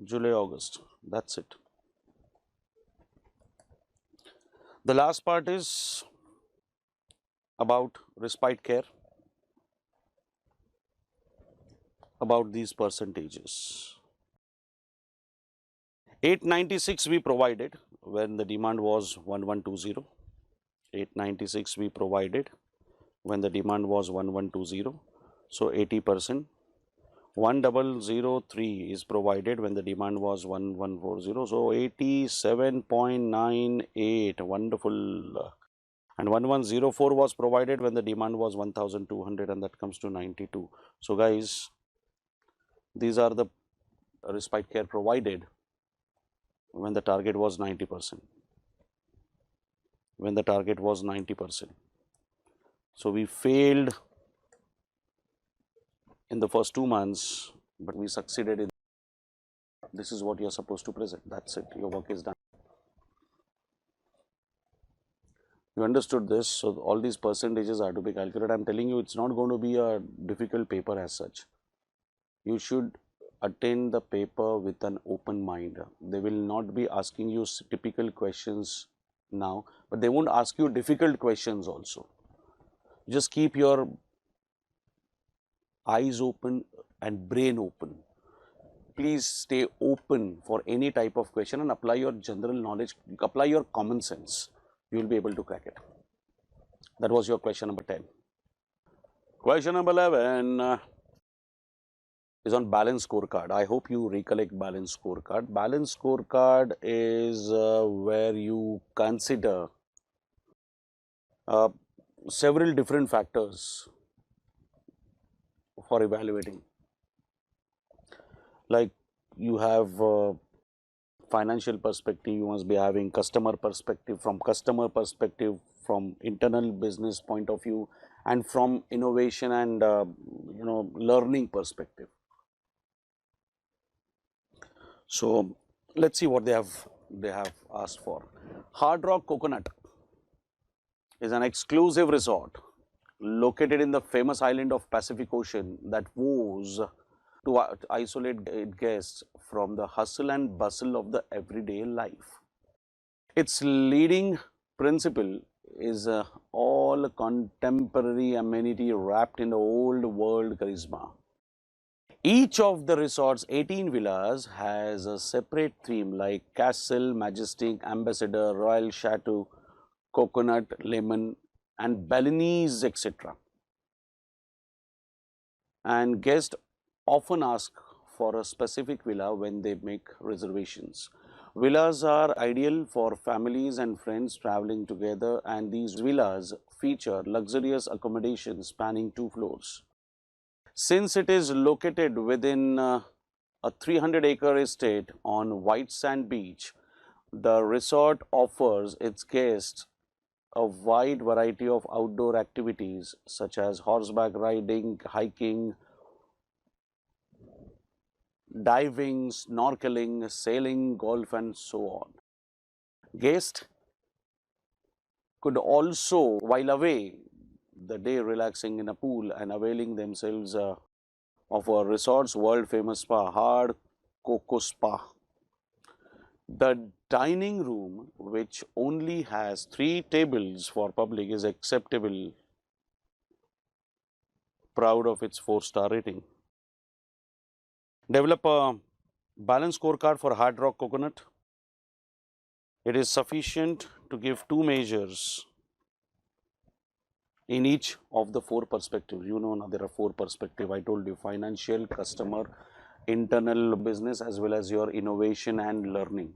July, August. That's it. The last part is about respite care, about these percentages. 896 we provided when the demand was 1120. 896 we provided when the demand was 1120. So 80%. 1003 is provided when the demand was 1140. So 87.98. Wonderful. And 1104 was provided when the demand was 1200, and that comes to 92. So guys, these are the respite care provided when the target was 90%. When the target was 90%. So we failed in the first 2 months, but we succeeded in. This is what you are supposed to present. That's it. Your work is done. You understood this. So all these percentages are to be calculated. I'm telling you, it's not going to be a difficult paper as such. You should attend the paper with an open mind. They will not be asking you typical questions now, but they won't ask you difficult questions also. Just keep your eyes open and brain open. Please stay open for any type of question and apply your general knowledge, apply your common sense. You will be able to crack it. That was your question number 10. Question number 11 is on balance scorecard. I hope you recollect balance scorecard. Balance scorecard is where you consider several different factors for evaluating. Like you have financial perspective, you must be having customer perspective, from internal business point of view, and from innovation and learning perspective. So let's see what they have asked for. Hard Rock Coconut is an exclusive resort located in the famous island of Pacific Ocean that vows to isolate guests from the hustle and bustle of the everyday life. Its leading principle is all contemporary amenity wrapped in the old world charisma. Each of the resort's 18 villas has a separate theme like Castle, Majestic, Ambassador, Royal Chateau, Coconut, Lemon, and Balinese, etc. And guests often ask for a specific villa when they make reservations. Villas are ideal for families and friends traveling together, and these villas feature luxurious accommodations spanning 2 floors. Since it is located within a 300-acre estate on white sand beach, the resort offers its guests a wide variety of outdoor activities such as horseback riding, hiking, diving, snorkeling, sailing, golf, and so on. Guests could also while away the day relaxing in a pool and availing themselves of a resort's world famous spa, Hard Coco Spa. The dining room, which only has 3 tables for public, is acceptable, proud of its 4-star rating. Develop a balance scorecard for Hard Rock Coconut. It is sufficient to give 2 measures in each of the 4 perspectives. You know, now there are 4 perspectives. I told you: financial, customer, internal business, as well as your innovation and learning.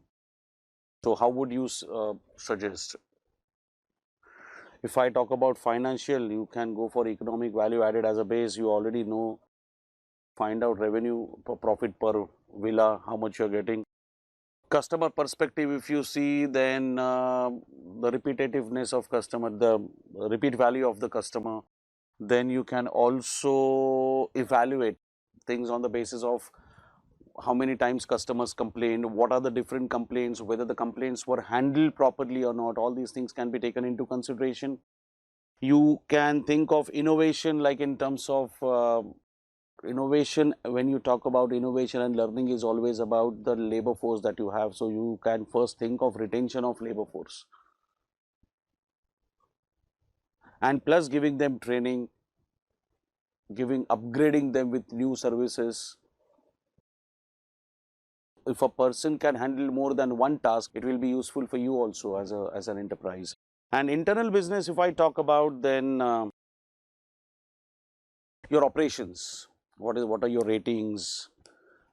So how would you suggest? If I talk about financial, you can go for economic value added as a base. You already know, find out revenue, profit per villa, how much you're getting. Customer perspective, if you see, then the repetitiveness of customer, the repeat value of the customer. Then you can also evaluate things on the basis of how many times customers complained, what are the different complaints, whether the complaints were handled properly or not. All these things can be taken into consideration. You can think of innovation, like in terms of innovation. When you talk about innovation and learning, is always about the labor force that you have. So you can first think of retention of labor force, and plus giving them training, upgrading them with new services. If a person can handle more than one task, it will be useful for you also as an enterprise. And internal business, if I talk about, then your operations. What are your ratings?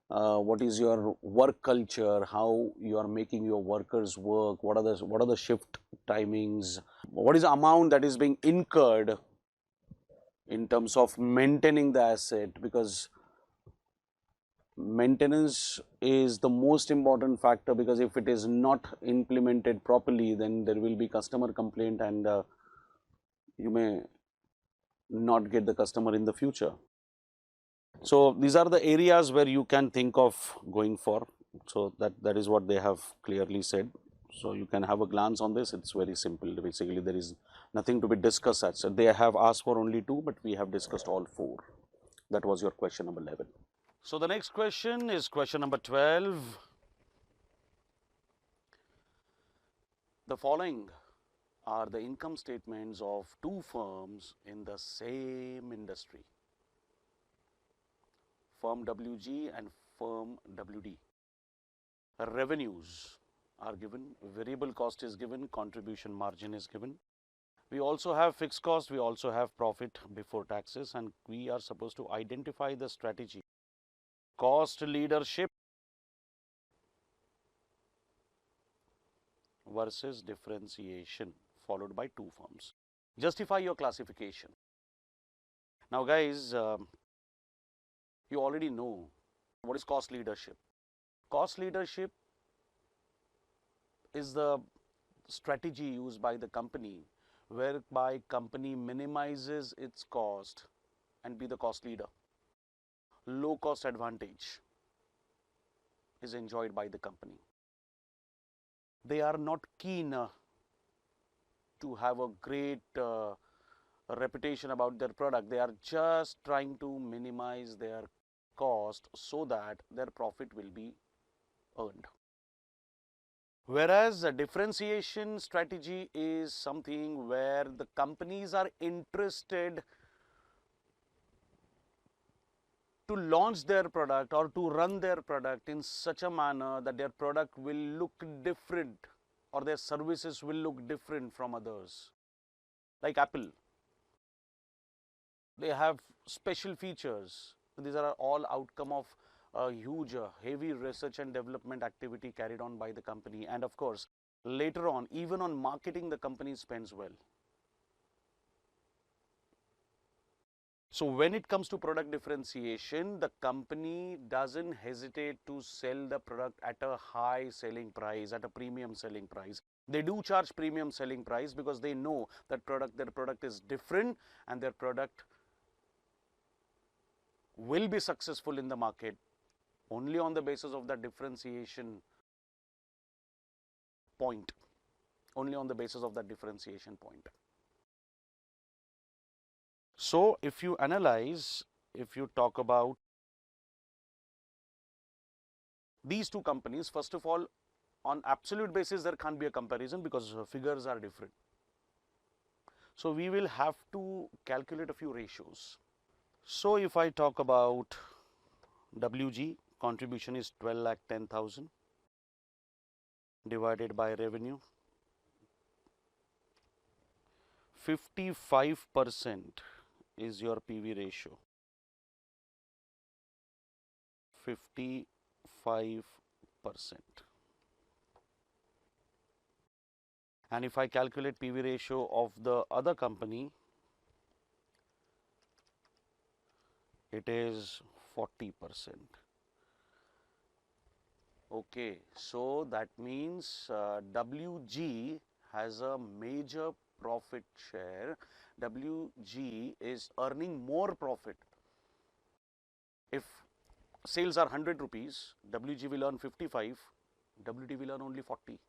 What is your work culture? How you are making your workers work? What are the shift timings? What is the amount that is being incurred in terms of maintaining the asset? Because maintenance is the most important factor, because if it is not implemented properly, then there will be customer complaint, and you may not get the customer in the future. So these are the areas where you can think of going for. So that is what they have clearly said. So you can have a glance on this. It's very simple. Basically, there is nothing to be discussed as such. They have asked for only 2, but we have discussed all 4. That was your question number 11. So the next question is question number 12. The following are the income statements of 2 firms in the same industry: firm WG and firm WD. Revenues are given, variable cost is given, contribution margin is given. We also have fixed cost, we also have profit before taxes, and we are supposed to identify the strategy, cost leadership versus differentiation, followed by 2 firms. Justify your classification. Now guys, you already know what is cost leadership. Cost leadership is the strategy used by the company whereby company minimizes its cost and be the cost leader. Low cost advantage is enjoyed by the company. They are not keen to have a great reputation about their product. They are just trying to minimize their cost so that their profit will be earned. Whereas a differentiation strategy is something where the companies are interested to launch their product or to run their product in such a manner that their product will look different or their services will look different from others. Like Apple, they have special features. These are all outcome of a huge, heavy research and development activity carried on by the company. And of course, later on, even on marketing, the company spends well. So when it comes to product differentiation, the company doesn't hesitate to sell the product at a high selling price, at a premium selling price. They do charge premium selling price because they know that their product is different and their product will be successful in the market only on the basis of that differentiation point. Only on the basis of that differentiation point. So if you analyze, if you talk about these 2 companies, first of all, on absolute basis, there can't be a comparison because figures are different. So we will have to calculate a few ratios. So if I talk about WG, contribution is 12,10,000 divided by revenue. 55% is your PV ratio. 55%. And if I calculate PV ratio of the other company, it is 40%. Okay, so that means WG has a major profit share. WG is earning more profit. If sales are 100 rupees, WG will earn 55, WD will earn only 40.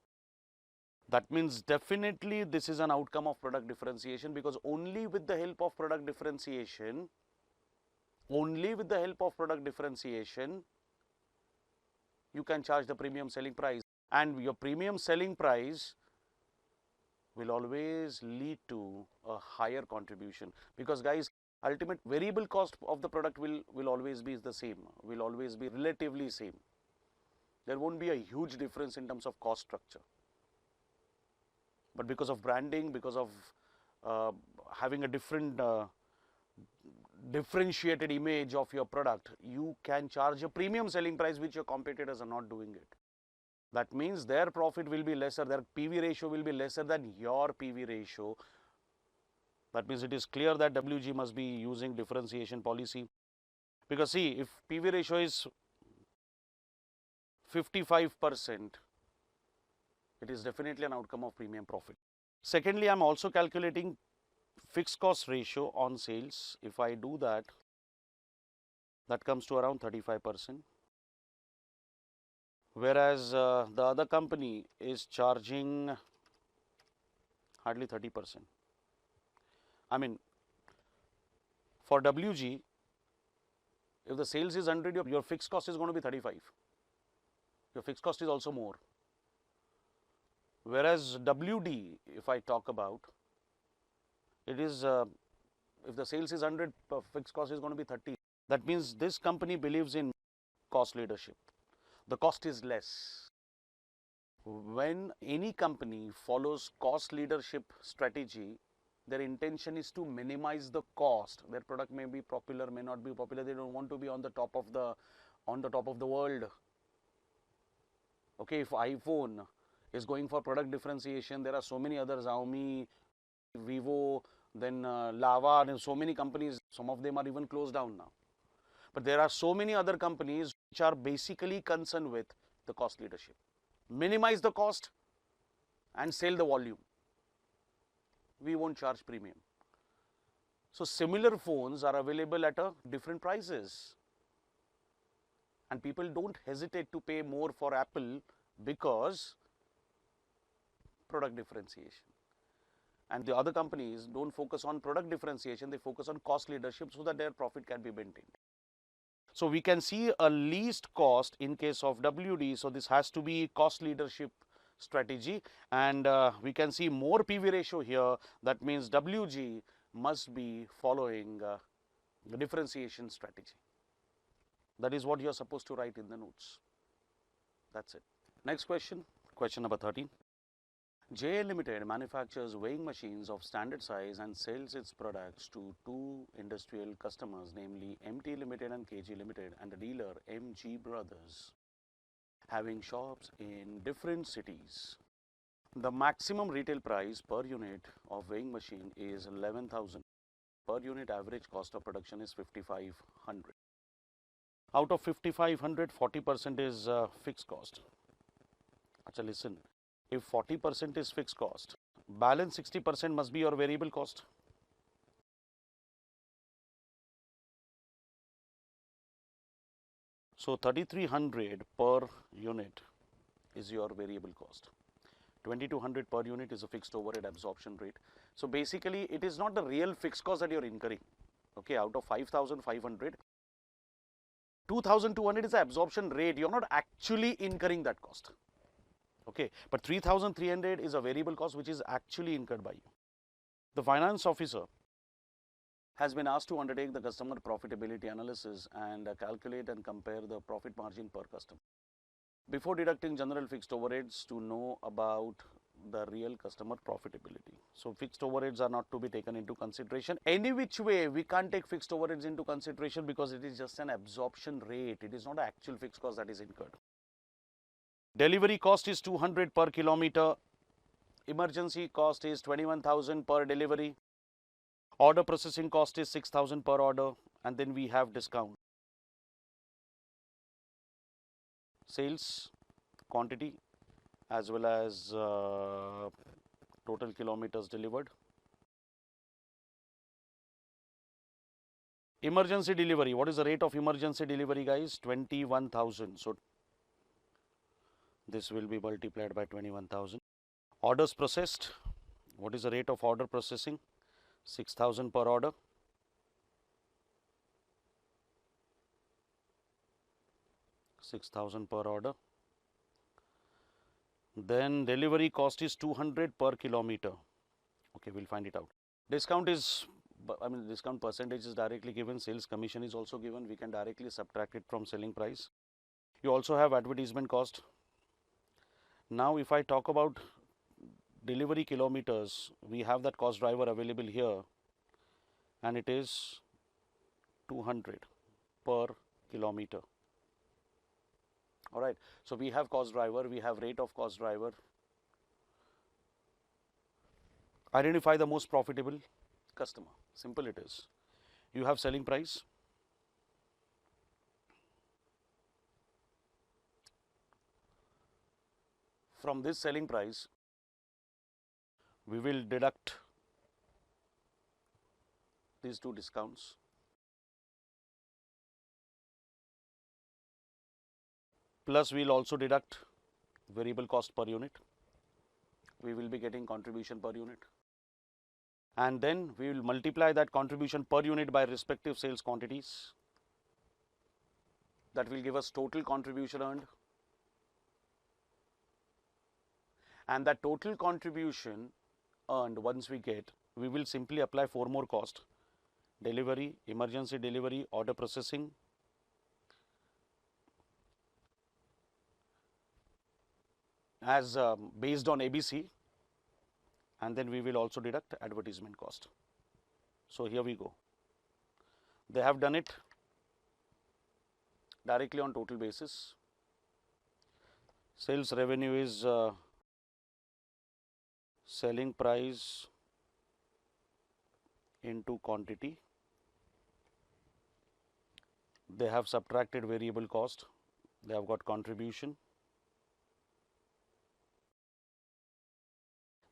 That means definitely this is an outcome of product differentiation, because only with the help of product differentiation, you can charge the premium selling price, and your premium selling price will always lead to a higher contribution, because guys, ultimate variable cost of the product will always be the same, will always be relatively same. There won't be a huge difference in terms of cost structure. But because of branding, because of having a differentiated image of your product, you can charge a premium selling price which your competitors are not doing it. That means their profit will be lesser, their PV ratio will be lesser than your PV ratio. That means it is clear that WG must be using differentiation policy, because see, if PV ratio is 55%, it is definitely an outcome of premium profit. Secondly, I am also calculating fixed cost ratio on sales. If I do that, that comes to around 35%. Whereas the other company is charging hardly 30%. I mean, for WG, if the sales is 100, your fixed cost is going to be 35. Your fixed cost is also more. Whereas WD, if I talk about, it is, if the sales is 100, fixed cost is going to be 30. That means this company believes in cost leadership. The cost is less. When any company follows cost leadership strategy, their intention is to minimize the cost. Their product may be popular, may not be popular. They don't want to be on the top of the world. Okay, if iPhone is going for product differentiation, there are so many others, Xiaomi, Vivo, then Lava, and so many companies. Some of them are even closed down now. But there are so many other companies which are basically concerned with the cost leadership. Minimize the cost and sell the volume. We won't charge premium. So similar phones are available at different prices. And people don't hesitate to pay more for Apple because product differentiation. And the other companies don't focus on product differentiation, they focus on cost leadership so that their profit can be maintained. So we can see a least cost in case of WD. So this has to be cost leadership strategy, and we can see more PV ratio here. That means WG must be following the differentiation strategy. That is what you are supposed to write in the notes. That's it. Next question, question number 13. JL Limited manufactures weighing machines of standard size and sells its products to two industrial customers, namely MT Limited and KG Limited, and the dealer MG Brothers, having shops in different cities. The maximum retail price per unit of weighing machine is 11,000. Per unit average cost of production is 5,500. Out of 5,500, 40% is fixed cost. Acha, listen. If 40% is fixed cost, balance 60% must be your variable cost. So 3,300 per unit is your variable cost. 2,200 per unit is a fixed overhead absorption rate. So basically, it is not the real fixed cost that you are incurring. Okay, out of 5,500, 2,200 is the absorption rate. You are not actually incurring that cost. Okay, but 3,300 is a variable cost which is actually incurred by you. The finance officer has been asked to undertake the customer profitability analysis and calculate and compare the profit margin per customer before deducting general fixed overheads to know about the real customer profitability. So fixed overheads are not to be taken into consideration. Any which way, we can't take fixed overheads into consideration because it is just an absorption rate. It is not an actual fixed cost that is incurred. Delivery cost is 200 per kilometer. Emergency cost is 21,000 per delivery. Order processing cost is 6,000 per order, and then we have discount. Sales quantity as well as total kilometers delivered. Emergency delivery. What is the rate of emergency delivery, guys? 21,000. So this will be multiplied by 21,000. Orders processed. What is the rate of order processing? 6,000 per order. $6,000 per order. Then delivery cost is 200 per kilometer. Okay, we'll find it out. Discount is, discount percentage is directly given. Sales commission is also given. We can directly subtract it from selling price. You also have advertisement cost. Now, if I talk about delivery kilometers, we have that cost driver available here, and it is 200 per kilometer. All right. So we have cost driver, we have rate of cost driver. Identify the most profitable customer. Simple it is. You have selling price. From this selling price, we will deduct these two discounts. Plus, we will also deduct variable cost per unit. We will be getting contribution per unit. And then we will multiply that contribution per unit by respective sales quantities. That will give us total contribution earned. And that total contribution earned, once we get, we will simply apply 4 more costs: delivery, emergency delivery, order processing, as based on ABC, and then we will also deduct advertisement cost. So here we go. They have done it directly on total basis. Sales revenue is selling price into quantity. They have subtracted variable cost. They have got contribution.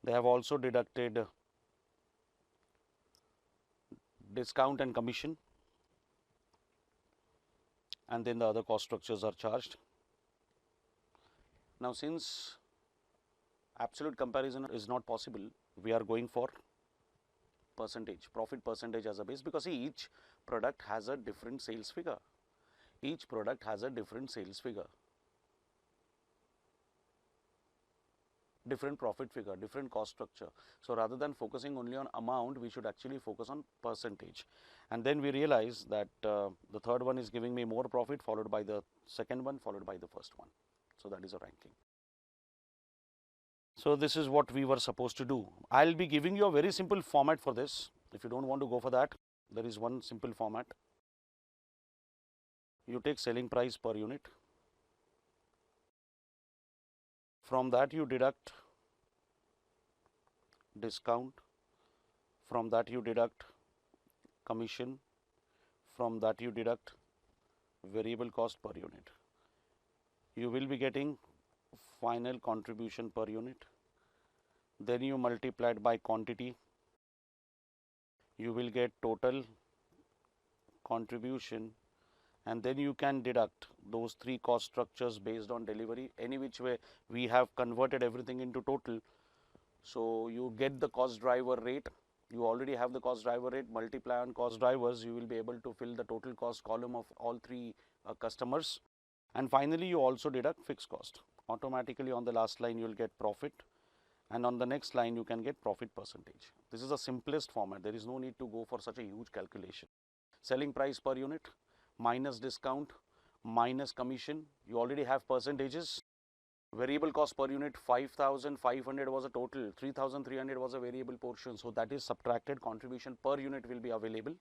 They have also deducted discount and commission, and then the other cost structures are charged. Now, since absolute comparison is not possible, we are going for percentage, profit percentage as a base, because each product has a different sales figure. Each product has a different sales figure, different profit figure, different cost structure. So rather than focusing only on amount, we should actually focus on percentage. And then we realize that the third one is giving me more profit, followed by the second one, followed by the first one. So that is a ranking. So this is what we were supposed to do. I'll be giving you a very simple format for this. If you don't want to go for that, there is one simple format. You take selling price per unit. From that you deduct discount. From that you deduct commission. From that you deduct variable cost per unit. You will be getting final contribution per unit. Then you multiply it by quantity. You will get total contribution, and then you can deduct those 3 cost structures based on delivery. Any which way, we have converted everything into total. So you get the cost driver rate. You already have the cost driver rate. Multiply on cost drivers, you will be able to fill the total cost column of all 3 customers. And finally, you also deduct fixed cost. Automatically on the last line you will get profit, and on the next line you can get profit percentage. This is the simplest format. There is no need to go for such a huge calculation. Selling price per unit minus discount minus commission. You already have percentages. Variable cost per unit 5,500 was a total, 3,300 was a variable portion. So that is subtracted. Contribution per unit will be available.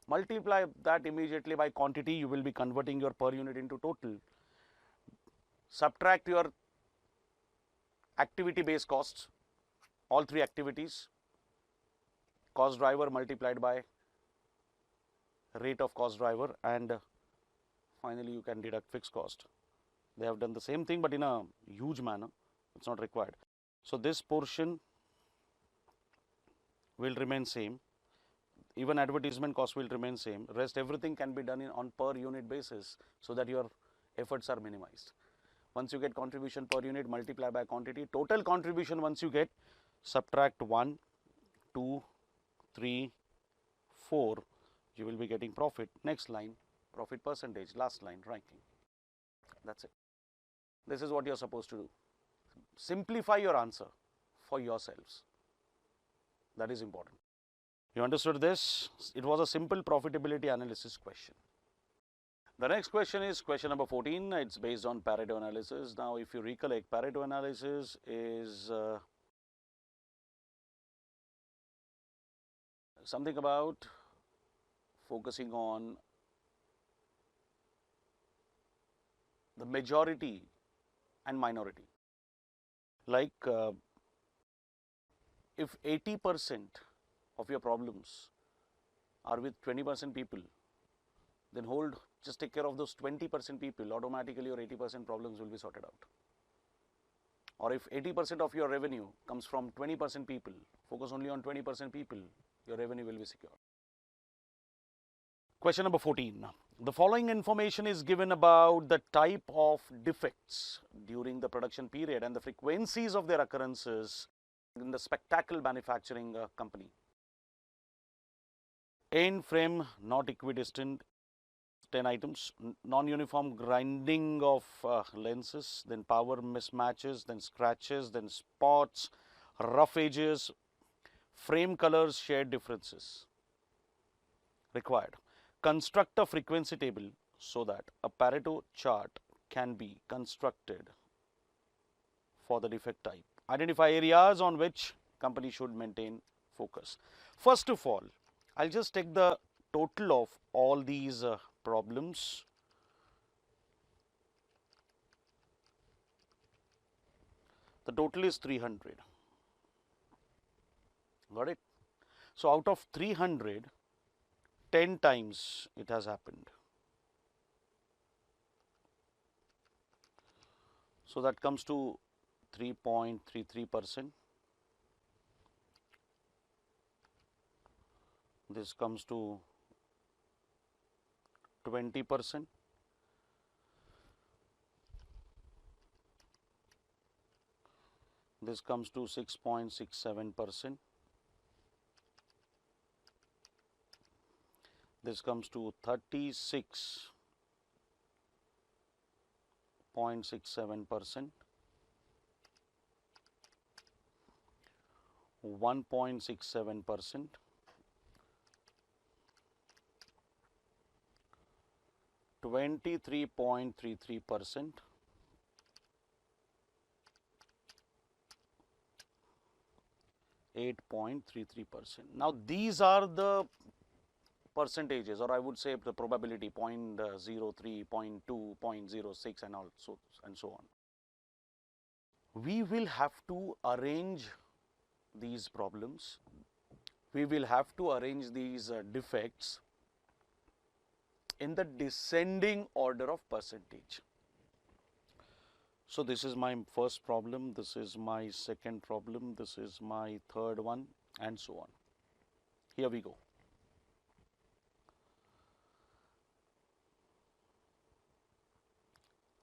Multiply that immediately by quantity. You will be converting your per unit into total. Subtract your activity based costs, all 3 activities, cost driver multiplied by rate of cost driver, and finally you can deduct fixed cost. They have done the same thing, but in a huge manner. It's not required. So this portion will remain same. even advertisement cost will remain same. Rest everything can be done on per unit basis so that your efforts are minimized. Once you get contribution per unit, multiply by quantity. Total contribution once you get, subtract 1, 2, 3, 4, you will be getting profit. Next line, profit percentage. Last line, ranking. That's it. This is what you're supposed to do. Simplify your answer for yourselves. That is important. You understood this? It was a simple profitability analysis question. The next question is question number 14. It's based on Pareto analysis. Now, if you recollect, Pareto analysis is something about focusing on the majority and minority. Like if 80% of your problems are with 20% people, then just take care of those 20% people, automatically your 80% problems will be sorted out. Or if 80% of your revenue comes from 20% people, focus only on 20% people, your revenue will be secure. Question number 14. The following information is given about the type of defects during the production period and the frequencies of their occurrences in the spectacle manufacturing company. End frame not equidistant, 10 items, non-uniform grinding of lenses, then power mismatches, then scratches, then spots, rough edges, frame colors, shade differences required. Construct a frequency table so that a Pareto chart can be constructed for the defect type. Identify areas on which company should maintain focus. First of all, I'll just take the total of all these problems. The total is 300. Got it? So out of 300, 10 times it has happened. So that comes to 3.33%. This comes to 20%. This comes to 6.67%. This comes to 36.67%, 1.67%, 23.33%, 8.33%. Now these are the percentages, or I would say the probability 0.03, 0.2, 0.06 and so on. We will have to arrange these problems. We will have to arrange these defects in the descending order of percentage. So this is my first problem, this is my second problem, this is my third one, and so on. Here we go.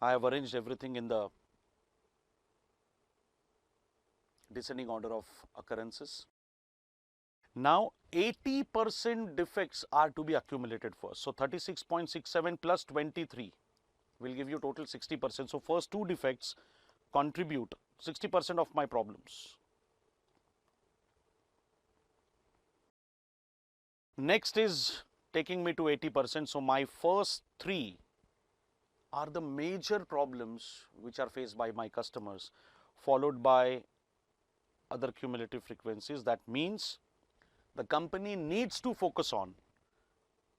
I have arranged everything in the descending order of occurrences. Now 80% defects are to be accumulated first. So 36.67 plus 23 will give you total 60%. So first two defects contribute 60% of my problems. Next is taking me to 80%. So my first three are the major problems which are faced by my customers, followed by other cumulative frequencies. That means the company needs to focus on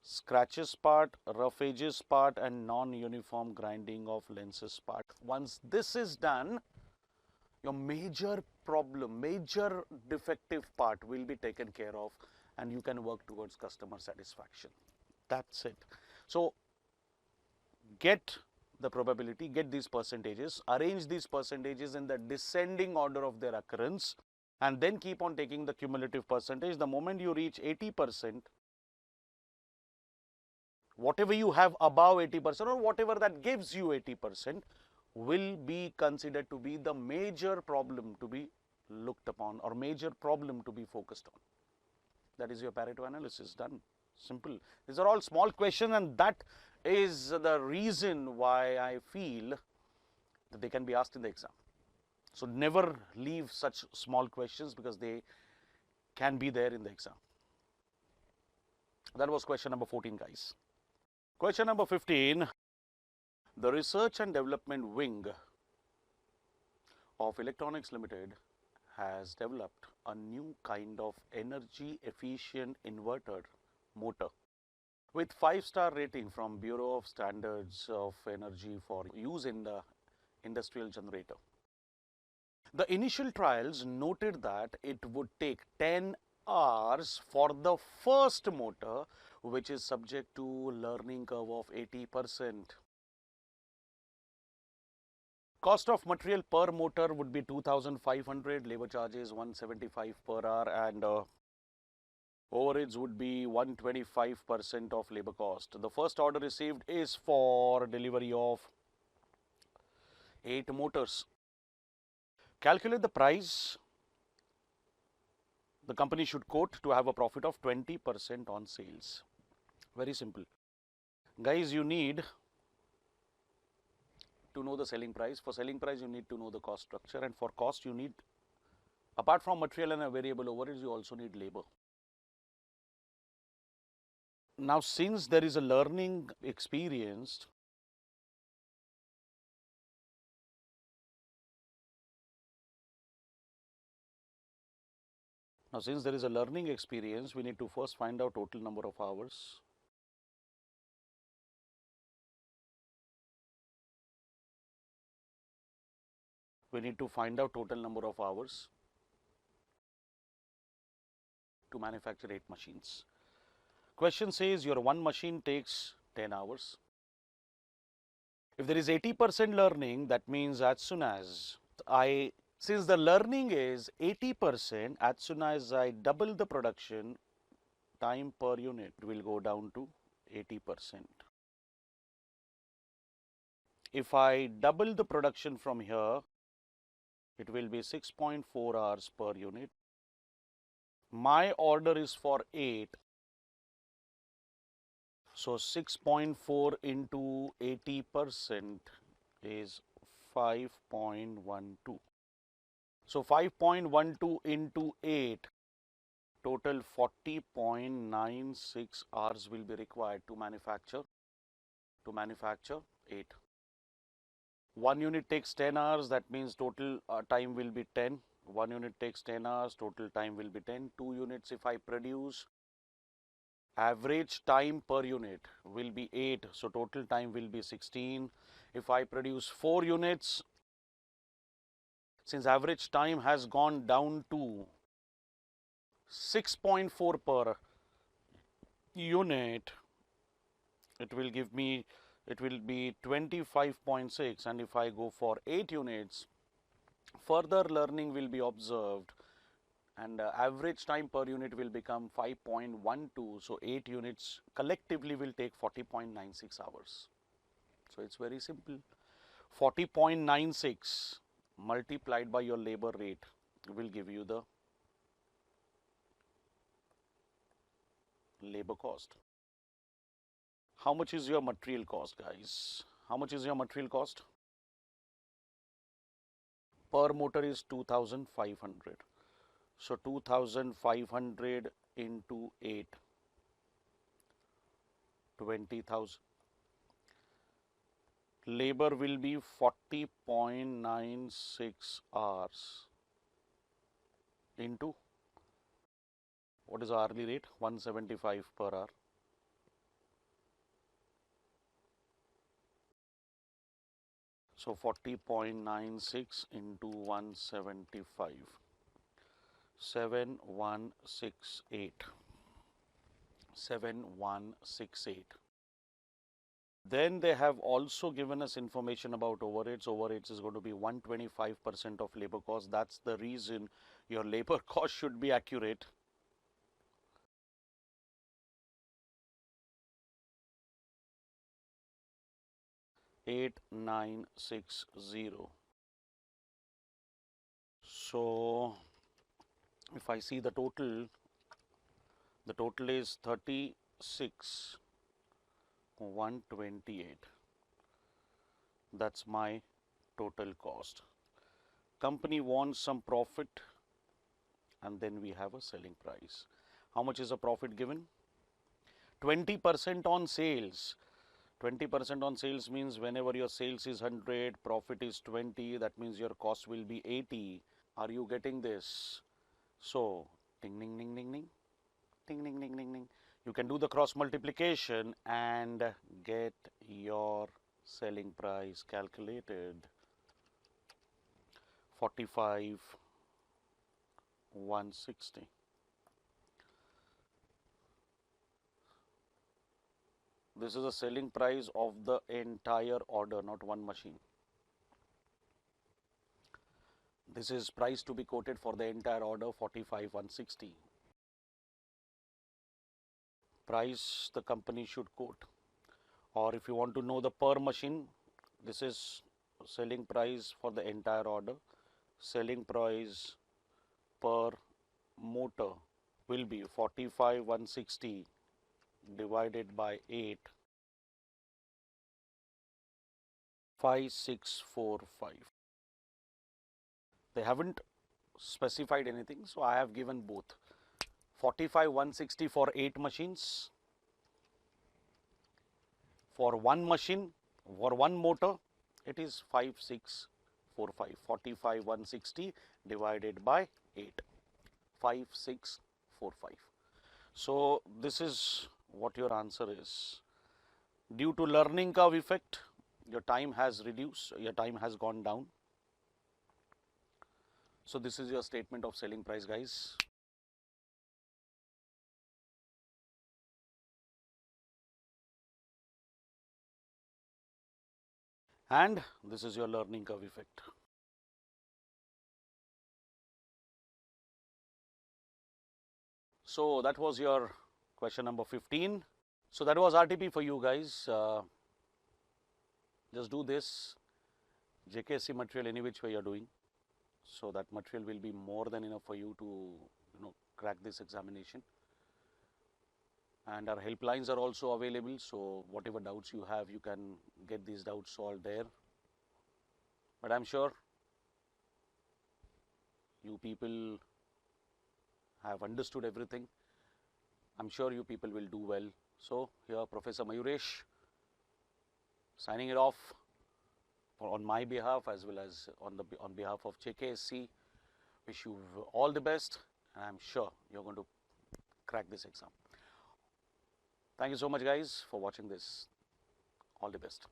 scratches part, rough edges part, and non-uniform grinding of lenses part. Once this is done, your major problem, major defective part will be taken care of, and you can work towards customer satisfaction. That's it. So get the probability, get these percentages, arrange these percentages in the descending order of their occurrence, and then keep on taking the cumulative percentage. The moment you reach 80%, Whatever you have above 80% or whatever that gives you 80% will be considered to be the major problem to be looked upon or major problem to be focused on. That is your Pareto analysis done. Simple. These are all small questions, and that is the reason why I feel that they can be asked in the exam. So never leave such small questions because they can be there in the exam. That was question number 14, guys. Question number 15. The research and development wing of Electronics Limited has developed a new kind of energy efficient inverter motor with 5-star rating from Bureau of Standards of Energy for use in the industrial generator. The initial trials noted that it would take 10 hours for the first motor, which is subject to learning curve of 80%. Cost of material per motor would be 2,500, labor charges 175 per hour, and overheads would be 125% of labor cost. The first order received is for delivery of 8 motors. Calculate the price the company should quote to have a profit of 20% on sales. Very simple. Guys, you need to know the selling price. For selling price, you need to know the cost structure, and for cost, you need, apart from material and a variable overheads, you also need labor. Now, since there is a learning experience, we need to first find out total number of hours. We need to find out total number of hours to manufacture 8 machines. Question says your one machine takes 10 hours. If there is 80% learning, that means as soon as since the learning is 80%, as soon as I double the production, time per unit will go down to 80%. If I double the production from here, it will be 6.4 hours per unit. My order is for 8. So 6.4 into 80% is 5.12. So 5.12 into 8, total 40.96 hours will be required to manufacture 8. One unit takes 10 hours, that means total time will be 10. One unit takes 10 hours, total time will be 10. 2 units if I produce, average time per unit will be 8, so total time will be 16. If I produce 4 units, since average time has gone down to 6.4 per unit, it will give me, it will be 25.6, and if I go for 8 units, further learning will be observed, and average time per unit will become 5.12. So 8 units collectively will take 40.96 hours. So it's very simple. 40.96 multiplied by your labor rate will give you the labor cost. How much is your material cost, guys? How much is your material cost? Per motor is 2,500. So 2,500 into 8, 20,000. Labor will be 40.96 hours into, what is the hourly rate? 175 per hour. So 40.96 into 175. 7168. 7168. Then they have also given us information about overheads. Overheads is going to be 125% of labor cost. That's the reason your labor cost should be accurate. 8960. So if I see the total is 36,128. That's my total cost. Company wants some profit, and then we have a selling price. How much is the profit given? 20% on sales. 20% on sales means whenever your sales is 100, profit is 20, that means your cost will be 80. Are you getting this? So, ding, ding, ding, ding, ding, ding, ding, ding, ding, ding. You can do the cross multiplication and get your selling price calculated. 45,160. This is the selling price of the entire order, not one machine. This is price to be quoted for the entire order, 45,160. Price the company should quote. Or if you want to know the per machine, this is selling price for the entire order. Selling price per motor will be 45,160 divided by 8, 5645. They haven't specified anything, so I have given both. 45,160 for 8 machines. For one machine, for one motor, it is 5645. 45,160 divided by 8, 5645. So this is what your answer is. Due to learning curve effect, your time has reduced, your time has gone down. So this is your statement of selling price, guys. And this is your learning curve effect. So that was your question number 15. So that was RTP for you guys. Just do this JKSC material any which way you are doing. So that material will be more than enough for you to crack this examination. And our helplines are also available. So whatever doubts you have, you can get these doubts solved there. But I'm sure you people have understood everything. I'm sure you people will do well. So here Professor Mayuresh signing it off on my behalf as well as on behalf of JKSC. Wish you all the best, and I'm sure you're going to crack this exam. Thank you so much, guys, for watching this. All the best.